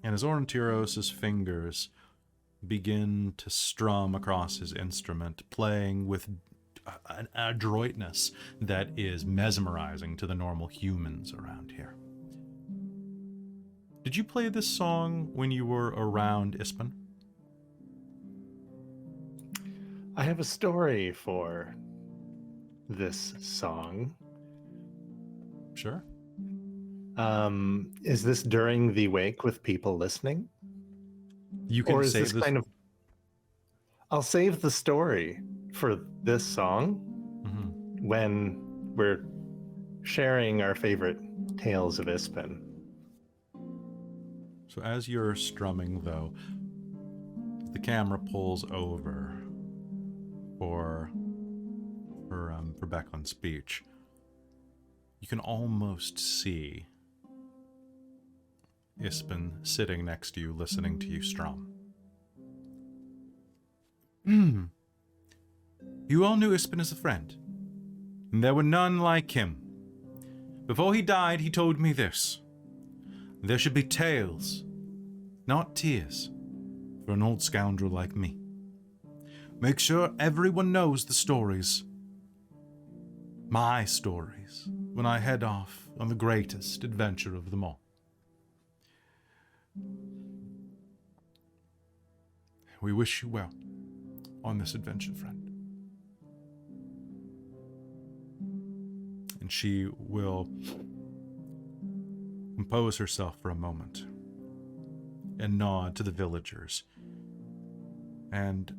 And as Aurontiros' fingers begin to strum across his instrument, playing with an adroitness that is mesmerizing to the normal humans around here. Did you play this song when you were around Ispen? I have a story for this song. Sure. Is this during the wake with people listening? You can or is say this kind of... I'll save the story for this song when we're sharing our favorite tales of Ispen. So as you're strumming, though, the camera pulls over for Becklin's speech. You can almost see Ispen sitting next to you, listening to you strum. You all knew Ispen as a friend, and there were none like him. Before he died, he told me this: there should be tales, not tears, for an old scoundrel like me. Make sure everyone knows the stories, my stories, when I head off on the greatest adventure of them all. We wish you well on this adventure, friend. And she will compose herself for a moment and nod to the villagers. And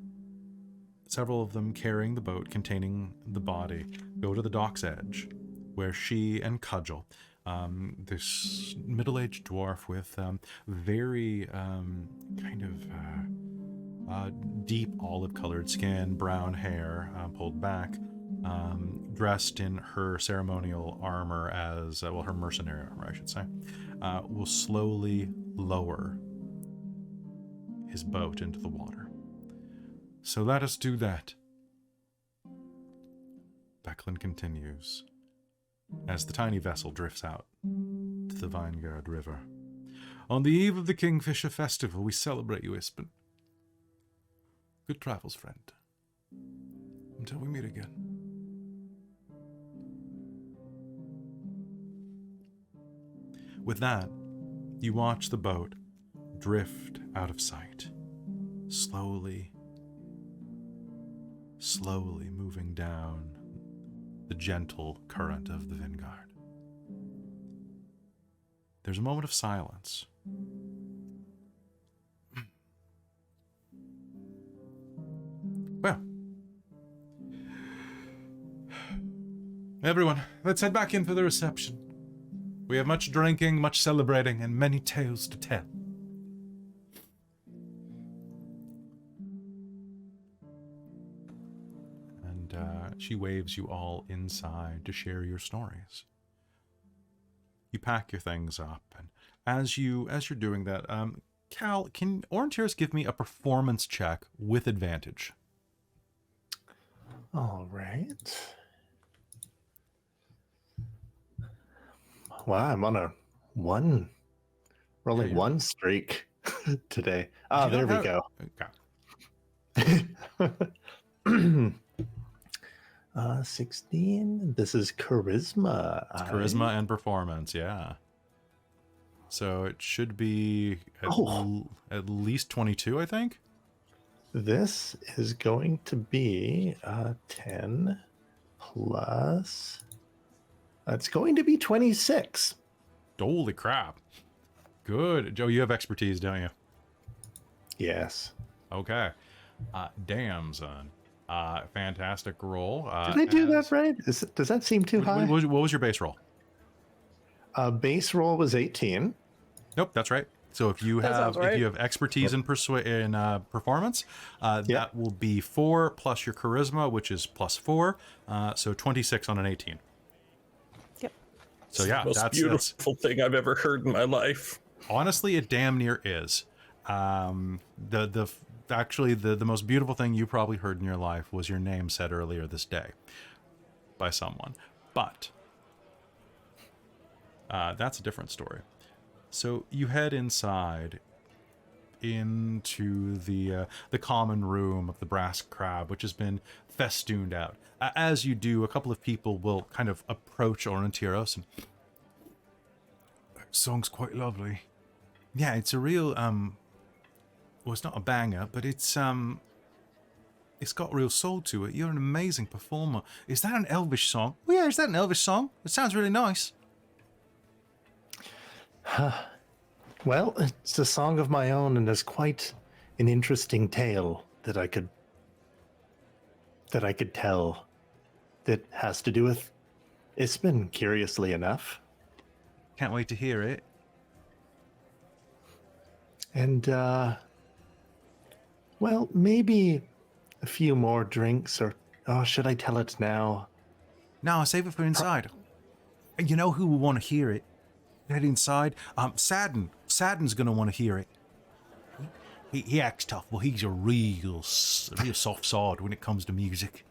several of them, carrying the boat containing the body, go to the dock's edge, where she and Cudgel, this middle-aged dwarf with very deep olive-colored skin, brown hair pulled back, dressed in her ceremonial armor as, her mercenary armor, I should say, will slowly lower his boat into the water. So let us do that. Becklin continues as the tiny vessel drifts out to the Vinegard River. On the eve of the Kingfisher Festival, we celebrate you, Ispen. Good travels, friend. Until we meet again. With that, you watch the boat drift out of sight, slowly moving down the gentle current of the Vanguard. There's a moment of silence. Well, everyone, let's head back in for the reception. We have much drinking, much celebrating, and many tales to tell. And she waves you all inside to share your stories. You pack your things up, and as you're doing that, Cal, can Aurontiros give me a performance check with advantage? All right. Wow, I'm on a rolling one streak today. Oh, there we go. Okay. 16. This is charisma. It's charisma and performance, yeah. So it should be at least 22, I think. This is going to be 10 plus... It's going to be 26. Holy crap. Good. Joe, you have expertise, don't you? Yes. Okay. Damn, son. Fantastic roll. Did I do that right? Does that seem too high? What was your base roll? Base roll was 18. Nope, that's right. So if you That have sounds right. expertise in performance, that will be 4 plus your charisma, which is plus 4, so 26 on an 18. Yep. So yeah, Most that's beautiful thing I've ever heard in my life. honestly, it damn near is. Actually, the most beautiful thing you probably heard in your life was your name said earlier this day by someone, but that's a different story. So you head inside into the common room of the Brass Crab, which has been festooned out. As you do, a couple of people will kind of approach Aurontiros and, "Song's quite lovely." Yeah, it's a real well, it's not a banger, but it's got real soul to it. You're an amazing performer. Is that an Elvish song? Oh yeah, is that an Elvish song? It sounds really nice. Well, it's a song of my own, and there's quite an interesting tale that I could tell that has to do with Ispen, curiously enough. Can't wait to hear it. And well, maybe a few more drinks, or should I tell it now? No, save it for inside. You know who will want to hear it? Head inside. Sadden's gonna want to hear it. He acts tough, but he's a real soft sod when it comes to music.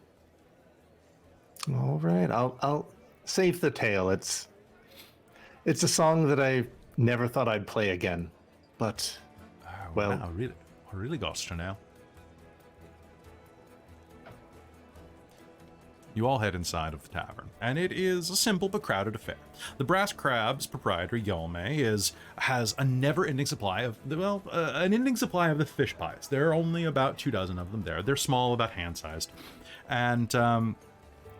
All right, I'll save the tale. It's a song that I never thought I'd play again, but well, wow, I really got to now. You all head inside of the tavern, and it is a simple but crowded affair. The Brass Crab's proprietor, Yalme, has a never-ending supply of, an ending supply of the fish pies. There are only about 24 of them there. They're small, about hand-sized, and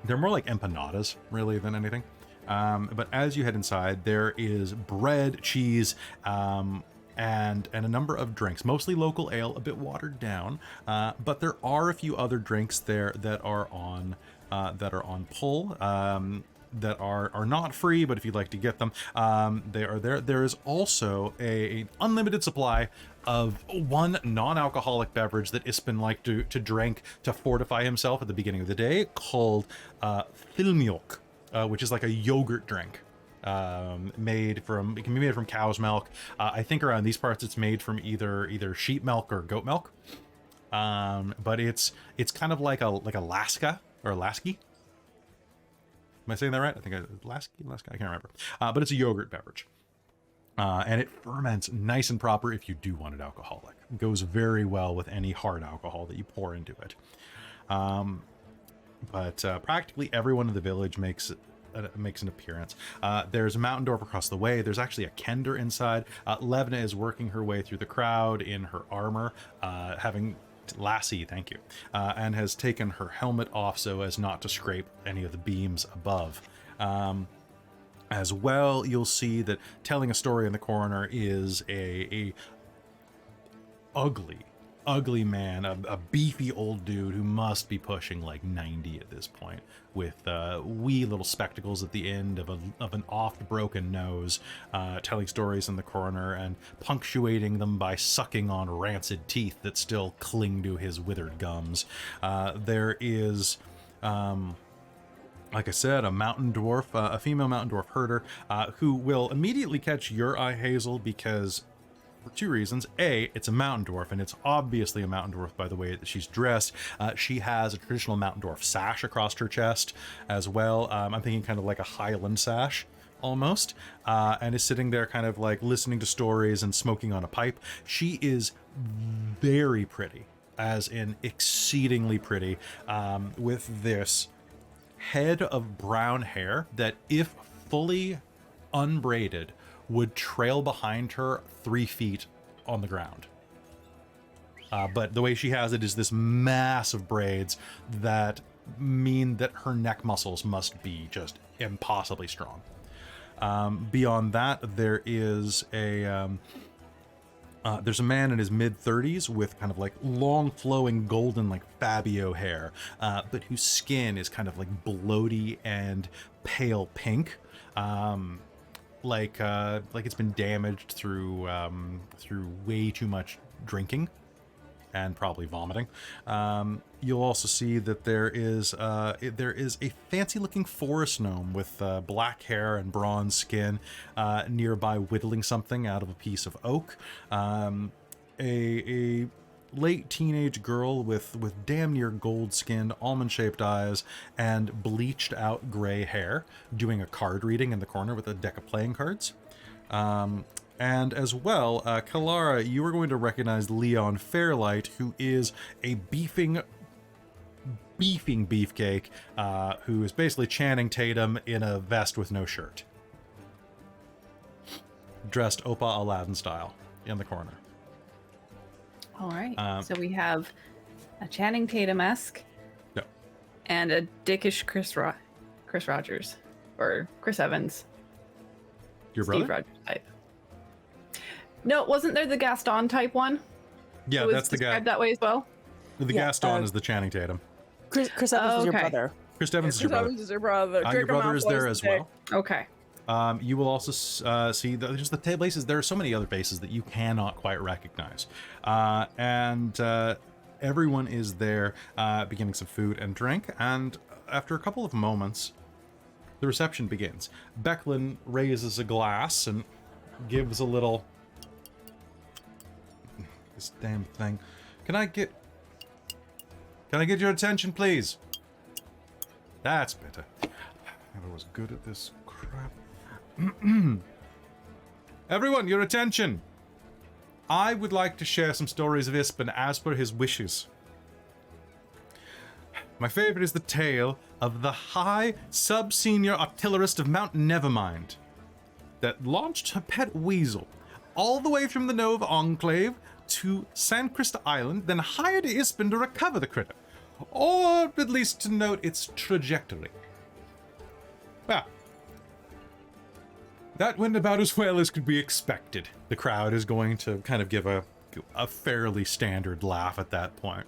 they're more like empanadas, really, than anything. But as you head inside, there is bread, cheese, and a number of drinks, mostly local ale, a bit watered down. But there are a few other drinks there that are on pull, that are not free, but if you'd like to get them, they are there. There is also an unlimited supply of one non-alcoholic beverage that Ispen liked to drink to fortify himself at the beginning of the day, called Filmjölk, which is like a yogurt drink. It can be made from cow's milk. I think around these parts it's made from either sheep milk or goat milk. But it's kind of like a Laska or a Lasky. Am I saying that right? I think Lasky, I can't remember. But it's a yogurt beverage. And it ferments nice and proper if you do want it alcoholic. It goes very well with any hard alcohol that you pour into it. But practically everyone in the village makes an appearance. There's a mountain dwarf across the way. There's actually a kender inside. Levna is working her way through the crowd in her armor, Lassie, thank you, and has taken her helmet off so as not to scrape any of the beams above. As well, you'll see that telling a story in the corner is a ugly man, a beefy old dude who must be pushing like 90 at this point, with wee little spectacles at the end of an oft broken nose, telling stories in the corner and punctuating them by sucking on rancid teeth that still cling to his withered gums. There is, like I said, a mountain dwarf, a female mountain dwarf herder, who will immediately catch your eye, Hazeal, because for two reasons. A, it's a mountain dwarf, and it's obviously a mountain dwarf by the way that she's dressed. She has a traditional mountain dwarf sash across her chest as well. I'm thinking kind of like a Highland sash almost, and is sitting there kind of like listening to stories and smoking on a pipe. She is very pretty, as in exceedingly pretty, with this head of brown hair that, if fully unbraided, would trail behind her 3 feet on the ground. But the way she has it is this mass of braids that mean that her neck muscles must be just impossibly strong. Beyond that, there is a There's a man in his mid-30s with kind of like long flowing golden like Fabio hair, but whose skin is kind of like bloaty and pale pink, like it's been damaged through way too much drinking and probably vomiting. You'll also see that there is a fancy-looking forest gnome with black hair and bronze skin nearby, whittling something out of a piece of oak. A late teenage girl with damn near gold skin, almond-shaped eyes, and bleached-out gray hair, doing a card reading in the corner with a deck of playing cards. And as well, Kelara, you are going to recognize Leon Fairlight, who is a beefing beefcake, who is basically Channing Tatum in a vest with no shirt. Dressed Opa Aladdin style in the corner. All right. So we have a Channing Tatum-esque No. and a dickish Chris Rogers or Chris Evans. Your brother? Steve Rogers type. No, wasn't there the Gaston type one? Yeah, It was that's the guy. described that way as well. The Yeah, Gaston is the Channing Tatum. Chris Evans is your okay. brother. Chris Evans is your Chris brother. Evans is your brother. Your Draco brother is Malfoy there the as dick. well. Okay. You will also see just the places. There are so many other faces that you cannot quite recognize. And everyone is there beginning some food and drink. And after a couple of moments, the reception begins. Becklin raises a glass and gives a little... This damn thing. Can I get your attention, please? That's better. I was good at this crap. Everyone, your attention! I would like to share some stories of Ispen as per his wishes. My favorite is the tale of the High Sub-Senior Artillerist of Mount Nevermind that launched her pet weasel all the way from the Nova Enclave to San Crista Island, then hired Ispen to recover the critter, or at least to note its trajectory. Well, that went about as well as could be expected. The crowd is going to kind of give a fairly standard laugh at that point.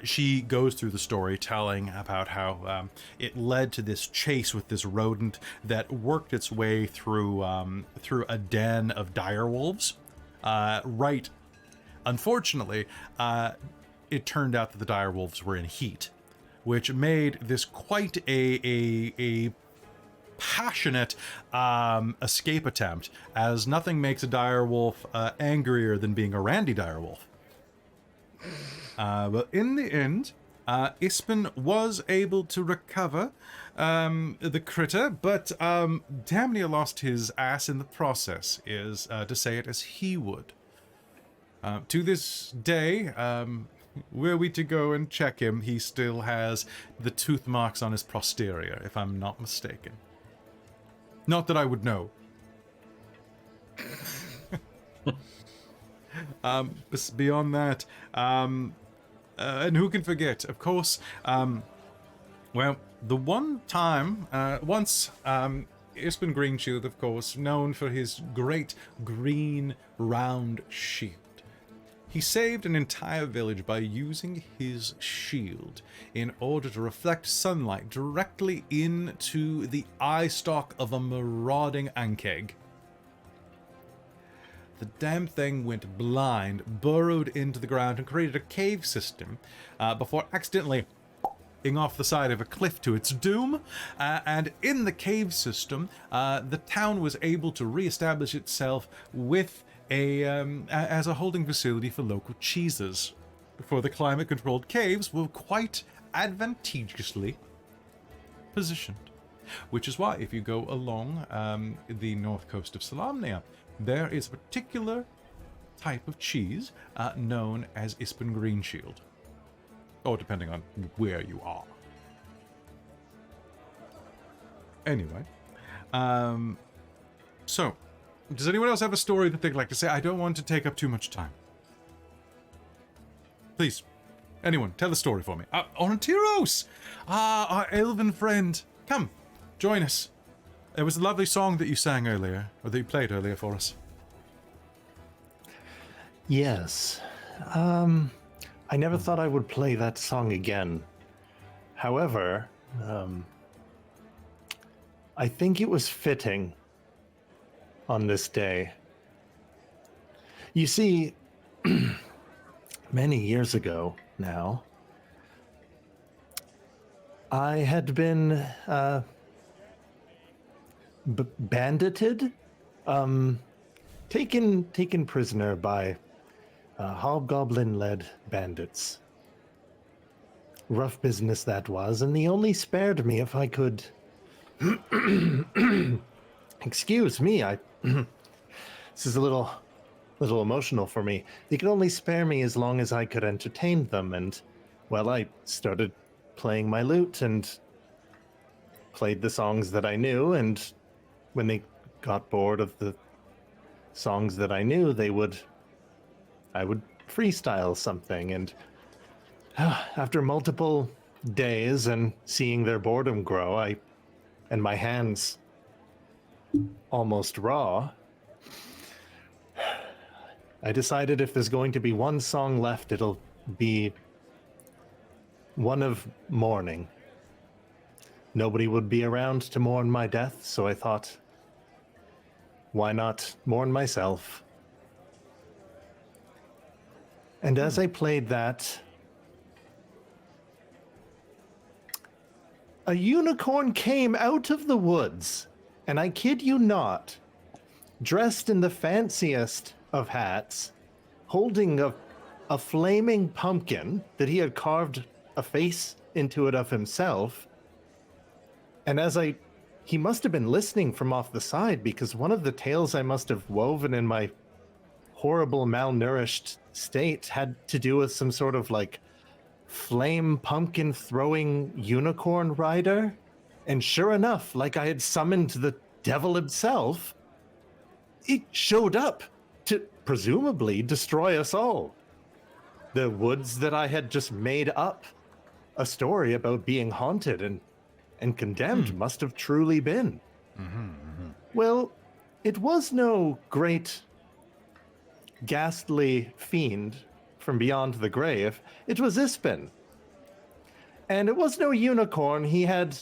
She goes through the story telling about how it led to this chase with this rodent that worked its way through a den of direwolves. Unfortunately, it turned out that the direwolves were in heat, which made this quite a passionate escape attempt, as nothing makes a direwolf angrier than being a randy direwolf. But in the end, Ispen was able to recover the critter, but damn near lost his ass in the process, is to say it as he would. To this day, were we to go and check him, he still has the tooth marks on his posterior, if I'm not mistaken. Not that I would know. But beyond that, and who can forget, of course, well, the one time, once, Ispen Greenshield, of course, known for his great green round shield. He saved an entire village by using his shield in order to reflect sunlight directly into the eye stalk of a marauding Ankeg. The damn thing went blind, burrowed into the ground, and created a cave system before accidentally off the side of a cliff to its doom. And in the cave system, the town was able to reestablish itself with as a holding facility for local cheeses, for the climate-controlled caves were quite advantageously positioned. Which is why, if you go along the north coast of Solamnia, there is a particular type of cheese known as Ispen Greenshield, or depending on where you are. Anyway, so. Does anyone else have a story that they'd like to say? I don't want to take up too much time. Please, anyone, tell the story for me. Aurontiros! Our elven friend. Come, join us. It was a lovely song that you sang earlier, or that you played earlier for us. Yes. I never thought I would play that song again. However, I think it was fitting on this day. You see, many years ago now, I had been bandited, taken prisoner by hobgoblin-led bandits. Rough business that was, and they only spared me if I could. Excuse me, this is a little emotional for me. They could only spare me as long as I could entertain them, and well, I started playing my lute and played the songs that I knew, and when they got bored of the songs that I knew, I would freestyle something, and after multiple days and seeing their boredom grow, and my hands almost raw, I decided if there's going to be one song left, it'll be one of mourning. Nobody would be around to mourn my death, so I thought, why not mourn myself? And as I played that, a unicorn came out of the woods, and I kid you not, dressed in the fanciest of hats, holding a flaming pumpkin that he had carved a face into it of himself. And he must have been listening from off the side, because one of the tales I must have woven in my horrible malnourished state had to do with some sort of like flame pumpkin throwing unicorn rider. And sure enough, like I had summoned the devil himself, it showed up to presumably destroy us all. The woods that I had just made up a story about being haunted and condemned must have truly been. Well, it was no great ghastly fiend from beyond the grave. It was Ispin. And it was no unicorn. He had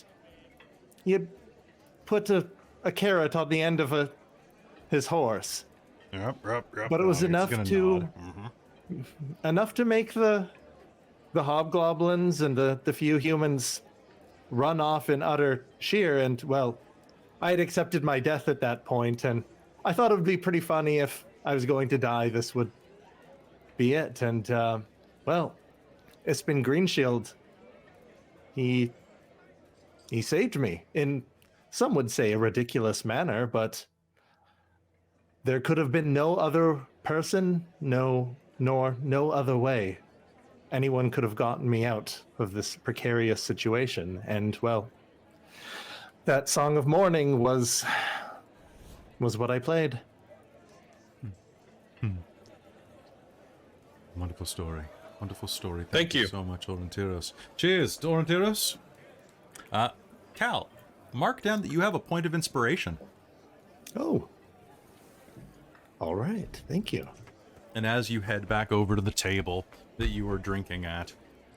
put a carrot on the end of his horse. Yep. But it was enough to make the hobgoblins and the few humans run off in utter sheer. And well, I had accepted my death at that point, and I thought it would be pretty funny if I was going to die, this would be it. And well, Ispin Greenshield, he saved me in, some would say, a ridiculous manner, but there could have been no other person, no other way anyone could have gotten me out of this precarious situation. And well, that song of mourning was what I played. Wonderful story. Thank you so much, Aurontiros. Cheers, Aurontiros. Cal, mark down that you have a point of inspiration. Oh. All right, thank you. And as you head back over to the table that you were drinking at,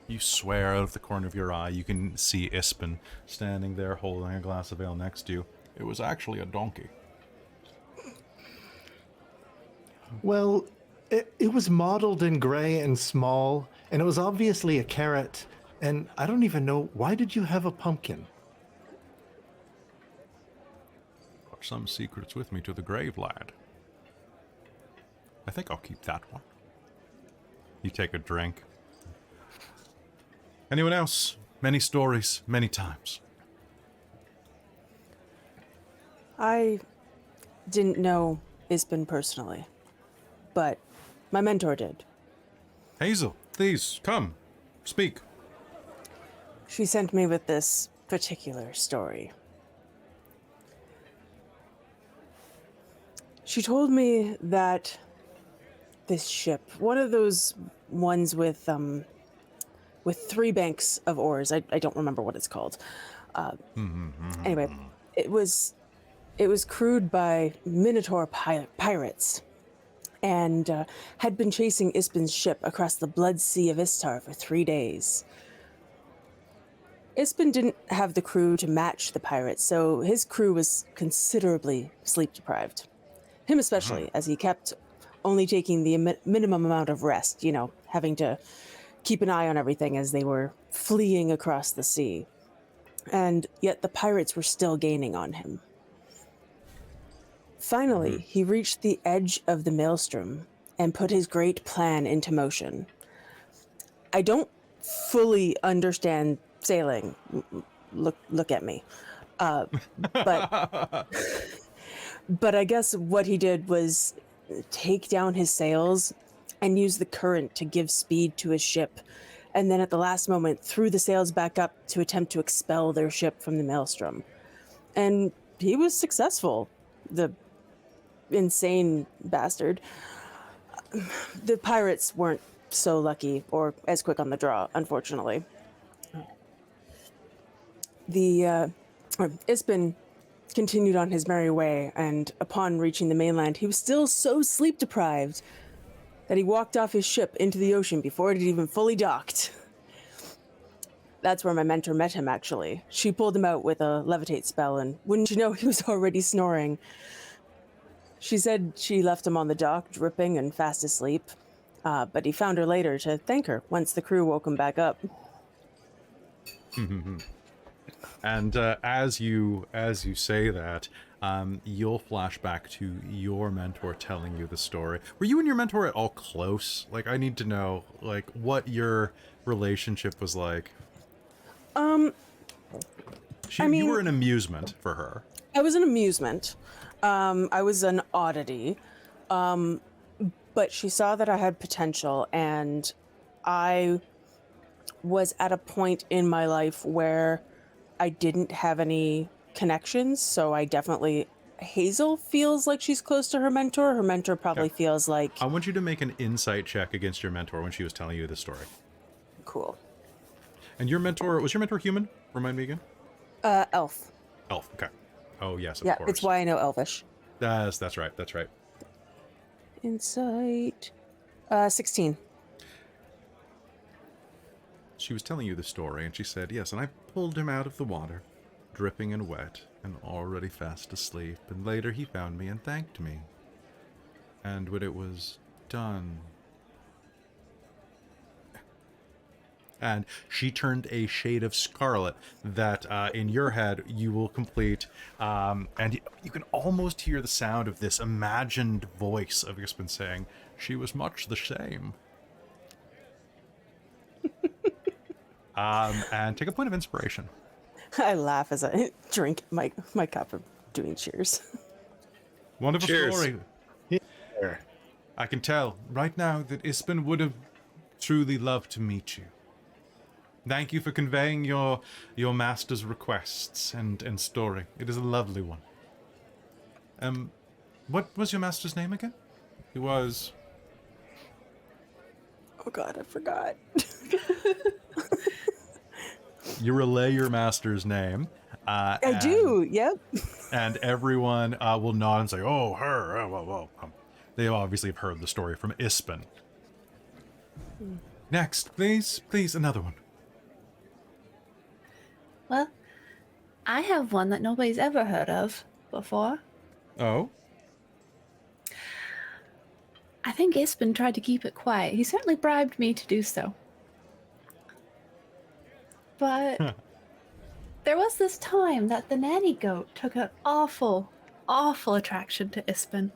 you swear out of the corner of your eye you can see Ispin standing there holding a glass of ale next to you. It was actually a donkey. Well, it was modeled in gray and small, and it was obviously a carrot, and I don't even know, why did you have a pumpkin? Got some secrets with me to the grave, lad. I think I'll keep that one. You take a drink. Anyone else? Many stories, many times. I didn't know Ispin personally, but my mentor did. Hazeal, please, come, speak. She sent me with this particular story. She told me that this ship, one of those ones with 3 banks of oars, I don't remember what it's called. Anyway, it was crewed by Minotaur pirates. and had been chasing Ispin's ship across the blood sea of Istar for 3 days. Ispin didn't have the crew to match the pirates, so his crew was considerably sleep-deprived. Him especially, as he kept only taking the minimum amount of rest, having to keep an eye on everything as they were fleeing across the sea. And yet the pirates were still gaining on him. Finally, he reached the edge of the maelstrom and put his great plan into motion. I don't fully understand sailing. Look at me. But I guess what he did was take down his sails and use the current to give speed to his ship, and then at the last moment threw the sails back up to attempt to expel their ship from the maelstrom. And he was successful, the insane bastard. The pirates weren't so lucky or as quick on the draw, unfortunately. Ispin continued on his merry way, and upon reaching the mainland, he was still so sleep-deprived that he walked off his ship into the ocean before it had even fully docked. That's where my mentor met him, actually. She pulled him out with a levitate spell, and wouldn't you know, he was already snoring. She said she left him on the dock, dripping and fast asleep, but he found her later to thank her once the crew woke him back up. And as you say that, you'll flash back to your mentor telling you the story. Were you and your mentor at all close? Like, I need to know, like, what your relationship was like. You were an amusement for her. I was an amusement. I was an oddity. But she saw that I had potential, and I was at a point in my life where I didn't have any connections, so I definitely... Hazeal feels like she's close to her mentor. Her mentor probably feels like... I want you to make an insight check against your mentor when she was telling you the story. Cool. And your mentor... Was your mentor human? Remind me again? Elf. Elf, okay. Oh, yes, of course. Yeah, it's why I know Elvish. That's right. Insight... 16. She was telling you the story, and she said, yes, and I pulled him out of the water, dripping and wet, and already fast asleep, and later he found me and thanked me. And when it was done... And she turned a shade of scarlet that, in your head, you will complete, and you can almost hear the sound of this imagined voice of Ispin saying, she was much the same. And take a point of inspiration. I laugh as I drink my cup of doing cheers. Wonderful Cheers. story. Here. I can tell right now that Ispin would have truly loved to meet you. Thank you for conveying your master's requests and story. It is a lovely one. What was your master's name again? He was... Oh god, I forgot. You relay your master's name. I do, yep. And everyone will nod and say, oh, her. Oh, well. They obviously have heard the story from Ispin. Next, please, another one. Well, I have one that nobody's ever heard of before. Oh? I think Ispin tried to keep it quiet. He certainly bribed me to do so. But there was this time that the nanny goat took an awful, awful attraction to Ispin.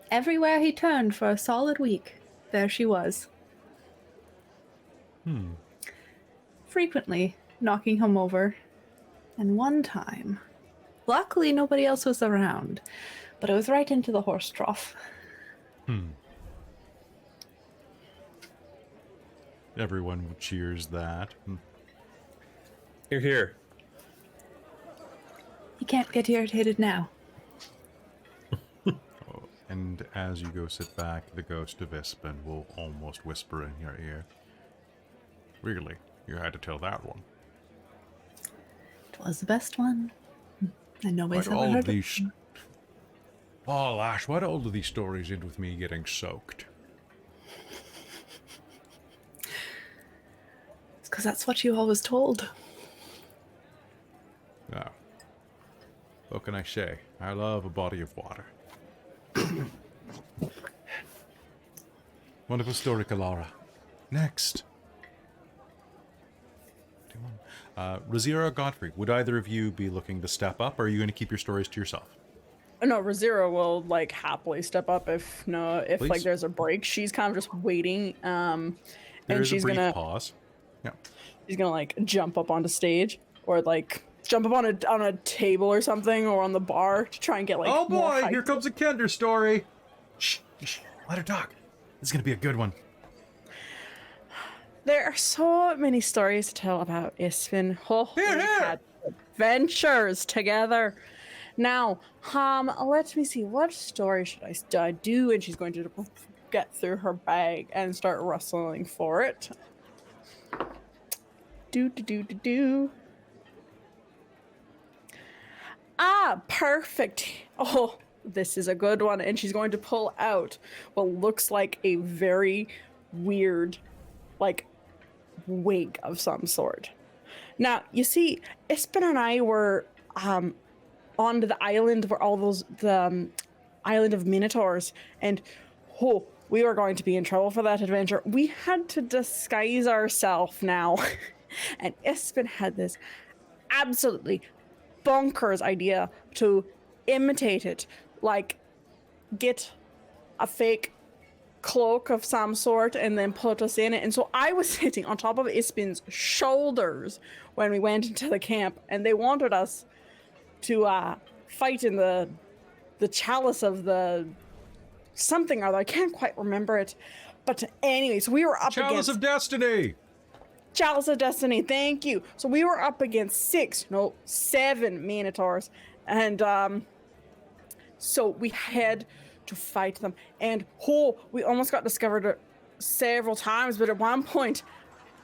Everywhere he turned for a solid week, there she was. Frequently knocking him over. And one time, luckily nobody else was around, but it was right into the horse trough. Everyone cheers that. Here. You can't get irritated now. And as you go sit back, the ghost of Ispin will almost whisper in your ear. Really? You had to tell that one. It was the best one. And nobody's Like ever heard of it. Oh, Lash, why do all of these stories end with me getting soaked? It's because that's what you always told. Yeah. What can I say? I love a body of water. Wonderful story, Kelara. Next. Rizira, Godfrey, would either of you be looking to step up, or are you going to keep your stories to yourself? No, Rizira will like happily step up if Please. like there's a break. She's kind of just waiting. There And is she's a brief gonna pause. Yeah. she's gonna like jump up onto stage or like jump up on a table or something or on the bar to try and get like. Oh more boy, height. here comes a Kender story. Shh, shh, let her talk. This is going to be a good one. There are so many stories to tell about Isfin. Oh, we had adventures together. Now, let me see. What story should I do? And she's going to get through her bag and start rustling for it. Do. Ah, perfect. Oh, this is a good one. And she's going to pull out what looks like a very weird, like, wig of some sort. Now, you see, Ispen and I were on the island where all those island of Minotaurs, and we were going to be in trouble for that adventure. We had to disguise ourselves now. And Ispen had this absolutely bonkers idea to imitate it, like get a fake cloak of some sort and then put us in it. And so I was sitting on top of Ispen's shoulders when we went into the camp, and they wanted us to fight in the chalice of the something or other. I can't quite remember it. But anyways, we were up Chalice against of Destiny. Chalice of Destiny, thank you. So we were up against 7 Minotaurs. And so we had to fight them. And we almost got discovered several times, but at one point,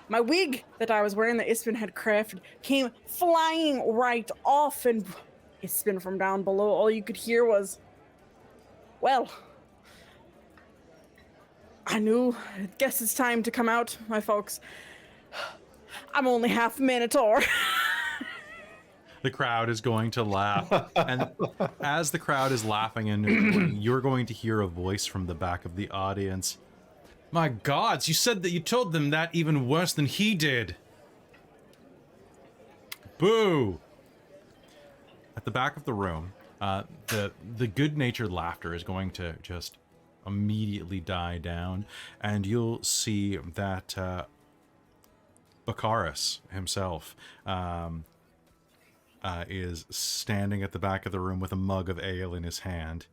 my wig that I was wearing that Ispen had crafted came flying right off, and Ispen from down below, all you could hear was, well, I guess it's time to come out, my folks. I'm only half Minotaur. The crowd is going to laugh. And as the crowd is laughing, and you're going to hear a voice from the back of the audience. My gods, you said that you told them that even worse than he did. Boo! At the back of the room, the good-natured laughter is going to just immediately die down, and you'll see that Baccharis himself is standing at the back of the room with a mug of ale in his hand.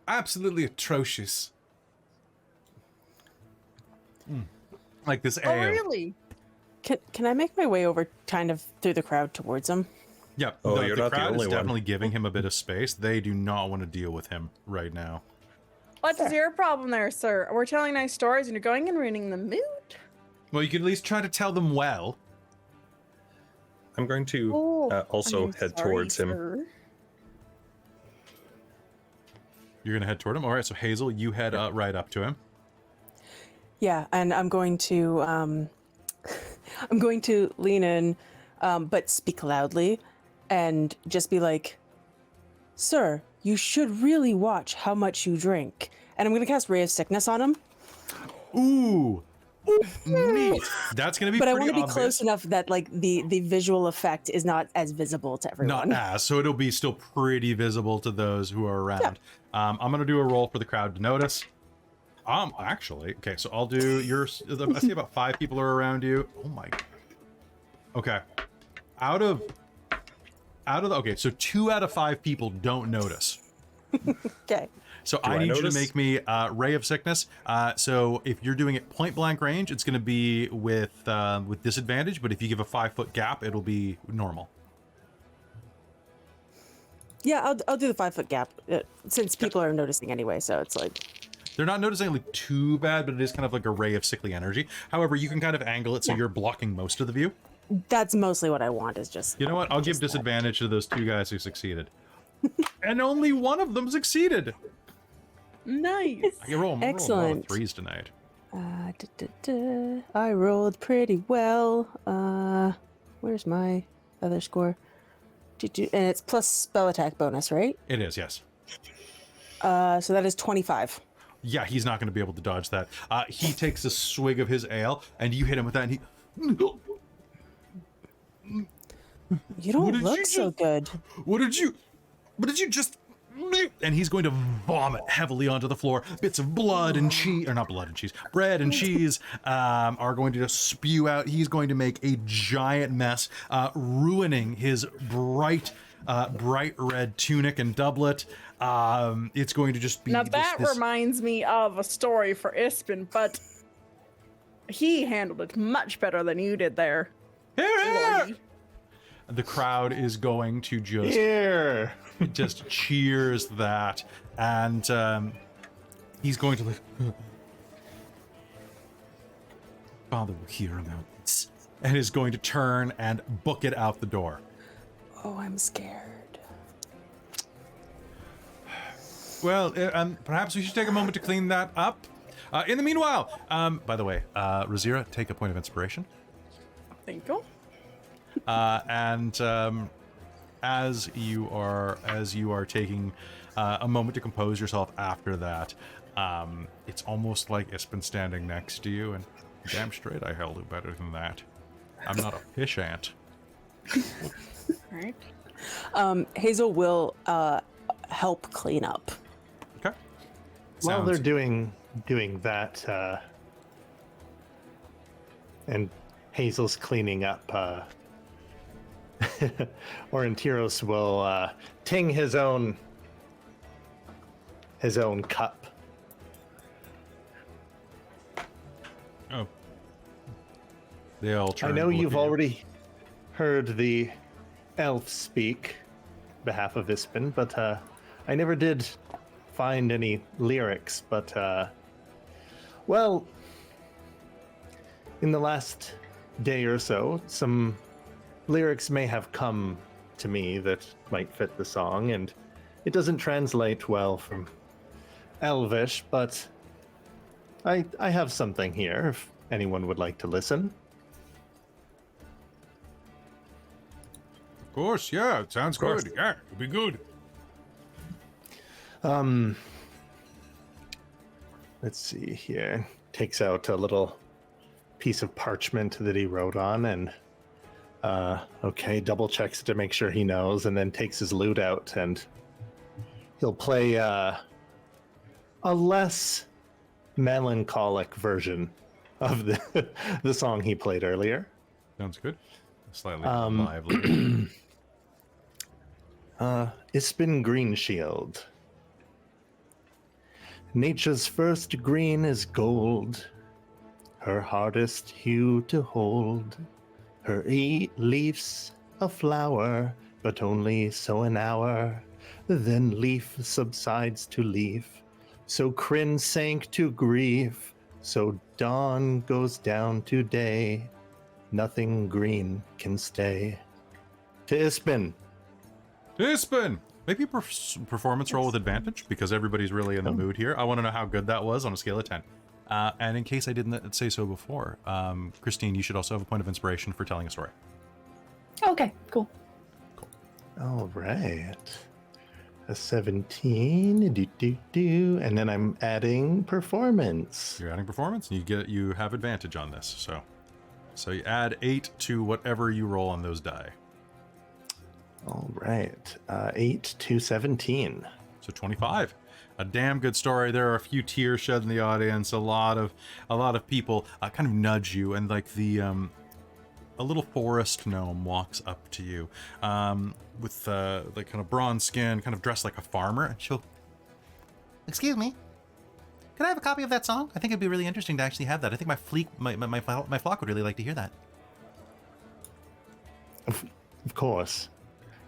Absolutely atrocious. Like this ale. Oh, really? Can I make my way over kind of through the crowd towards him? Yeah, Oh, you're not the crowd only is one. definitely giving him a bit of space. They do not want to deal with him right now. What is your problem there, sir? We're telling nice stories and you're going and ruining the mood. Well, you could at least try to tell them well. I'm going to also I'm head sorry, towards him. sir. You're going to head toward him? All right, so Hazeal, you head right up to him. Yeah, and I'm going to I'm going to lean in, but speak loudly, and just be like, "Sir, you should really watch how much you drink." And I'm going to cast Ray of Sickness on him. Ooh, neat. That's going to be But I pretty want to be obvious. close enough that like the visual effect is not as visible to everyone. Not as, so it'll be still pretty visible to those who are around. I'm going to do a roll for the crowd to notice. Actually, okay, so I'll do yours. I see about 5 people are around you. Oh my. Okay. Out of okay, so 2 out of 5 people don't notice. Okay. So Do I I need you to notice? make me Ray of Sickness. So if you're doing it point blank range, it's going to be with disadvantage. But if you give a 5-foot gap, it'll be normal. Yeah, I'll do the 5-foot gap since people are noticing anyway. So it's like, They're not noticing like too bad, but it is kind of like a ray of sickly energy. However, you can kind of angle it so you're blocking most of the view. That's mostly what I want, is just... You know what? I'll give just that. disadvantage to those 2 guys who succeeded. And only one of them succeeded. Nice. I can roll a lot Excellent. of 3s tonight. I rolled pretty well. Where's my other score? And it's plus spell attack bonus, right? It is, yes. So that is 25. Yeah, he's not going to be able to dodge that. He takes a swig of his ale, and you hit him with that, and he... You don't look so good. What did you just... And he's going to vomit heavily onto the floor. Bits of blood and cheese, or not blood and cheese, bread and cheese are going to just spew out. He's going to make a giant mess, ruining his bright red tunic and doublet. It's going to just be... Now that reminds me of a story for Ispen, but he handled it much better than you did there. Here! The crowd is going to just cheers that, and he's going to like, Father will hear about this, and is going to turn and book it out the door. Oh, I'm scared. Well, perhaps we should take a moment to clean that up. In the meanwhile, by the way, Rizira, take a point of inspiration. Thank you. And as you are taking a moment to compose yourself after that, it's almost like Ispen standing next to you, and damn straight I held it better than that. I'm not a fish ant. Right. Hazeal will help clean up. Okay. While they're doing that, and Hazel's cleaning up, Aurontiros will ting his own cup. Oh. They all turn. I know to look you've at you. already heard the elf speak behalf of Ispen, but I never did find any lyrics, but well, in the last day or so, some lyrics may have come to me that might fit the song, and it doesn't translate well from Elvish, but I have something here if anyone would like to listen. Of course, yeah, it sounds good. Yeah, it'll be good. Let's see here. Takes out a little piece of parchment that he wrote on, and okay, double checks to make sure he knows, and then takes his lute out, and he'll play a less melancholic version of the song he played earlier. Sounds good. Slightly lively. Ispen Greenshield. Nature's first green is gold, her hardest hue to hold. Her leaf's a flower, but only so an hour. Then leaf subsides to leaf, so Kryn sank to grief, so dawn goes down to day. Nothing green can stay. To Ispen. Ispen! Maybe a performance roll with advantage, because everybody's really in the mood here. I want to know how good that was on a scale of 10. And in case I didn't say so before, Christine, you should also have a point of inspiration for telling a story. Okay, cool. All right. A 17. And then I'm adding performance. You're adding performance, and you have advantage on this. So you add 8 to whatever you roll on those die. All right. 8 to 17. So 25. A damn good story. There are a few tears shed in the audience. A lot of people kind of nudge you, and like a little forest gnome walks up to you with like kind of bronze skin, kind of dressed like a farmer, and she'll, excuse me, can I have a copy of that song? I think it'd be really interesting to actually have that. I think my flock would really like to hear that. Of course.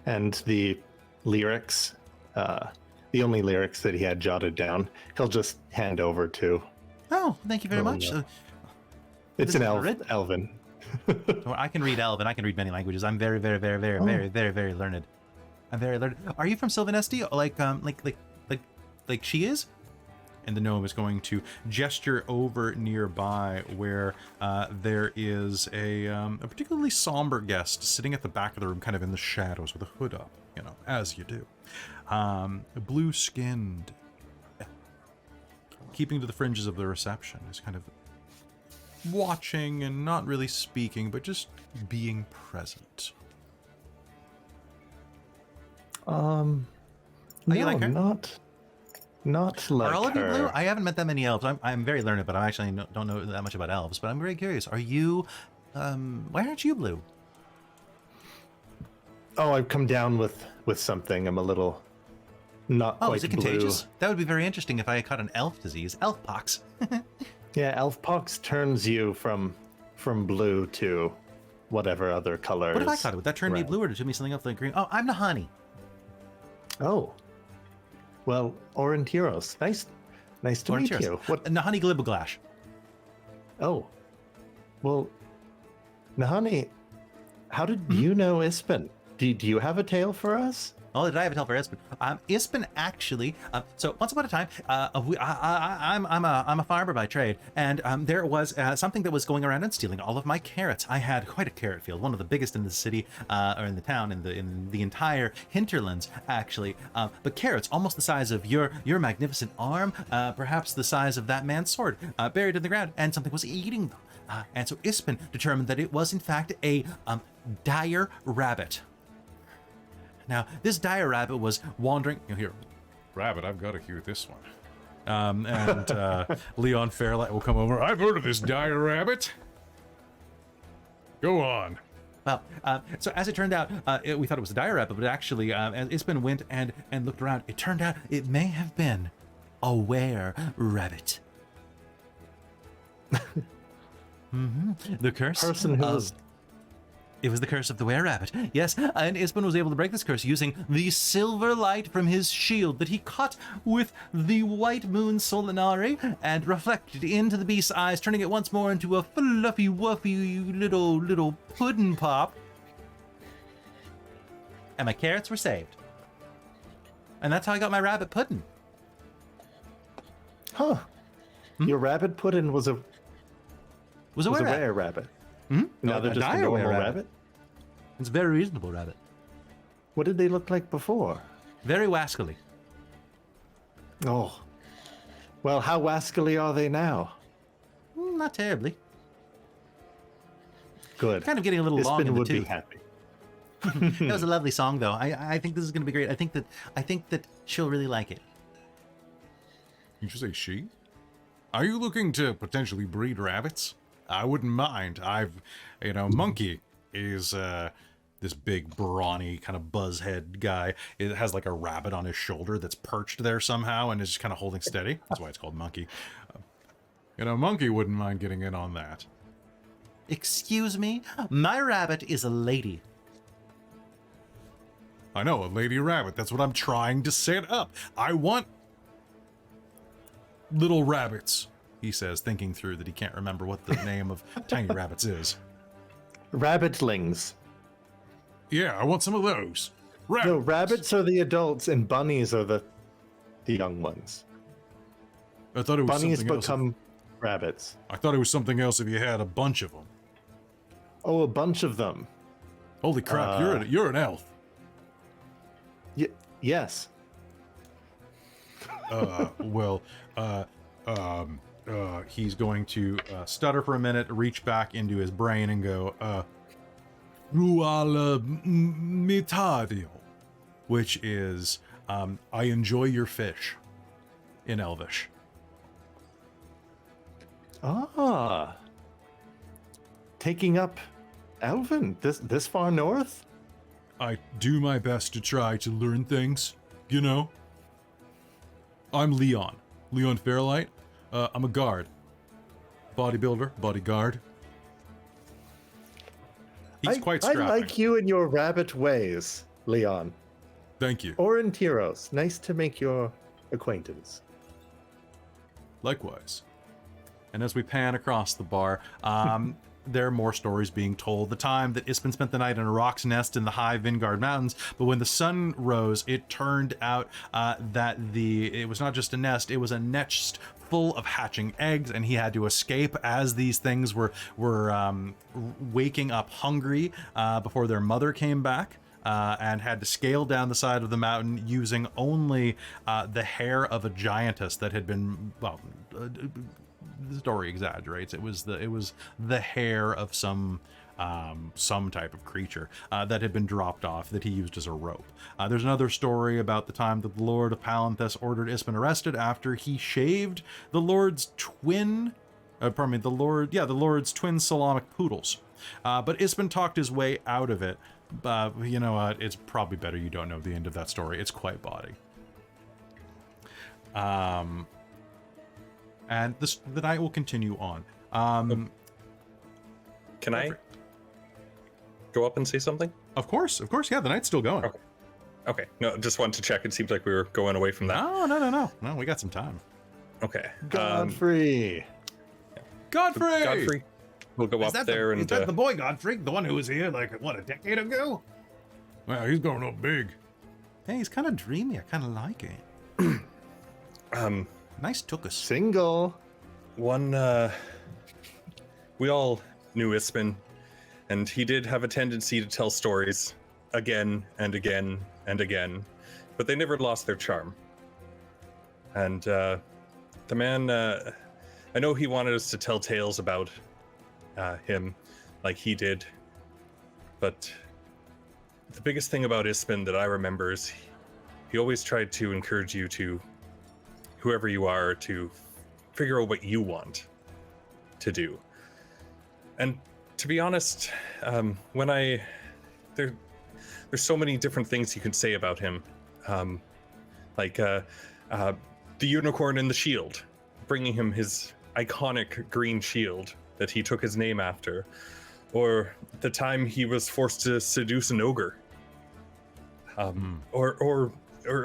And the lyrics, the only lyrics that he had jotted down, he'll just hand over to. Oh, thank you very much. It's is an it red? elven. So I can read Elven. I can read many languages. I'm very, very, very, very, very, very, very learned. I'm very learned. Are you from Sylvanesti? Like she is? And the gnome is going to gesture over nearby where there is a particularly somber guest sitting at the back of the room, kind of in the shadows with a hood up, you know, as you do. Blue-skinned, keeping to the fringes of the reception, is kind of watching and not really speaking, but just being present. No, you like her? Not like Are all of you her. blue? I haven't met that many elves. I'm very learned, but I actually don't know that much about elves. But I'm very curious. Are you? Why aren't you blue? Oh, I've come down with something. I'm a little not Oh, quite is it blue. contagious? That would be very interesting if I caught an elf disease, elf pox. Yeah, elf pox turns you from blue to whatever other colors. What if I caught it? Would that turn me around. blue or turn me something else like green? Oh, I'm Nahani. Oh, well, Aurontiros. Nice to meet Aurontiros. you. What? Nahani Glibaglash. Oh, well, Nahani, how did you know Ispen? Do you have a tale for us? Oh, did I have a tell for Ispen? Ispen actually. So once upon a time, I'm a farmer by trade, and there was something that was going around and stealing all of my carrots. I had quite a carrot field, one of the biggest in the city, or in the town, in the entire hinterlands, actually. But carrots, almost the size of your magnificent arm, perhaps the size of that man's sword, buried in the ground, and something was eating them. And so Ispen determined that it was in fact a dire rabbit. Now, this dire rabbit was wandering. You know, here, rabbit, I've got to hear this one. And Leon Fairlight will come over. I've heard of this dire rabbit. Go on. Well, so as it turned out, we thought it was a dire rabbit, but actually, as Ispen went and looked around, it turned out it may have been a were rabbit. The curse Person who of- was It was the curse of the were-rabbit. Yes, and Ispen was able to break this curse using the silver light from his shield that he caught with the white moon solinari and reflected into the beast's eyes, turning it once more into a fluffy, wuffy little puddin' pop. And my carrots were saved. And that's how I got my rabbit puddin'. Huh. Your rabbit puddin' was a were-rabbit. rare rabbit. Hmm? Now No, they're a just a dire normal were-rabbit. rabbit. It's a very reasonable rabbit. What did they look like before? Very wascally. Oh. Well, how wascally are they now? Not terribly. Good. Kind of getting a little long in Ispen the would be tooth. happy. That was a lovely song, though. I think this is going to be great. I think that she'll really like it. Did you say she? Are you looking to potentially breed rabbits? I wouldn't mind. Monkey is this big, brawny, kind of buzzhead guy. It has like a rabbit on his shoulder that's perched there somehow and is just kind of holding steady. That's why it's called Monkey. Monkey wouldn't mind getting in on that. Excuse me? My rabbit is a lady. I know, a lady rabbit. That's what I'm trying to set up. I want little rabbits, he says, thinking through that he can't remember what the name of tiny rabbits is. Rabbitlings. Yeah, I want some of those. No, rabbits are the adults and bunnies are the young ones. I thought it was Bunnies something else. become rabbits. I thought it was something else if you had a bunch of them. Oh, a bunch of them. Holy crap, you're an elf. Yes. He's going to stutter for a minute, reach back into his brain and go, Ruala mitadio, which is, I enjoy your fish in Elvish. Ah. Taking up Elven this far north? I do my best to try to learn things, you know? I'm Leon Fairlight. I'm a guard. Bodybuilder, bodyguard. He's quite strapping. I like you and your rabbit ways, Leon. Thank you. Aurontiros, nice to make your acquaintance. Likewise. And as we pan across the bar, there are more stories being told. The time that Ispen spent the night in a rock's nest in the high Vingard Mountains, but when the sun rose, it turned out that it was not just a nest, it was a nest full of hatching eggs, and he had to escape as these things were waking up hungry before their mother came back. And had to scale down the side of the mountain using only the hair of a giantess that had been, well, the story exaggerates. It was the hair of some type of creature that had been dropped off that he used as a rope. There's another story about the time that the Lord of Palanthas ordered Ispen arrested after he shaved the Lord's twin, the Lord's twin Salamic poodles. But Ispen talked his way out of it. But you know what? It's probably better you don't know the end of that story. It's quite bawdy. And the night will continue on. Can I go up and say something? Of course. Yeah, the night's still going. Okay. No, just wanted to check. It seems like we were going away from that. No. No, we got some time. Okay. Godfrey. Godfrey! We'll go up there and... Is that the boy Godfrey? The one who was here, like, what, a decade ago? Well, he's grown up big. Hey, he's kind of dreamy. I kind of like it. Nice tuchus. Single. We all knew Ispen, and he did have a tendency to tell stories again and again and again, but they never lost their charm. And the man, I know he wanted us to tell tales about him like he did, but the biggest thing about Ispen that I remember is he always tried to encourage you to, whoever you are, to figure out what you want to do. And to be honest, there's so many different things you can say about him, like the unicorn in the shield, bringing him his iconic green shield that he took his name after, or the time he was forced to seduce an ogre, or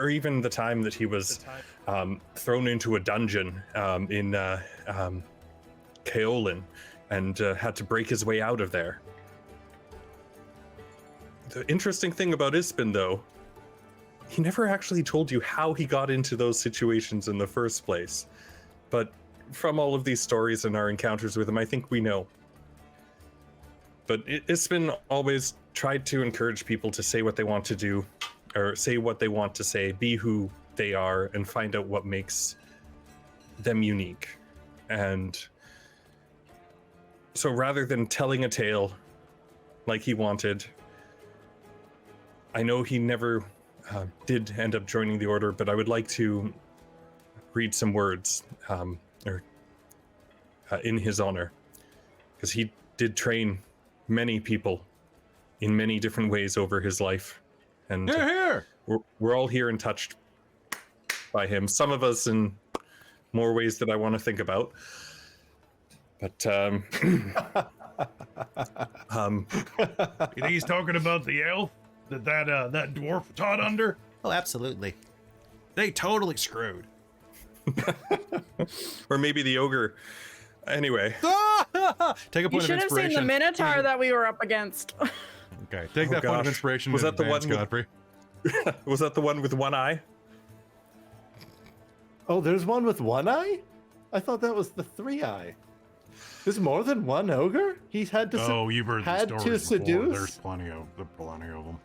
even the time that he was thrown into a dungeon in Kalin and had to break his way out of there. The interesting thing about Ispen, though, he never actually told you how he got into those situations in the first place. But from all of these stories and our encounters with him, I think we know. But Ispen always tried to encourage people to say what they want to do, or say what they want to say, be who they are, and find out what makes them unique. And so rather than telling a tale like he wanted, I know he never did end up joining the order, but I would like to read some words in his honor, because he did train many people in many different ways over his life, and we're all here and touched by him. Some of us in more ways that I want to think about, but You think he's talking about the elf that dwarf taught under? Oh, absolutely. They totally screwed. or maybe the ogre. Anyway, Take a You point of should have seen inspiration. the Minotaur that we were up against. Okay, take that point of gosh. inspiration. Was in that the advance, one with- Godfrey? was that the one with one eye? Oh, there's one with one eye? I thought that was the 3-eye. There's more than one ogre? He's had to Oh, you've heard the had stories to before. seduce? There's plenty of them.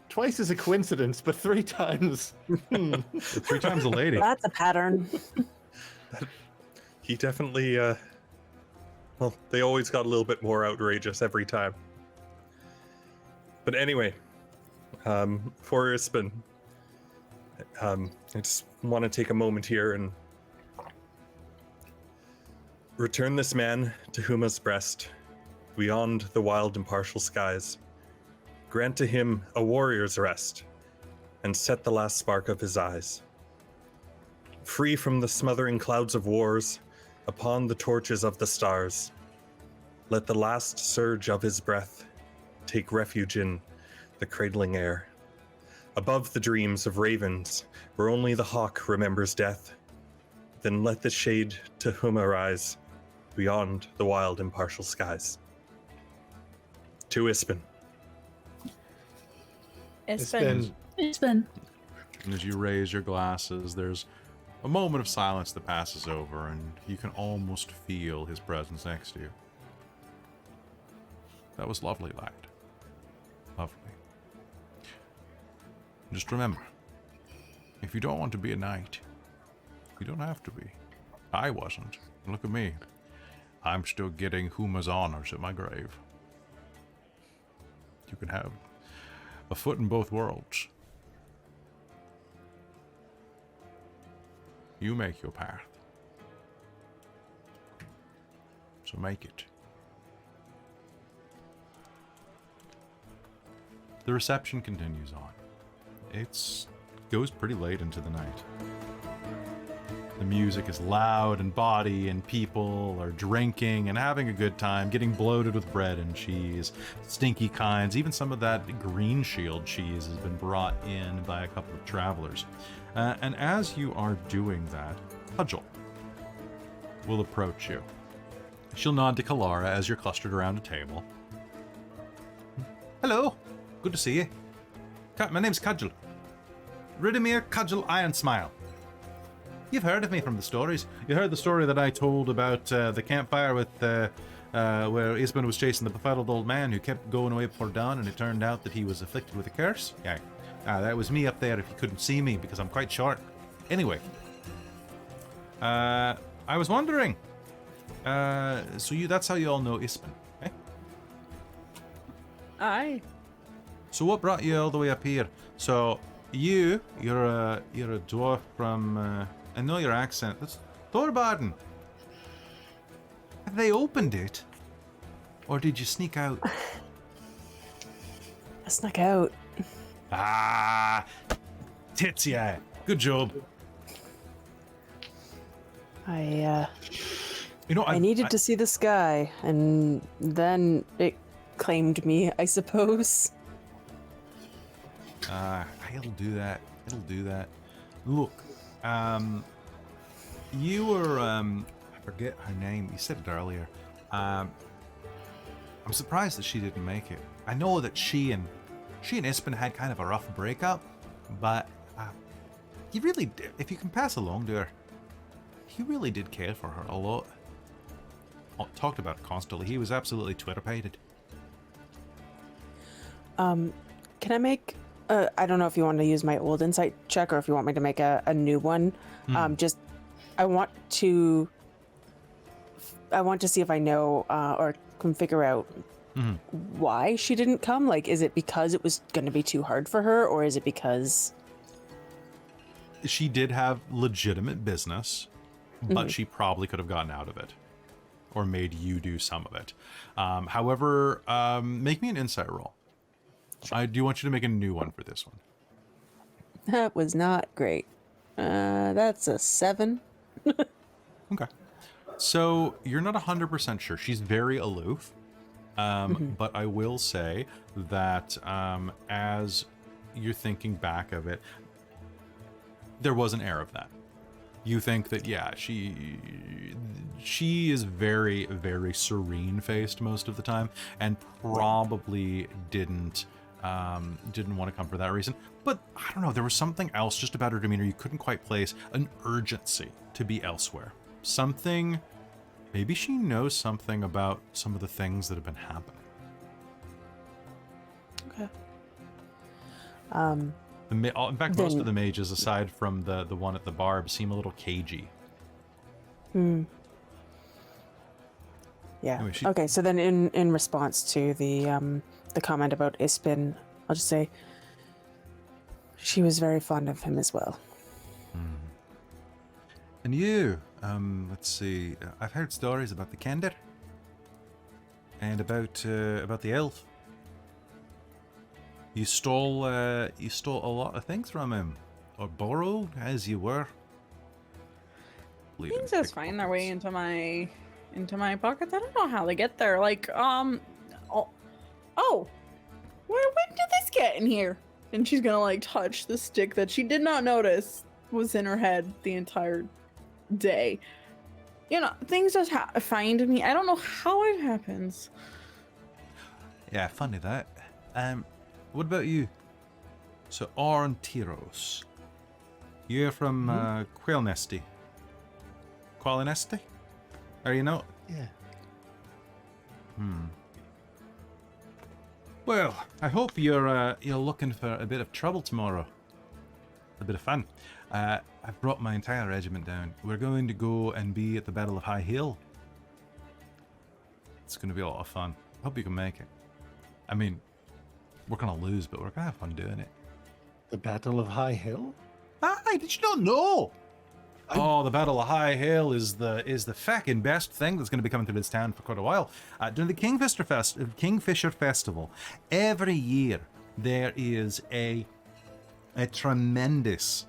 Twice is a coincidence, but 3 times. 3 times a lady. That's a pattern. He definitely, well, they always got a little bit more outrageous every time. But anyway, for Ispen, I just want to take a moment here and return this man to Huma's breast, beyond the wild impartial skies. Grant to him a warrior's rest, and set the last spark of his eyes. Free from the smothering clouds of wars, upon the torches of the stars, let the last surge of his breath take refuge in the cradling air. Above the dreams of ravens, where only the hawk remembers death, then let the shade to Huma rise, beyond the wild, impartial skies. To Ispin. Ispen. Ispen. And as you raise your glasses, there's a moment of silence that passes over, and you can almost feel his presence next to you. That was lovely, lad. Lovely. Just remember, if you don't want to be a knight, you don't have to be. I wasn't. Look at me. I'm still getting Huma's honors at my grave. You can have a foot in both worlds. You make your path. So make it. The reception continues on. It goes pretty late into the night. The music is loud and bawdy, and people are drinking and having a good time, getting bloated with bread and cheese, stinky kinds. Even some of that green shield cheese has been brought in by a couple of travelers. And as you are doing that, Cudgel will approach you. She'll nod to Kelara as you're clustered around a table. Hello, good to see you. My name's Cudgel. Ridimir Cudgel Ironsmile. You've heard of me from the stories. You heard the story that I told about the campfire with where Isbin was chasing the befuddled old man who kept going away before dawn, and it turned out that he was afflicted with a curse? Yeah. That was me up there if you couldn't see me, because I'm quite short. Anyway. I was wondering. That's how you all know Isbin, eh? Aye. So what brought you all the way up here? So you're a dwarf from I know your accent. That's Thorbarden. Have they opened it? Or did you sneak out? I snuck out. Ah, tits, yeah. Good job. I I needed to see the sky, and then it claimed me, I suppose. It'll do that. It'll do that. Look, you were, I forget her name. You said it earlier. I'm surprised that she didn't make it. I know that she and Ispen had kind of a rough breakup, but he really did. If you can pass along to her, he really did care for her a lot. Talked about it constantly. He was absolutely Twitter-pated. Can I make... I don't know if you want to use my old insight check or if you want me to make a new one. I want to see if I know or can figure out why she didn't come. Like, is it because it was going to be too hard for her, or is it because she did have legitimate business, but she probably could have gotten out of it or made you do some of it. However, make me an insight roll. I do want you to make a new one for this one. that was not great? That's a 7. Okay. So you're not 100% sure. She's very aloof. But I will say that as you're thinking back of it, there was an air of that. You think that, yeah, she is very, very serene-faced most of the time, and probably didn't want to come for that reason. But I don't know, there was something else just about her demeanor you couldn't quite place, an urgency to be elsewhere. Something, maybe she knows something about some of the things that have been happening. Okay. In fact, most of the mages, aside from the one at the barb, seem a little cagey. Yeah. Anyway, Okay, so then in response to the comment about Ispen, I'll just say she was very fond of him as well. And you, let's see, I've heard stories about the Kender and about the elf. You stole a lot of things from him, or borrowed, as you were. Things just find their way into my pockets. I don't know how they get there. Like, when did this get in here? And she's gonna like touch the stick that she did not notice was in her head the entire day. things just find me. I don't know how it happens. Yeah, funny that. What about you? So, Aurontiros. You're from Quailnesty. Qualinesti? Are you know? Yeah. Well, I hope you're looking for a bit of trouble tomorrow. A bit of fun. I've brought my entire regiment down. We're going to go and be at the Battle of Highvalor. It's going to be a lot of fun. Hope you can make it. I mean, we're going to lose, but we're going to have fun doing it. The Battle of Highvalor? Aye, did you not know? Oh, the Battle of Highvalor is the fucking best thing that's going to be coming through this town for quite a while. During the Kingfisher Festival, every year there is a tremendous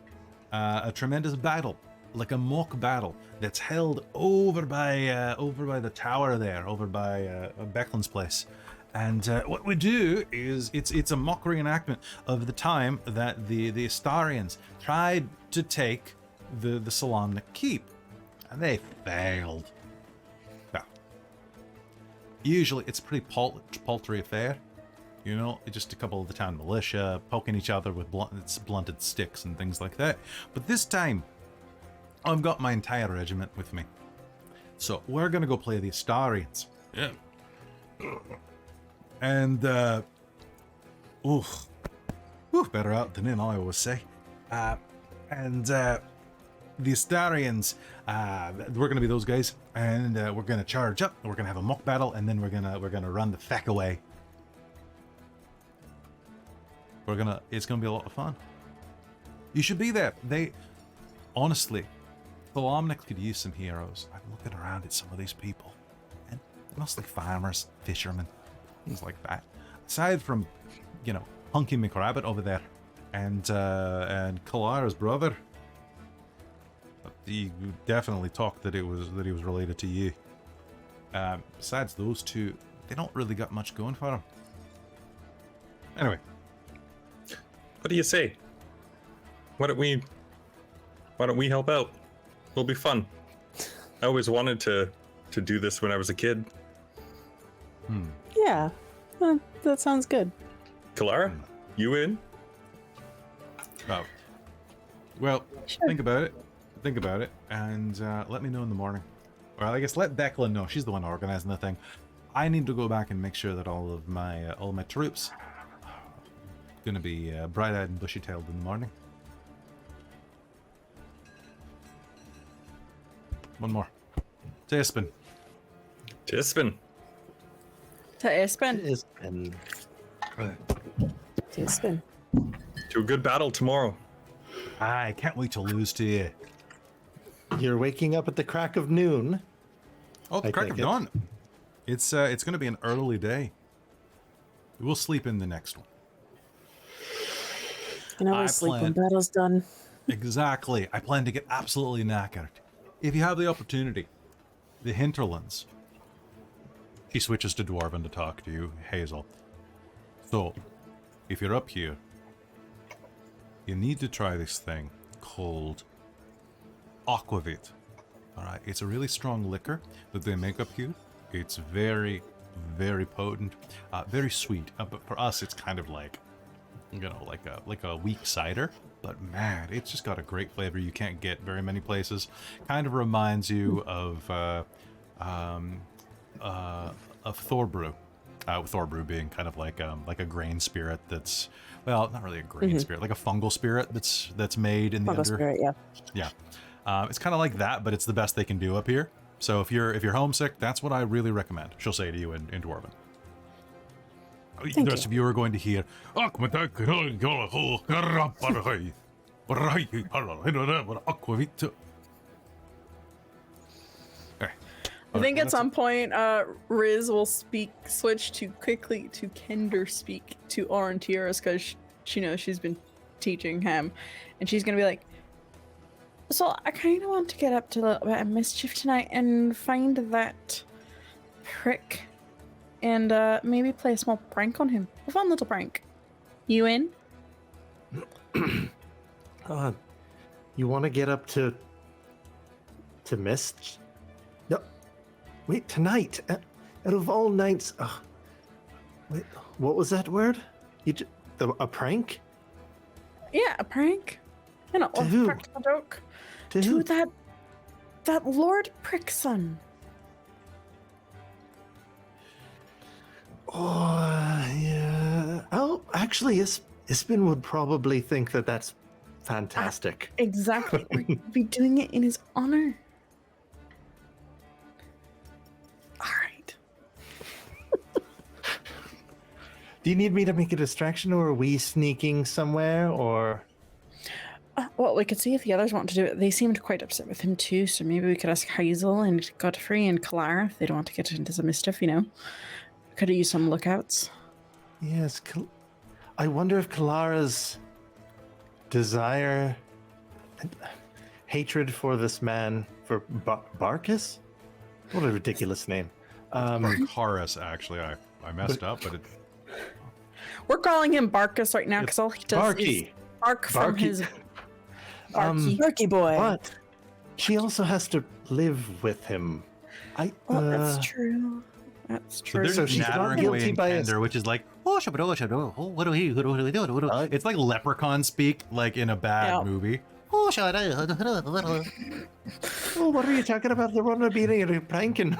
battle, like a mock battle that's held over by the tower there, over by Beckland's place. And what we do is it's a mock reenactment of the time that the Astarians tried to take the Solamnic Keep, and they failed. Well, usually it's a pretty paltry affair, just a couple of the town militia poking each other with blunted sticks and things like that. But this time, I've got my entire regiment with me, so we're gonna go play the Astarians. Yeah. And better out than in, I always say. The Astarians, we're gonna be those guys, and we're gonna charge up. We're gonna have a mock battle, and then we're gonna run the feck away. It's gonna be a lot of fun. You should be there. Honestly, Solamnic could use some heroes. I'm looking around at some of these people, and mostly farmers, fishermen, things like that. Aside from, Hunky McRabbit over there, and Kelara's brother. He definitely talked that he was related to you. Besides those two, they don't really got much going for them. Anyway, What do you say? Why don't we help out? It'll be fun. I always wanted to do this when I was a kid. Yeah, that sounds good. Kelara, you in? oh, well, Sure. think about it, and let me know in the morning. Or I guess let Declan know. She's the one organizing the thing. I need to go back and make sure that all of my troops are gonna be bright-eyed and bushy-tailed in the morning. One more. To Ispin. Tispin. To Espen. Is and Spin. To a good battle tomorrow. I can't wait to lose to you. you're waking up at the crack of noon. Oh, the I crack take of it. dawn. It's going to be an early day. We'll sleep in the next one. You know, I we sleep when plan- battle's done. Exactly. I plan to get absolutely knackered. If you have the opportunity, the hinterlands. He switches to Dwarven to talk to you, Hazeal. So, if you're up here, you need to try this thing called aquavit. Alright, it's a really strong liquor that they make up here. It's very, very potent, very sweet. But for us, it's kind of like, like a weak cider. But man, it's just got a great flavor you can't get very many places. Kind of reminds you of Thorbrew. Thorbrew being kind of like a grain spirit that's, well, not really a grain spirit, like a fungal spirit that's made in the Fungal spirit, yeah. Yeah. It's kind of like that, but it's the best they can do up here. So if you're homesick, that's what I really recommend. She'll say to you in Dwarven. The rest of you are going to hear. I think at some point, Riz will switch to quickly to Kender speak to Aurontiros because she knows she's been teaching him, and she's gonna be like, "So I kind of want to get up to a little bit of mischief tonight and find that prick, and maybe play a small prank on him. A fun little prank. You in?" You want to get up to mist Wait, tonight, out of all nights, wait, what was that word? A prank? Yeah, a prank. You know, To a who? practical joke. To To who? that Lord Prickson. Oh, yeah. Oh, actually, Ispin would probably think that that's fantastic. Exactly. We'll be doing it in his honor. All right. Do you need me to make a distraction, or are we sneaking somewhere, or... Well, we could see if the others want to do it. They seemed quite upset with him too, so maybe we could ask Hazeal and Godfrey and Kelara if they don't want to get into some mischief, you know. Could have used some lookouts. Yes, I wonder if Kalara's desire and hatred for this man, for Barkus? What a ridiculous name. Barkaris, actually. I messed up, but it... We're calling him Barkus right now because all he does Barky. is bark from Barky. his Barky. Turkey boy. But she also has to live with him. Well, that's true. That's So true. there's So she's not nattering guilty away in by Kender, which is like, what do he do? It's like leprechaun speak, like in a bad movie. Oh, what are you talking about? They're running a pranking.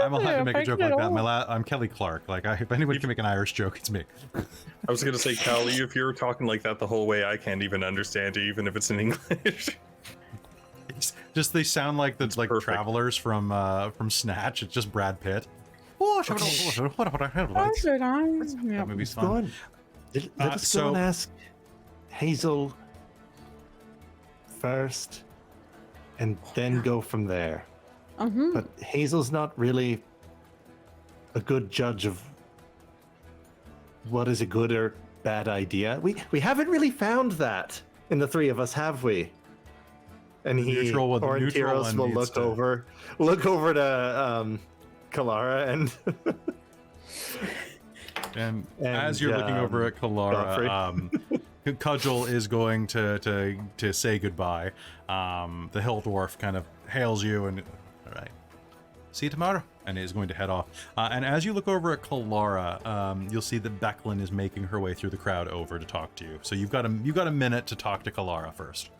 I'm allowed to make a joke like that. I'm Kelly Clark. Like, if anyone can make an Irish joke, it's me. I was gonna say, Callie, if you're talking like that the whole way, I can't even understand you, even if it's in English. Just they sound like the perfect. travelers from Snatch. It's just Brad Pitt. That movie's Go fun. on. Let us go and ask Hazeal first, and then go from there. But Hazel's not really a good judge of what is a good or bad idea. We haven't really found that in the three of us, have we? And Aurontiros will look over to Kelara and as you're looking over at Kelara, Cudgel is going to say goodbye. The hill dwarf kind of hails you and, all right, see you tomorrow, and is going to head off. And as you look over at Kelara, you'll see that Becklin is making her way through the crowd over to talk to you. So you've got a minute to talk to Kelara first.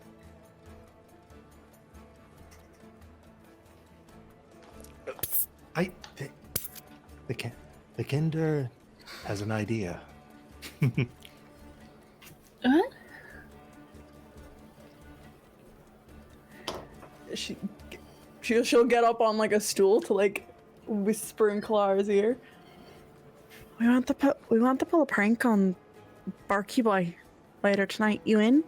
The Kinder has an idea. What? She'll get up on like a stool to like whisper in Kalara's ear. We want to pull a prank on Barky Boy later tonight. You in?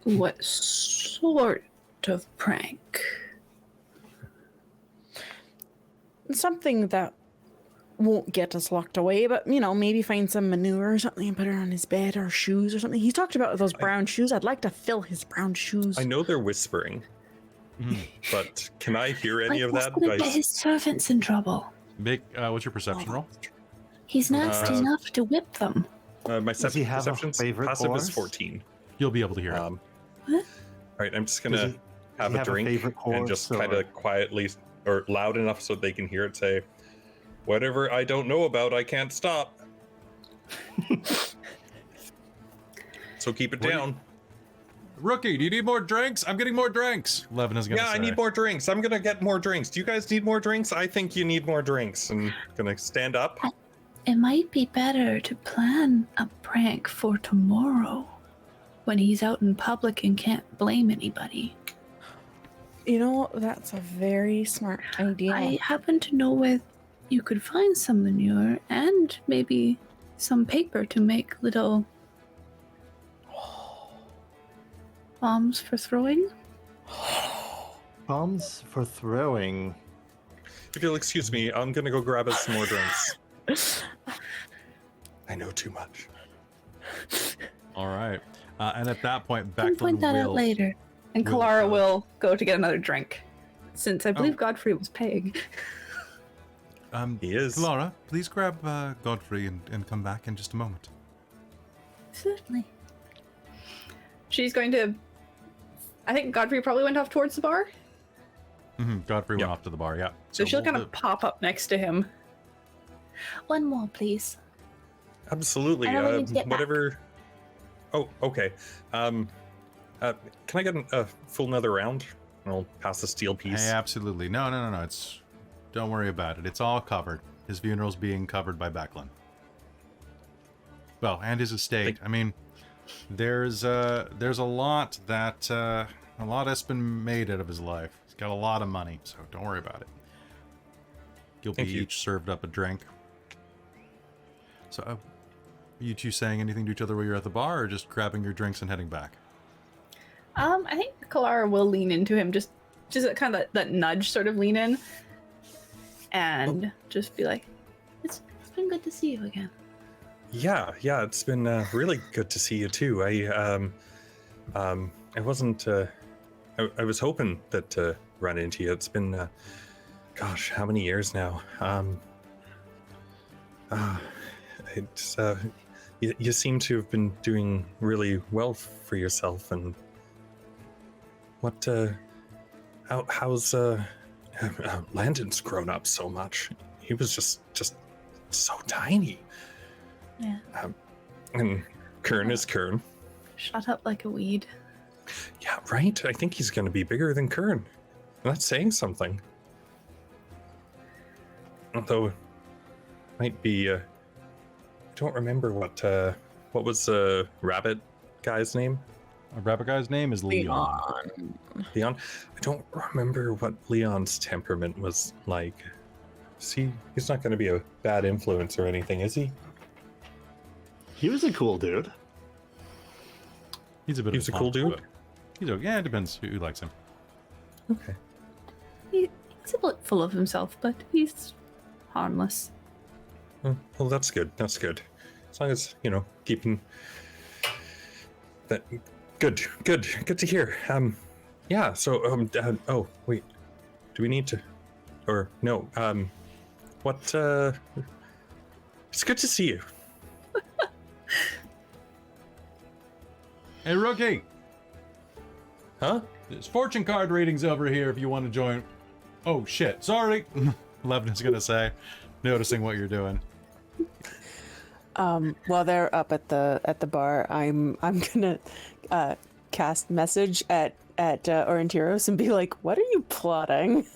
What sort of prank? Something that won't get us locked away, but you know, maybe find some manure or something and put it on his bed or shoes or something. He talked about those brown shoes. I'd like to fill his brown shoes. I know they're whispering, but can I hear any of that? Gonna get his servants in trouble. Make what's your perception roll? He's nasty enough to whip them. My Does he have a perception favorite passive horse? is 14. You'll be able to hear it. All right, I'm just gonna Does he have a have a drink favorite and horse, just or- kind of quietly or loud enough so they can hear it say, "Whatever I don't know about, I can't stop." So keep it down. Rookie, do you need more drinks? I'm getting more drinks. Levin is gonna say. I need more drinks. I'm gonna get more drinks. Do you guys need more drinks? I think you need more drinks. I'm gonna stand up. It might be better to plan a prank for tomorrow when he's out in public and can't blame anybody. You know, that's a very smart idea. I happen to know where you could find some manure and maybe some paper to make little bombs for throwing. Bombs for throwing. If you'll excuse me, I'm gonna go grab us some more drinks. I know too much. All right. And at that point, Can Becklin point that out will... later. And Will Kelara go. will go to get another drink, since I believe Godfrey was paying. He is. Kelara, please grab Godfrey and come back in just a moment. Certainly. she's going to. I think Godfrey probably went off towards the bar. Godfrey went off to the bar, yeah. So she'll kind of pop up next to him. One more, please. Absolutely. I know we need to get back. Whatever. Oh, okay. Can I get a full another round? And I'll pass the steel piece. Hey, absolutely. No. It's don't worry about it. It's all covered. His funeral's being covered by Becklin. Well, and his estate. I mean, there's a lot that's been made out of his life. He's got a lot of money, so don't worry about it. You'll be each served up a drink. So, are you two saying anything to each other while you're at the bar, or just grabbing your drinks and heading back? I think Kelara will lean into him, just kind of that nudge, sort of lean in, and just be like, It's been good to see you again. Yeah, it's been really good to see you too. I wasn't. I was hoping that to run into you. It's been, gosh, how many years now? It's you seem to have been doing really well for yourself. And what? How's Landon's grown up so much? He was just so tiny. Yeah. And Kern is Kern. shut up like a weed. Yeah, right. I think he's going to be bigger than Kern. That's saying something. Although, might be. I don't remember what was the rabbit guy's name. A rabbit guy's name is Leon. Leon. I don't remember what Leon's temperament was like. See, he's not going to be a bad influence or anything, is he? He was a cool dude. He's a bit. He's a cool dude. He's okay. Yeah, it depends who likes him. Okay. He's a bit full of himself, but he's harmless. Well, that's good. That's good. As long as, keeping that good to hear. Yeah, so oh, wait. Do we need to or no, what it's good to see you. Hey, rookie. Huh? There's fortune card readings over here if you want to join. Oh shit, sorry. Levin's gonna say, noticing what you're doing. While they're up at the bar, I'm gonna cast message at Aurontiros and be like, "What are you plotting?"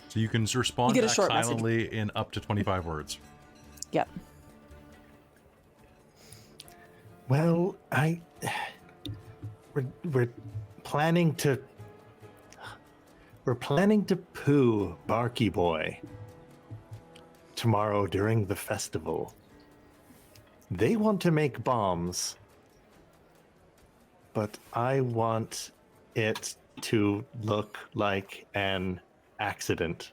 So you can respond You get a back short silently in up to 25 words. Yep. Well, we're planning to poo Barky Boy tomorrow during the festival. They want to make bombs, but I want it to look like an accident.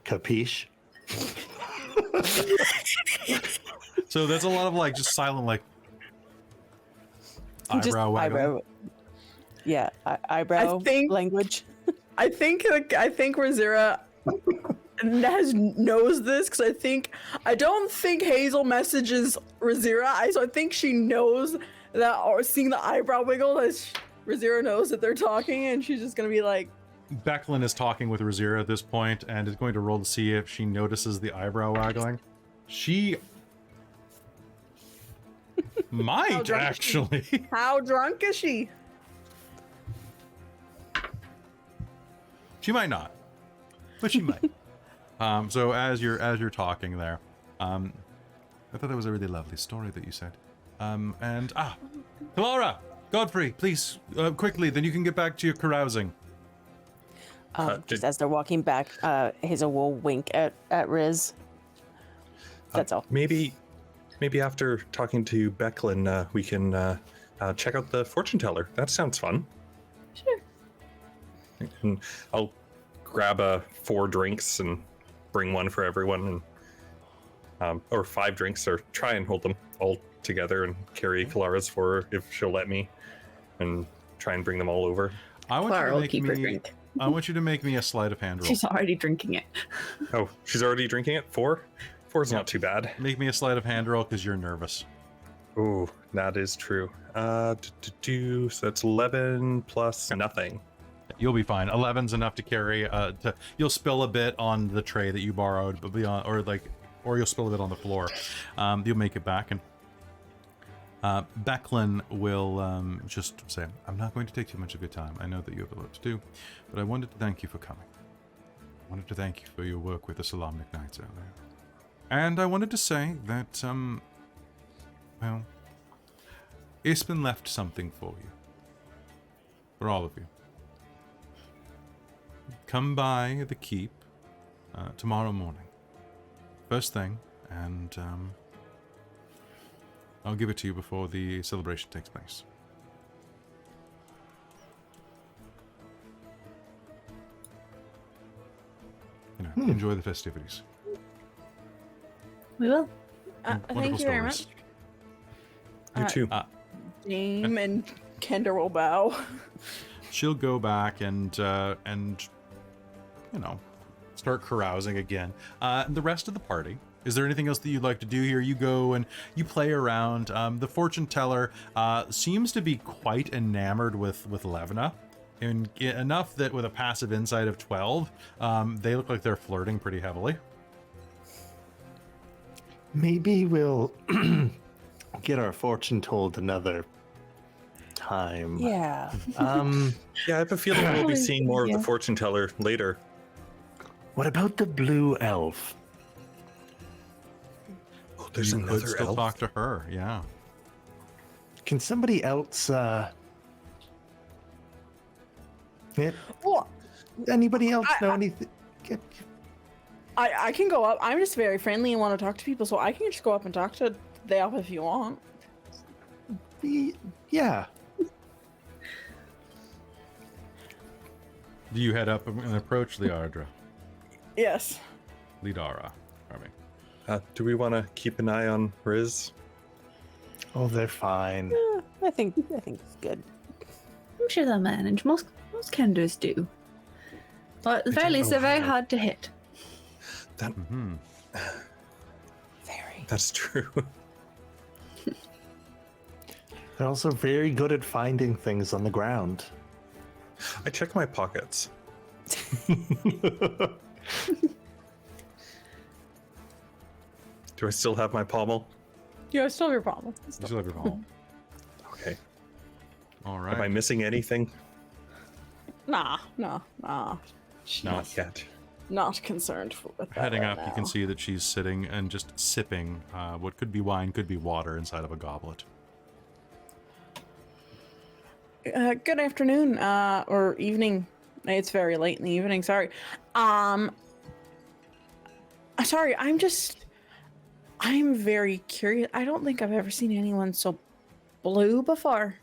Capiche? So there's a lot of just silent eyebrow waggling. Eyebrow language. I think Rizira knows this because I don't think Hazeal messages Rizira. So I think she knows that, or seeing the eyebrow wiggle, that Rizira knows that they're talking, and she's just gonna be like. Becklin is talking with Rizira at this point and is going to roll to see if she notices the eyebrow waggling. She might actually. How drunk is she? She might not, but she might. So as you're talking there, I thought that was a really lovely story that you said. And Kelara, Godfrey, please, quickly, then you can get back to your carousing. Just as they're walking back, Hazeal will wink at Riz. That's all. Maybe after talking to Becklin, we can check out the fortune teller. That sounds fun. Sure. And I'll grab 4 drinks and bring one for everyone, and or 5 drinks, or try and hold them all together and carry Kalara's for her if she'll let me, and try and bring them all over. Clara will keep her drink. I want you to make me a sleight of hand roll. She's already drinking it. Oh, she's already drinking it? 4? 4's not too bad. Make me a sleight of hand roll because you're nervous. Oh, that is true. So that's 11 plus nothing. You'll be fine. 11's enough to carry. You'll spill a bit on the tray that you borrowed, but beyond, or you'll spill a bit on the floor. You'll make it back, and Becklin will just say, "I'm not going to take too much of your time. I know that you have a lot to do, but I wanted to thank you for coming. I wanted to thank you for your work with the Solemnic Knights earlier, and I wanted to say that, well, Ispen left something for you, for all of you. Come by the keep tomorrow morning, first thing, and I'll give it to you before the celebration takes place." You know, enjoy the festivities. We will. Wonderful Thank you very stories. much. You too. Dame and Kender will bow. She'll go back and you know, start carousing again. The rest of the party, is there anything else that you'd like to do here? You go and you play around. The fortune teller seems to be quite enamored with Levna, and enough that with a passive insight of 12, they look like they're flirting pretty heavily. Maybe we'll get our fortune told another time. Yeah. Yeah, I have a feeling we'll be seeing more of Yeah. the fortune teller later. What about the blue elf? Oh, there's You could another still elf. talk to her, yeah. Can somebody else Well, anybody else know anything? I can go up. I'm just very friendly and want to talk to people, so I can just go up and talk to the elf if you want. Yeah. Do you head up and approach Liardra? Yes. Lidara, pardon me. Do we want to keep an eye on Riz? Oh, they're fine. I think it's good. I'm sure they'll manage. Most Kenders do. But at the very don't least, know they're very how. hard to hit. That Mm-hmm. Very. that's true. They're also very good at finding things on the ground. I check my pockets. Do I still have my pommel? Yeah, it's still your problem. You still have your phone. Okay. All Am I right. missing anything? Nah. No. Not yet. Not concerned with that Heading right up, you now. can see that she's sitting and just sipping what could be wine, could be water inside of a goblet. Good afternoon, or evening. It's very late in the evening. Sorry. Sorry. I'm very curious. I don't think I've ever seen anyone so blue before.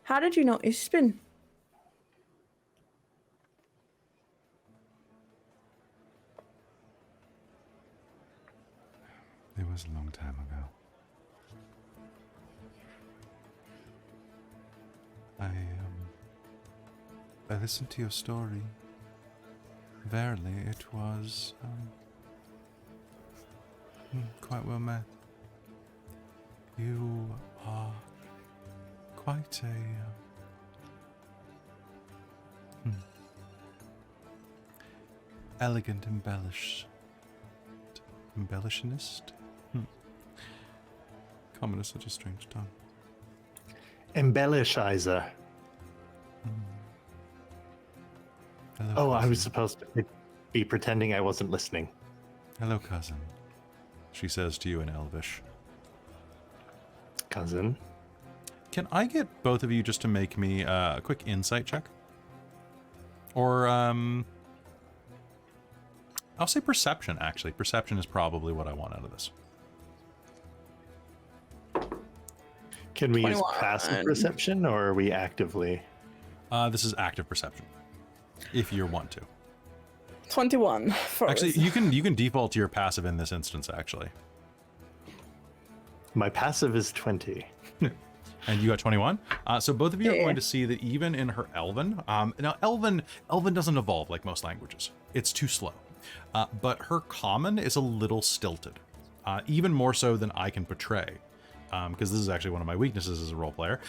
How did you know Ispen? It was a long time ago. I listened to your story. Verily, it was quite well met. You are quite a elegant embellishionist. Common is such a strange tongue. Embellishizer. Hello, Oh, I cousin. was supposed to be pretending I wasn't listening. Hello, cousin. She says to you in Elvish. Cousin. Can I get both of you just to make me a quick insight check? Or, I'll say perception, actually. Perception is probably what I want out of this. Can we use 21. passive perception or are we actively? This is active perception, if you want to. 21. First. Actually, you can default to your passive in this instance, actually. My passive is 20. And you got 21. So both of you are Yeah. going to see that even in her Elven, now Elven doesn't evolve like most languages. It's too slow. But her Common is a little stilted, even more so than I can portray. because this is actually one of my weaknesses as a role player.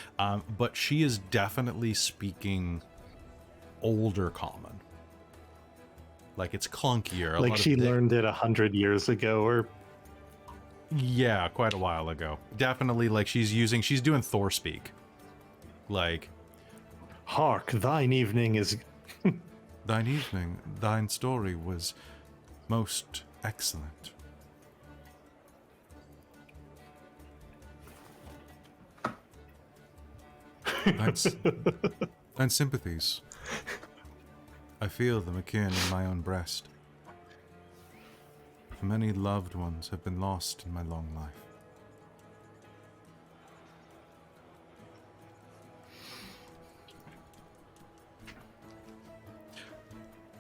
But she is definitely speaking older common. Like it's clunkier. Like she learned it 100 years ago, or yeah, quite a while ago. Definitely, like she's doing Thor speak. Like, hark, thine evening is. Thine evening, thine story was most excellent. And sympathies. I feel them akin in my own breast. Many loved ones have been lost in my long life.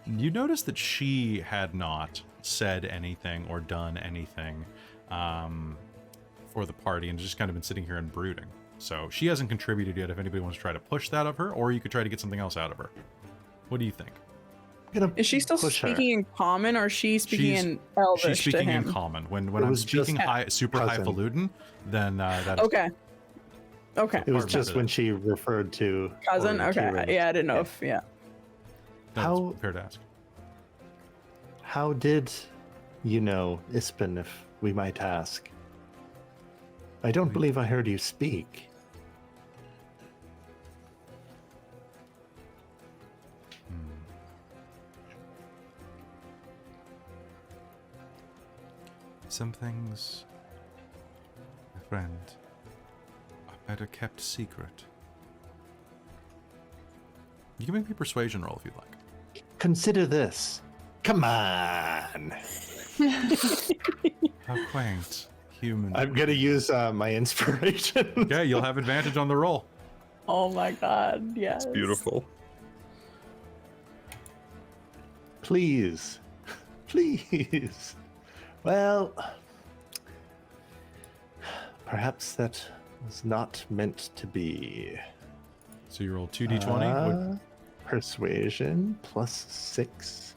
You notice that she had not said anything or done anything for the party and just kind of been sitting here and brooding. So she hasn't contributed yet if anybody wants to try to push that of her, or you could try to get something else out of her. What do you think? Is she still speaking in common, or is she speaking in Elvish She's speaking to him? in common. When I'm speaking super highfalutin, then that is... Okay. Okay. It was just when she referred to cousin. Okay. Aurontiros. Yeah, I didn't know if How fair to ask. How did you know Ispen, if we might ask? I don't believe I heard you speak. Some things, my friend, are better kept secret. You can make me a persuasion roll if you'd like. Consider this. Come on. How quaint, human. I'm going to use my inspiration. Yeah, you'll have advantage on the roll. Oh my god, yes. It's beautiful. Please. Please. Well, perhaps that was not meant to be. So you roll 2d20. Persuasion plus 6.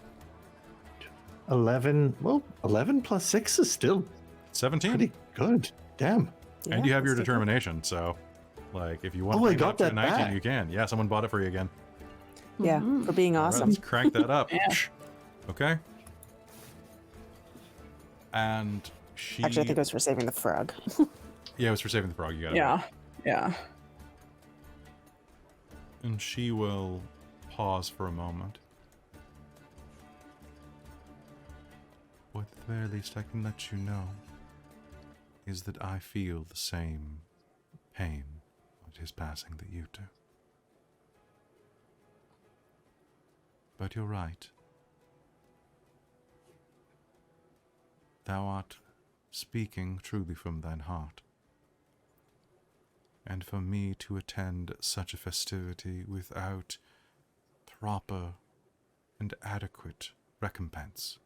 11. Well, 11 plus 6 is still 17. pretty good. Damn. And you have your determination, so like if you want to I bring got up to that 19, back. you can. Yeah, someone bought it for you again. Yeah, for being All right, awesome. let's crank that up. Yeah. Okay. And she... Actually, I think it was for saving the frog. Yeah, it was for saving the frog. You got it. Yeah. And she will pause for a moment. What at the very least I can let you know is that I feel the same pain at his passing that you do. But you're right. Thou art speaking truly from thine heart. And for me to attend such a festivity without proper and adequate recompense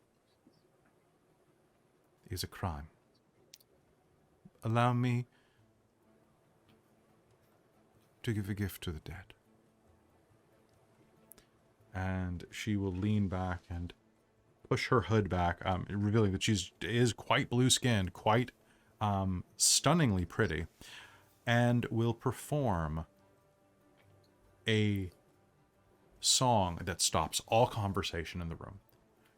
is a crime. Allow me to give a gift to the dead. And she will lean back and push her hood back, revealing that she is quite blue-skinned, quite stunningly pretty, and will perform a song that stops all conversation in the room.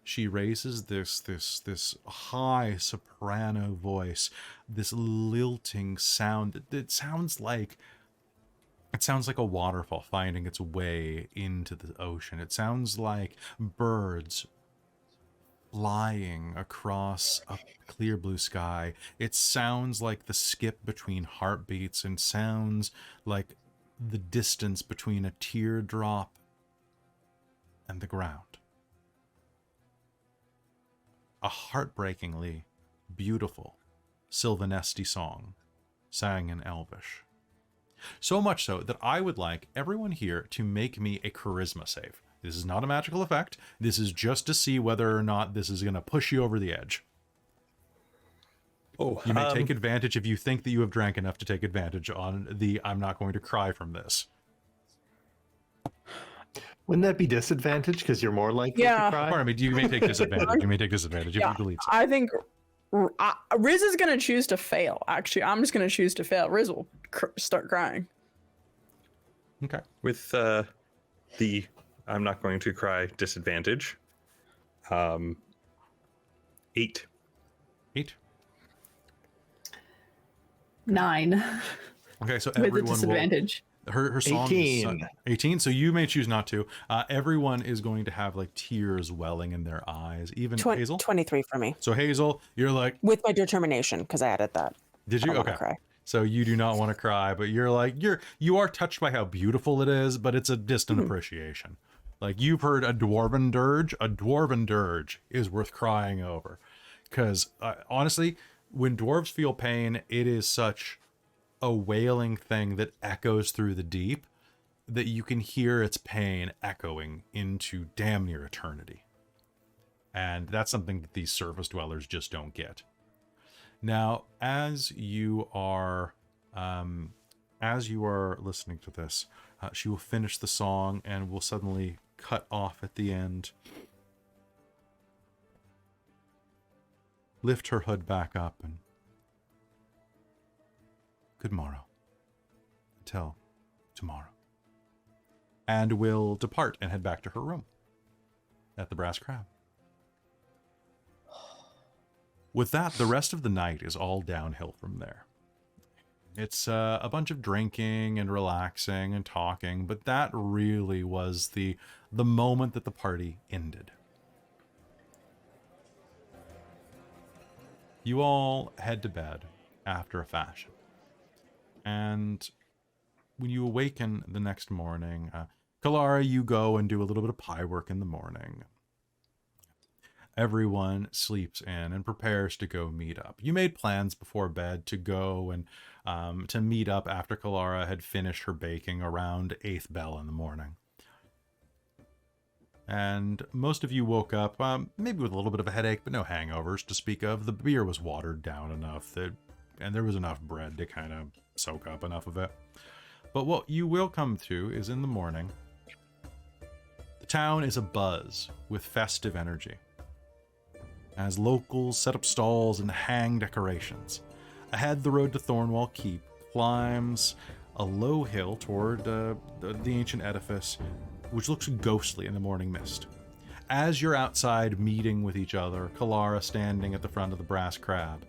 She raises this high soprano voice, this lilting sound that sounds like a waterfall finding its way into the ocean. It sounds like birds flying across a clear blue sky. It sounds like the skip between heartbeats, and sounds like the distance between a teardrop and the ground. A heartbreakingly beautiful Sylvanesti song sang in Elvish. So much so that I would like everyone here to make me a charisma save. This is not a magical effect. This is just to see whether or not this is going to push you over the edge. Oh, You may take advantage if you think that you have drank enough to take advantage on the I'm not going to cry from this. Wouldn't that be disadvantage because you're more likely Yeah. to cry? Pardon me, you may take disadvantage. You may take disadvantage if you delete something. I think Riz is gonna choose to fail. Actually, I'm just gonna choose to fail. Riz will start crying. Okay. With the I'm not going to cry disadvantage. 8. 8. 9. Okay, so With a everyone will. disadvantage. Her song 18. Is 18, so you may choose not to. Everyone is going to have like tears welling in their eyes, even Hazeal. 23 for me. So Hazeal, you're like, With my determination, because I added that. did you? I don't wanna Okay. cry. So you do not want to cry, but you're like, you are touched by how beautiful it is, but it's a distant appreciation. Like you've heard a dwarven dirge. A dwarven dirge is worth crying over, because honestly, when dwarves feel pain, it is such a wailing thing that echoes through the deep that you can hear its pain echoing into damn near eternity. And that's something that these surface dwellers just don't get. Now, as you are listening to this, she will finish the song and will suddenly cut off at the end. Lift her hood back up and good morrow. Until tomorrow. And will depart and head back to her room at the Brass Crab. With that, the rest of the night is all downhill from there. It's a bunch of drinking and relaxing and talking, but that really was the moment that the party ended. You all head to bed after a fashion. And when you awaken the next morning, Kelara, you go and do a little bit of pie work in the morning. Everyone sleeps in and prepares to go meet up. You made plans before bed to go and to meet up after Kelara had finished her baking around 8th bell in the morning. And most of you woke up maybe with a little bit of a headache, but no hangovers to speak of. The beer was watered down enough and there was enough bread to kind of soak up enough of it. But what you will come to is in the morning, the town is abuzz with festive energy, as locals set up stalls and hang decorations. Ahead, the road to Thornwall Keep climbs a low hill toward the ancient edifice, which looks ghostly in the morning mist. As you're outside meeting with each other, Kelara standing at the front of the Brass Crab,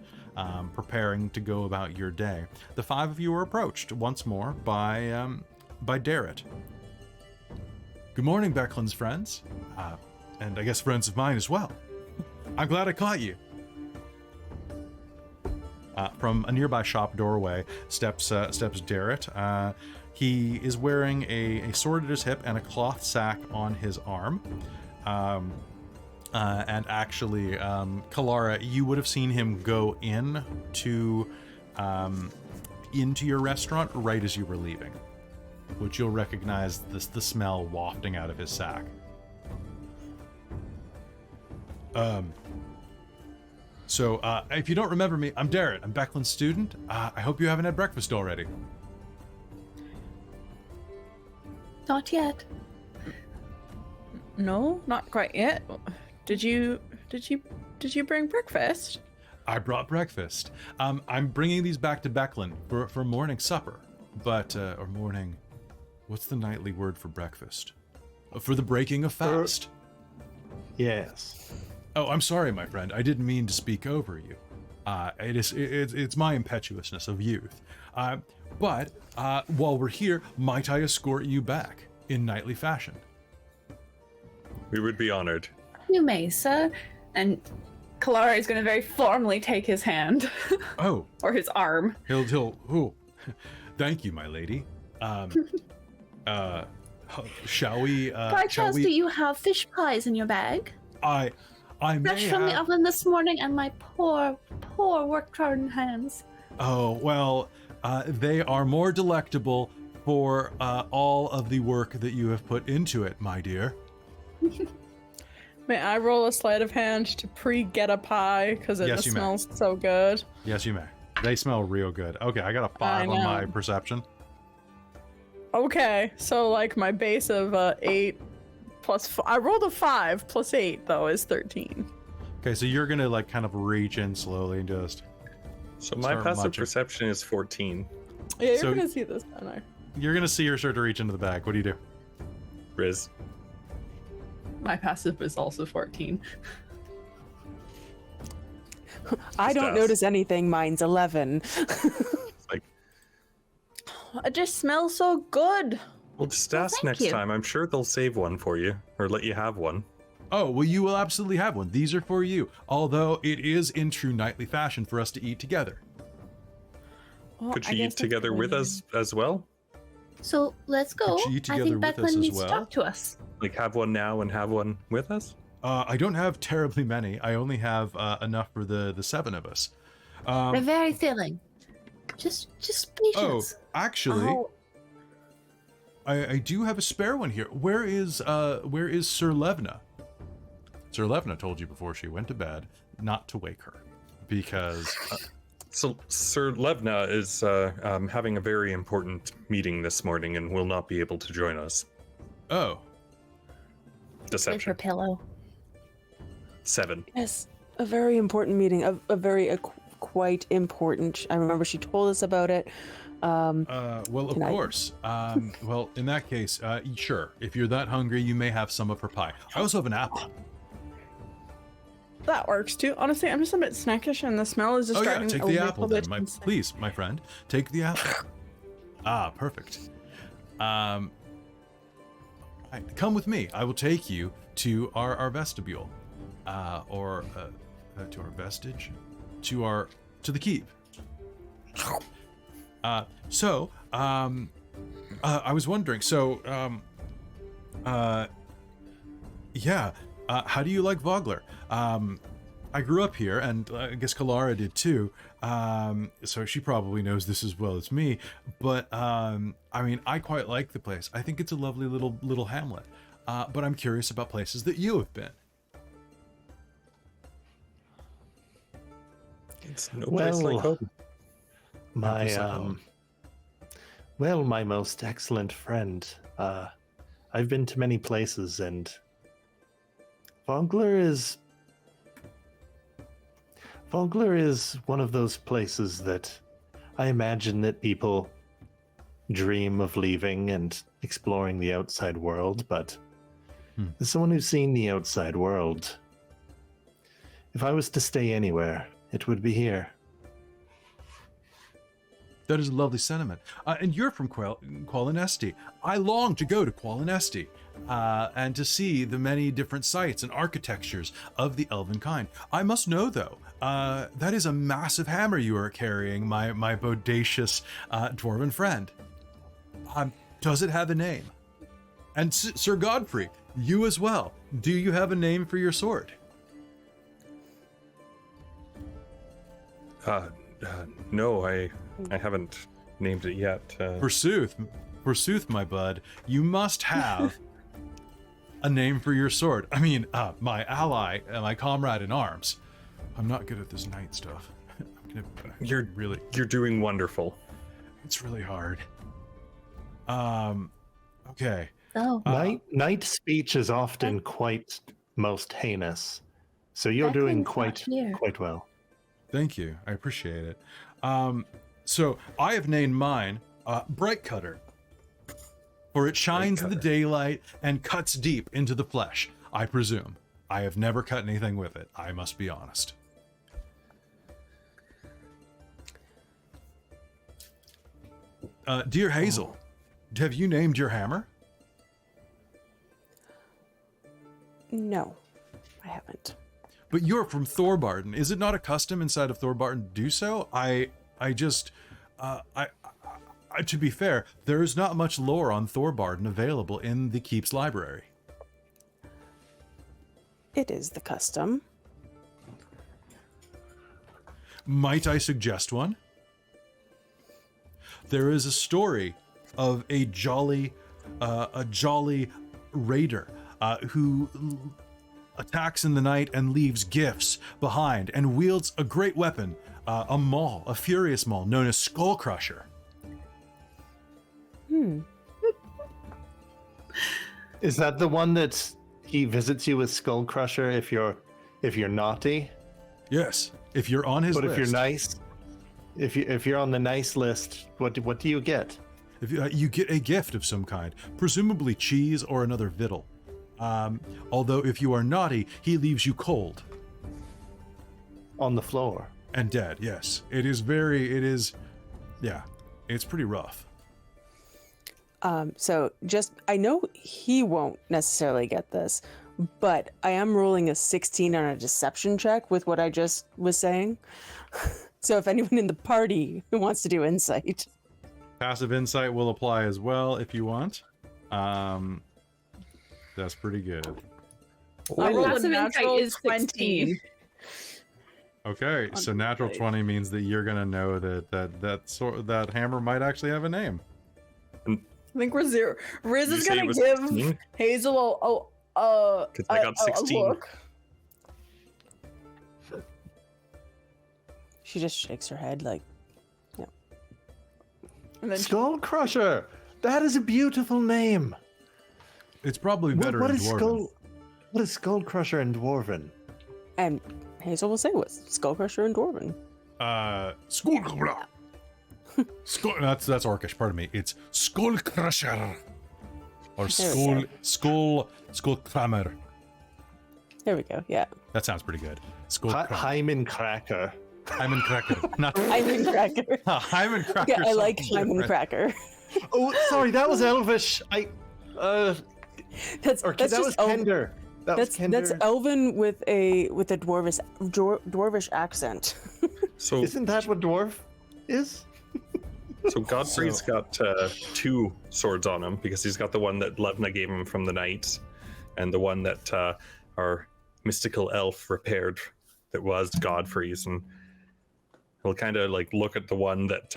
preparing to go about your day, the 5 of you are approached once more by Darrett. Good morning, Becklin's friends, and I guess friends of mine as well. I'm glad I caught you. From a nearby shop doorway steps Darrett. He is wearing a sword at his hip and a cloth sack on his arm. And actually, Kelara, you would have seen him go into your restaurant right as you were leaving, which you'll recognize the smell wafting out of his sack. So, if you don't remember me, I'm Darrett. I'm Becklin's student. I hope you haven't had breakfast already. Not yet. No, not quite yet. Did you bring breakfast? I brought breakfast. I'm bringing these back to Becklin for morning supper. But, or morning... What's the nightly word for breakfast? For the breaking of fast. Yes. Oh, I'm sorry, my friend. I didn't mean to speak over you. It's my impetuousness of youth. But while we're here, might I escort you back in knightly fashion? We would be honored. You may, sir. And Kelara is going to very formally take his hand. Oh. Or his arm. Oh, thank you, my lady. Shall we? By chance, do you have fish pies in your bag? I may Fresh from the oven this morning, and my poor work-hardened hands. Oh, well, they are more delectable for all of the work that you have put into it, my dear. May I roll a sleight of hand to pre-get a pie because it Yes, you may. smells so good? Yes, you may. They smell real good. Okay, I got a 5 on my perception. Okay, so like my base of 8 plus I rolled a 5 plus 8 though is 13. Okay, so you're gonna like kind of reach in slowly and just. So my Start passive munching. perception is 14. Yeah, you're So- gonna see this down there. You're gonna see her start to reach into the bag. What do you do? Riz. My passive is also 14. I Just don't ask. notice anything. Mine's 11. It's like, It just smells so good. well, just Well, ask thank next you. time. I'm sure they'll save one for you or let you have one. Oh, well, you will absolutely have one. These are for you. Although it is in true knightly fashion for us to eat together. Well, Could I she guess eat that's together with clean. us as well? So let's go. Could you eat I together think with us Becklin as needs well? to talk to us. Like have one now and have one with us? I don't have terribly many. I only have enough for the 7 of us. They're very filling. Just Oh, patience. actually, Oh, I do have a spare one here. Where is Sir Levna? Sir Levna told you before she went to bed not to wake her because So Sir Levna is having a very important meeting this morning and will not be able to join us. oh, with her Deception. pillow. 7. Yes, a very important meeting. Quite important. I remember she told us about it. well, of Can I- course. Well, in that case, sure. If you're that hungry, you may have some of her pie. I also have an apple. That works too. Honestly, I'm just a bit snackish, and the smell is Oh yeah, distracting take a the little apple bit then. inside. Please, my friend, take the apple. Ah, perfect. Right, come with me. I will take you to our vestibule, or to our vestige, to the keep. I was wondering. Yeah. How do you like Vogler? I grew up here, and I guess Kelara did too. So she probably knows this as well as me. But I mean, I quite like the place. I think it's a lovely little hamlet. But I'm curious about places that you have been. It's no place like home. My Just like home. my most excellent friend. I've been to many places, and Vogler is one of those places that I imagine that people dream of leaving and exploring the outside world, but as someone who's seen the outside world, if I was to stay anywhere, it would be here. That is a lovely sentiment. And you're from Qualinesti. I long to go to Qualinesti and to see the many different sites and architectures of the elven kind. I must know, though, that is a massive hammer you are carrying, my bodacious dwarven friend. Does it have a name? And Sir Godfrey, you as well. Do you have a name for your sword? No, I haven't named it yet. Forsooth, my bud, you must have a name for your sword. I mean, my ally and my comrade in arms. I'm not good at this knight stuff. You're doing wonderful. It's really hard. Okay. So, Night speech is often quite most heinous, so you're Beckman's doing not quite here. Uh, well. Thank you. I appreciate it. So I have named mine Bright Cutter, for it shines in the daylight and cuts deep into the flesh. I presume. I have never cut anything with it. I must be honest. Dear Hazeal, have you named your hammer? No, I haven't. But you're from Thorbarton. Is it not a custom inside of Thorbarton to do so? To be fair, there is not much lore on Thorbarton available in the Keep's library. It is the custom. Might I suggest one? There is a story of a jolly raider who attacks in the night and leaves gifts behind and wields a great weapon, a maul, a furious maul known as Skull Crusher. Is that the one that he visits you with Skull Crusher if you're if you're naughty. Yes, if you're on his But list. if you're nice, if you're on the nice list, what do you get? If you get a gift of some kind, presumably cheese or another victual. Although if you are naughty, he leaves you cold On the floor. and dead. Yes, yeah, it's pretty rough. So I know he won't necessarily get this, but I am rolling a 16 on a deception check with what I just was saying. So if anyone in the party who wants to do insight. Passive insight will apply as well if you want. That's pretty good. I rolled a Passive insight natural is 20. 16. Okay, so natural 20 means that you're gonna know that hammer might actually have a name. I think Riz you is say it gonna was give 16? Hazel Because I got 16. a look. She just shakes her head like, no. And then Skull Crusher. That is a beautiful name. It's probably better What in is Dwarven. What is Skull Crusher in Dwarven? And Hazel will say what's Skullcrusher and Dwarven. That's Orcish. Pardon me. It's Skull Crusher or There we Skull Clamor. There we go. Yeah. That sounds pretty good. Skull Clamor. Hymen Cracker. Hymen Cracker. Not Hymen Cracker. Hymen Cracker. Yeah, I like something Hymen different. Cracker. Oh, sorry, that was Elvish. That's That was just Kender. that's Elven with a dwarvish accent. So Isn't that what dwarf is? So Godfrey's got 2 swords on him because he's got the one that Levna gave him from the knights, and the one that our mystical elf repaired that was Godfrey's, and he'll kind of like look at the one that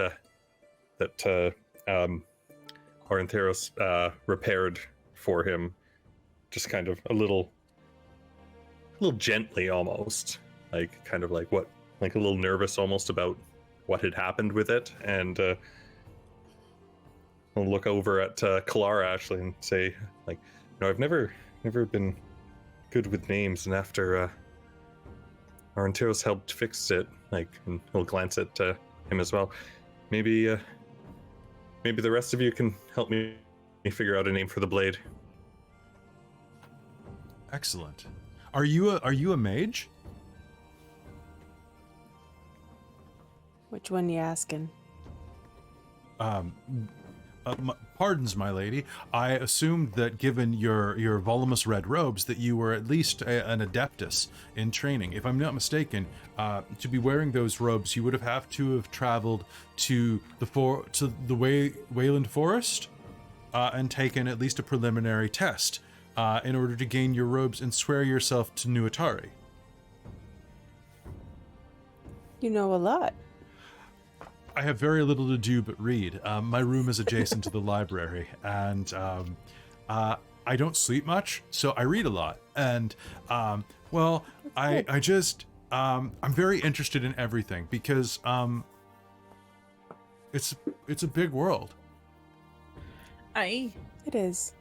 Aurontiros repaired for him, just kind of a little gently almost, like kind of like what, like a little nervous almost about what had happened with it, and I'll look over at Kelara actually and say, like, I've never been good with names, and after Aurontiros helped fix it, like, and he'll glance at him as well. Maybe the rest of you can help me figure out a name for the blade. Excellent. Are you a mage? Which one you asking? Pardons, my lady. I assumed that given your voluminous red robes that you were at least an adeptus in training. If I'm not mistaken, to be wearing those robes, you would have to have traveled to the Wayland Forest and taken at least a preliminary test in order to gain your robes and swear yourself to Nuatari. You know a lot. I have very little to do but read. My room is adjacent to the library, and I don't sleep much, so I read a lot. And I'm very interested in everything because it's a big world. Aye. It is.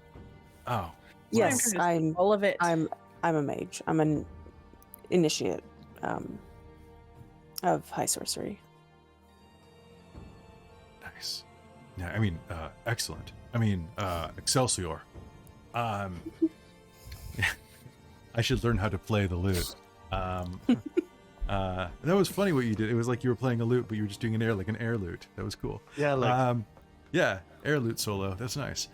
Oh, Yes, I'm all of it. I'm a mage. I'm an initiate of high sorcery. nice. Yeah, I mean, excellent. I mean, Excelsior. I should learn how to play the lute. That was funny what you did. It was like you were playing a lute, but you were just doing an air lute. That was cool. Yeah, like Yeah, air lute solo. That's nice.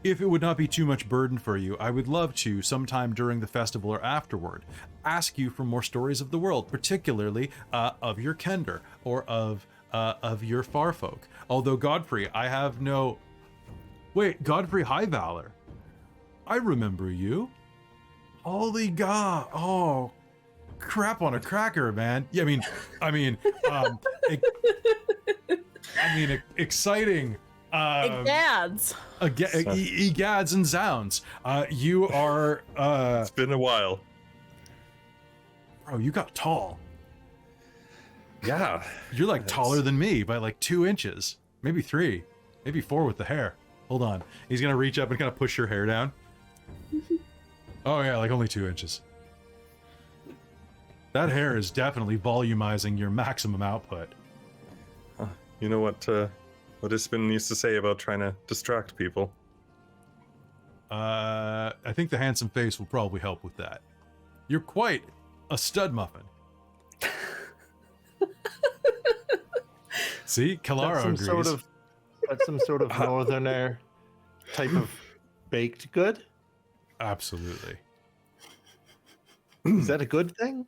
If it would not be too much burden for you, I would love to, sometime during the festival or afterward, ask you for more stories of the world, particularly of your Kender or of your Farfolk. Although Godfrey, I have no... Wait, Godfrey Highvalor. I remember you. Holy God! Oh, crap on a cracker, man. Yeah, exciting. Egads. Egads and zounds. You are. It's been a while. Bro, you got tall. Yeah. You're like taller than me by like 2 inches, maybe 3, maybe 4 with the hair. Hold on. He's gonna reach up and kind of push your hair down. Oh yeah, like only 2 inches. That hair is definitely volumizing your maximum output. You know what Ispin used to say about trying to distract people? I think the handsome face will probably help with that. You're quite a stud muffin. See, Kelara agrees. That's some sort of northerner type of baked good. Absolutely. Is that a good thing?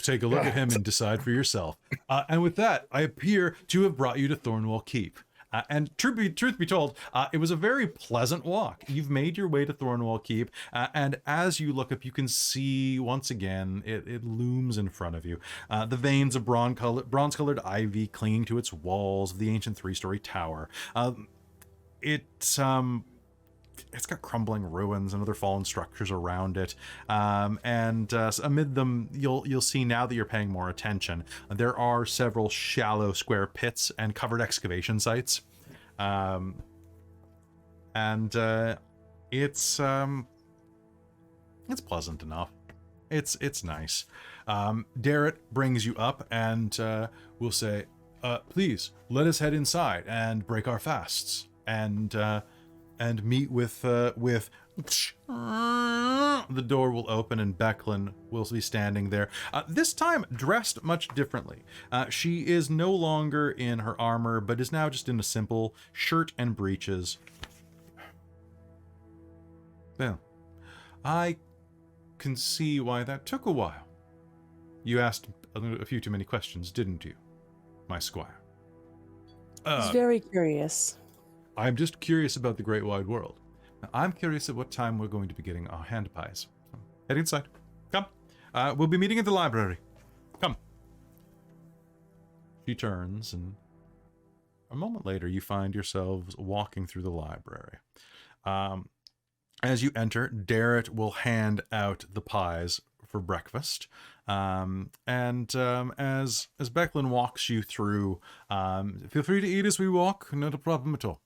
Take a look at him and decide for yourself. And with that, I appear to have brought you to Thornwall Keep. And truth be told, it was a very pleasant walk. You've made your way to Thornwall Keep, and as you look up, you can see once again it looms in front of you. The veins of bronze-colored ivy clinging to its walls of the ancient 3-story tower. It's got crumbling ruins and other fallen structures around it, and amid them, you'll see now that you're paying more attention, there are several shallow square pits and covered excavation sites, it's pleasant enough. It's nice. Darrett brings you up and will say, "Please let us head inside and break our fasts and meet with the door will open and Becklin will be standing there, this time dressed much differently. She is no longer in her armor, but is now just in a simple shirt and breeches. Well, I can see why that took a while. You asked a few too many questions, didn't you, my squire? I was very curious. I'm just curious about the great wide world. Now, I'm curious at what time we're going to be getting our hand pies. So, head inside. Come. We'll be meeting at the library. Come. She turns, and a moment later, you find yourselves walking through the library. As you enter, Darrett will hand out the pies for breakfast. As Becklin walks you through, feel free to eat as we walk, not a problem at all.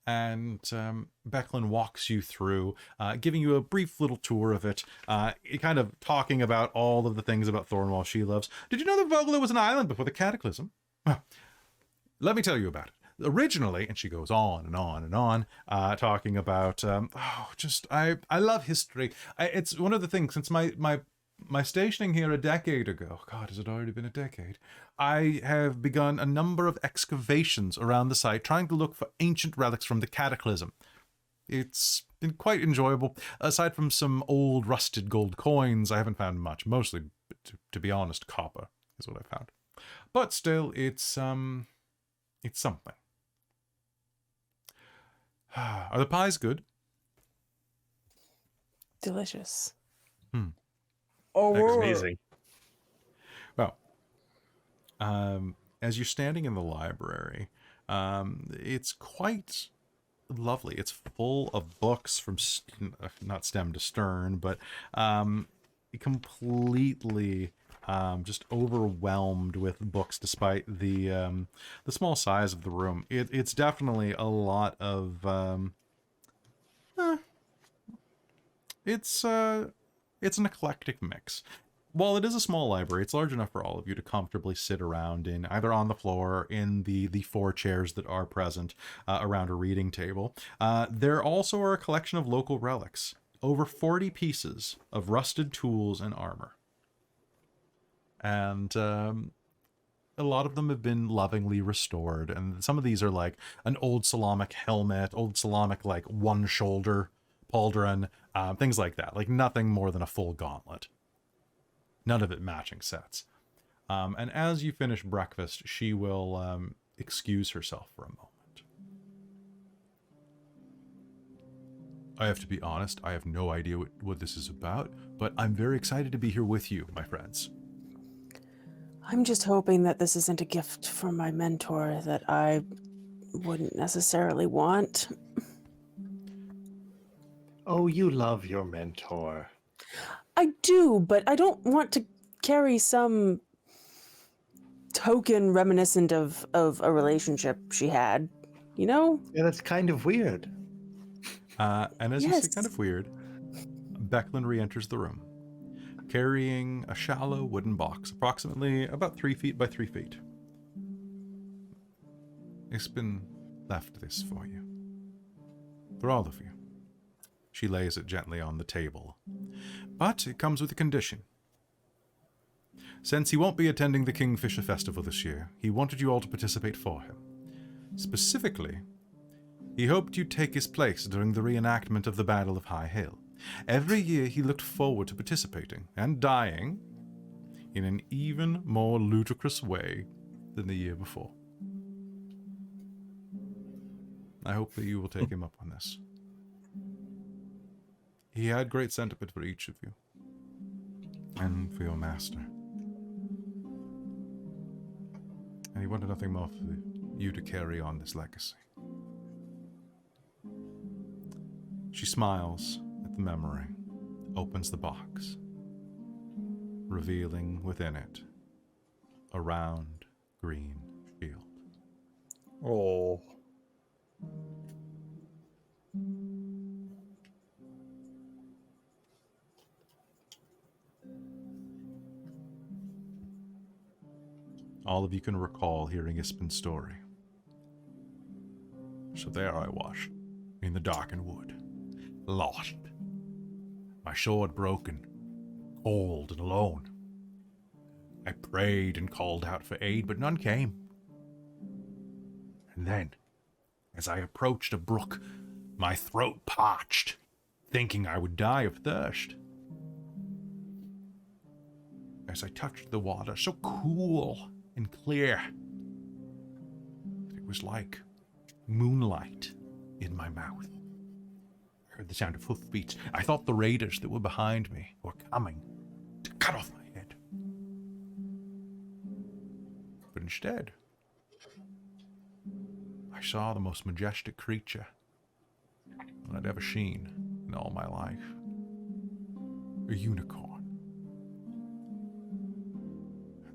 And Becklin walks you through, giving you a brief little tour of it, kind of talking about all of the things about Thornwall she loves. Did you know that Vogler was an island before the Cataclysm? Well, let me tell you about it. Originally, and she goes on and on and on, talking about, I love history. It's one of the things, since my stationing here a decade ago, God, has it already been a decade? I have begun a number of excavations around the site, trying to look for ancient relics from the Cataclysm. It's been quite enjoyable. Aside from some old rusted gold coins, I haven't found much. Mostly, to be honest, copper is what I found. But still, it's something. Are the pies good? Delicious. Oh, Amazing. Well, as you're standing in the library, it's quite lovely. It's full of books from not stem to stern, but completely just overwhelmed with books, despite the small size of the room. It's definitely a lot of it's an eclectic mix. While it is a small library, it's large enough for all of you to comfortably sit around in, either on the floor or in the 4 chairs that are present around a reading table. There also are a collection of local relics, over 40 pieces of rusted tools and armor. And a lot of them have been lovingly restored, and some of these are like an old Salamic helmet, old Salamic like one shoulder pauldron, things like that, like nothing more than a full gauntlet. None of it matching sets. And as you finish breakfast, she will excuse herself for a moment. I have to be honest, I have no idea what this is about, but I'm very excited to be here with you, my friends. I'm just hoping that this isn't a gift from my mentor that I wouldn't necessarily want. Oh, you love your mentor. I do, but I don't want to carry some token reminiscent of a relationship she had, you know? Yeah, that's kind of weird. And as you see, kind of weird, Becklin re-enters the room, carrying a shallow wooden box, approximately about 3 feet by 3 feet. Ispen left this for you. For all of you. She lays it gently on the table. But it comes with a condition. Since he won't be attending the Kingfisher Festival this year, he wanted you all to participate for him. Specifically, he hoped you'd take his place during the reenactment of the Battle of Highvalor. Every year he looked forward to participating and dying in an even more ludicrous way than the year before. I hope that you will take him up on this. He had great sentiment for each of you, and for your master. And he wanted nothing more for you to carry on this legacy. She smiles at the memory, opens the box, revealing within it a round green shield. Oh. All of you can recall hearing Ispen's story. So there I was, in the darkened wood, lost. My sword broken, cold and alone. I prayed and called out for aid, but none came. And then, as I approached a brook, my throat parched, thinking I would die of thirst. As I touched the water, so cool and clear, it was like moonlight in my mouth. I heard the sound of hoofbeats. I thought the raiders that were behind me were coming to cut off my head. But instead, I saw the most majestic creature that I'd ever seen in all my life. A unicorn.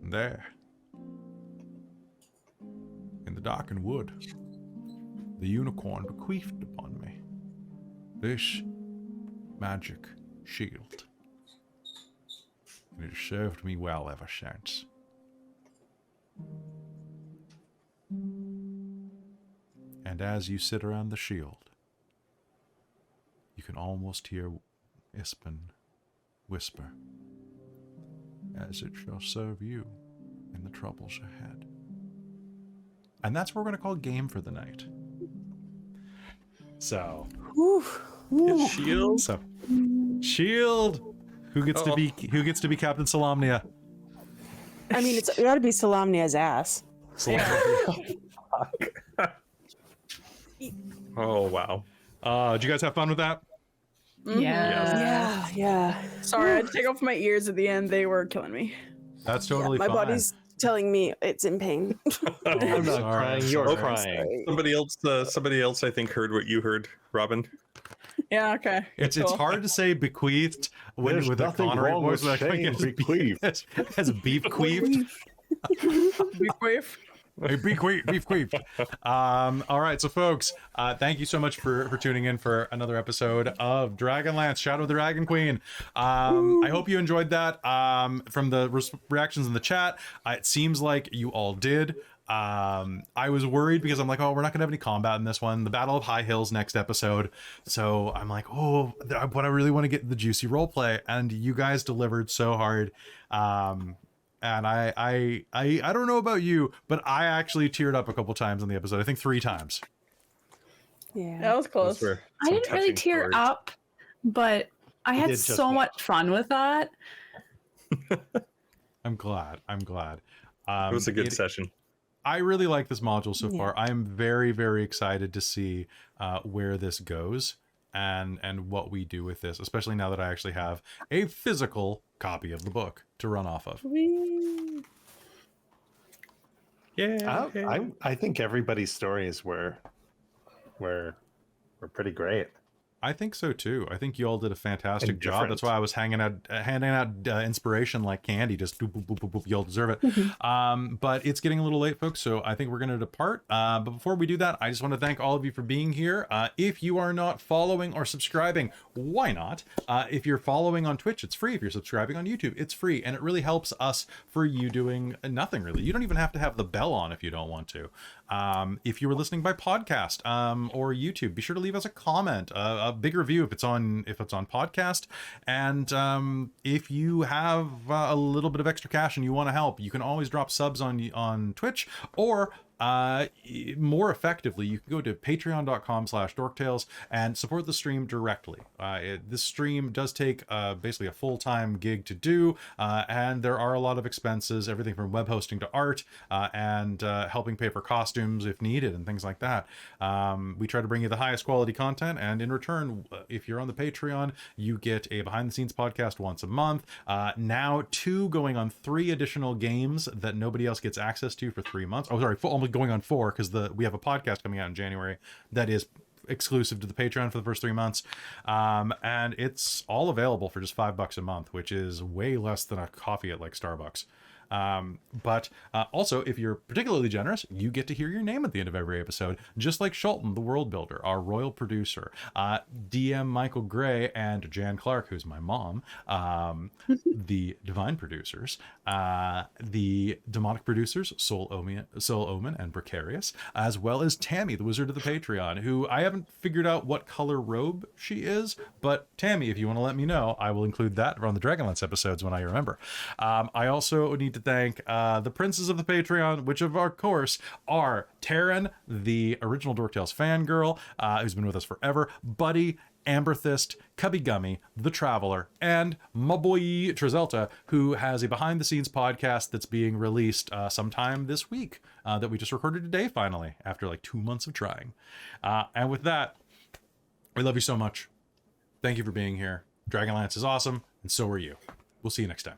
And there, in the darkened wood, the unicorn bequeathed upon me this magic shield. And it has served me well ever since. And as you sit around the shield, you can almost hear Ispen whisper, "As it shall serve you in the troubles ahead." And that's what we're going to call game for the night. So, It's shield. so shield. Who gets to be Captain Solamnia? I mean, it got to be Solamnia's ass. Oh wow. Did you guys have fun with that? Yeah. Sorry, I had to take off my ears at the end. They were killing me. That's totally My fine. body's telling me it's in pain. I'm not crying, you're crying. Somebody else I think heard what you heard, Robin. Yeah, okay. It's Cool. hard to say bequeathed There's with a nothing Connery wrong voice. with saying bequeathed. As a beef queefed. Bequeath. Beef queefed. All right, so folks, thank you so much for tuning in for another episode of Dragonlance, Shadow of the Dragon Queen. I hope you enjoyed that. From the reactions in the chat, it seems like you all did. I was worried because I'm like, oh, we're not gonna have any combat in this one. The Battle of High Hills next episode, so I'm like, oh, but I really want to get the juicy role play, and you guys delivered so hard. And I don't know about you, but I actually teared up a couple times in the episode. I think 3 times. Yeah. That was close. I didn't really tear up, but I You had did just so well. much fun with that. I'm glad. It was a good session. I really like this module so Yeah. far. I am very, very excited to see where this goes and what we do with this, especially now that I actually have a physical copy of the book to run off of. Yeah. I think everybody's stories were pretty great. I think so too. I think you all did a fantastic And job. different. That's why I was handing out inspiration like candy. Just boop, boop, boop, boop, boop. You all deserve it. But it's getting a little late, folks, so I think we're going to depart. But before we do that, I just want to thank all of you for being here. If you are not following or subscribing, why not? If you're following on Twitch, it's free. If you're subscribing on YouTube, it's free, and it really helps us for you doing nothing really. You don't even have to have the bell on if you don't want to. If you were listening by podcast or YouTube, be sure to leave us a comment, a big review if it's on podcast, and if you have a little bit of extra cash and you want to help, you can always drop subs on Twitch, or more effectively, you can go to patreon.com/dorktales and support the stream directly. This stream does take basically a full-time gig to do, and there are a lot of expenses, everything from web hosting to art, and helping pay for costumes if needed and things like that. We try to bring you the highest quality content, and in return, if you're on the Patreon, you get a behind-the-scenes podcast once a month. Now 2 going on 3 additional games that nobody else gets access to for 3 months. Oh, sorry, almost going on 4, because we have a podcast coming out in January that is exclusive to the Patreon for the first 3 months, and it's all available for just $5 a month, which is way less than a coffee at like Starbucks. But also, if you're particularly generous, you get to hear your name at the end of every episode, just like Shulton, the world builder, our royal producer, DM Michael Gray, and Jan Clark, who's my mom, the divine producers, the demonic producers, Soul Omen and Precarious, as well as Tammy, the wizard of the Patreon, who I haven't figured out what color robe she is, but Tammy, if you want to let me know, I will include that on the Dragonlance episodes when I remember. I also need to thank the princes of the Patreon, which of course are Taryn, the original Dork Tales fangirl, who's been with us forever, Buddy, Amberthist, Cubby Gummy, The Traveler, and my boy Trizelta, who has a behind-the-scenes podcast that's being released sometime this week, that we just recorded today, finally, after like 2 months of trying. And with that, we love you so much. Thank you for being here. Dragonlance is awesome, and so are you. We'll see you next time.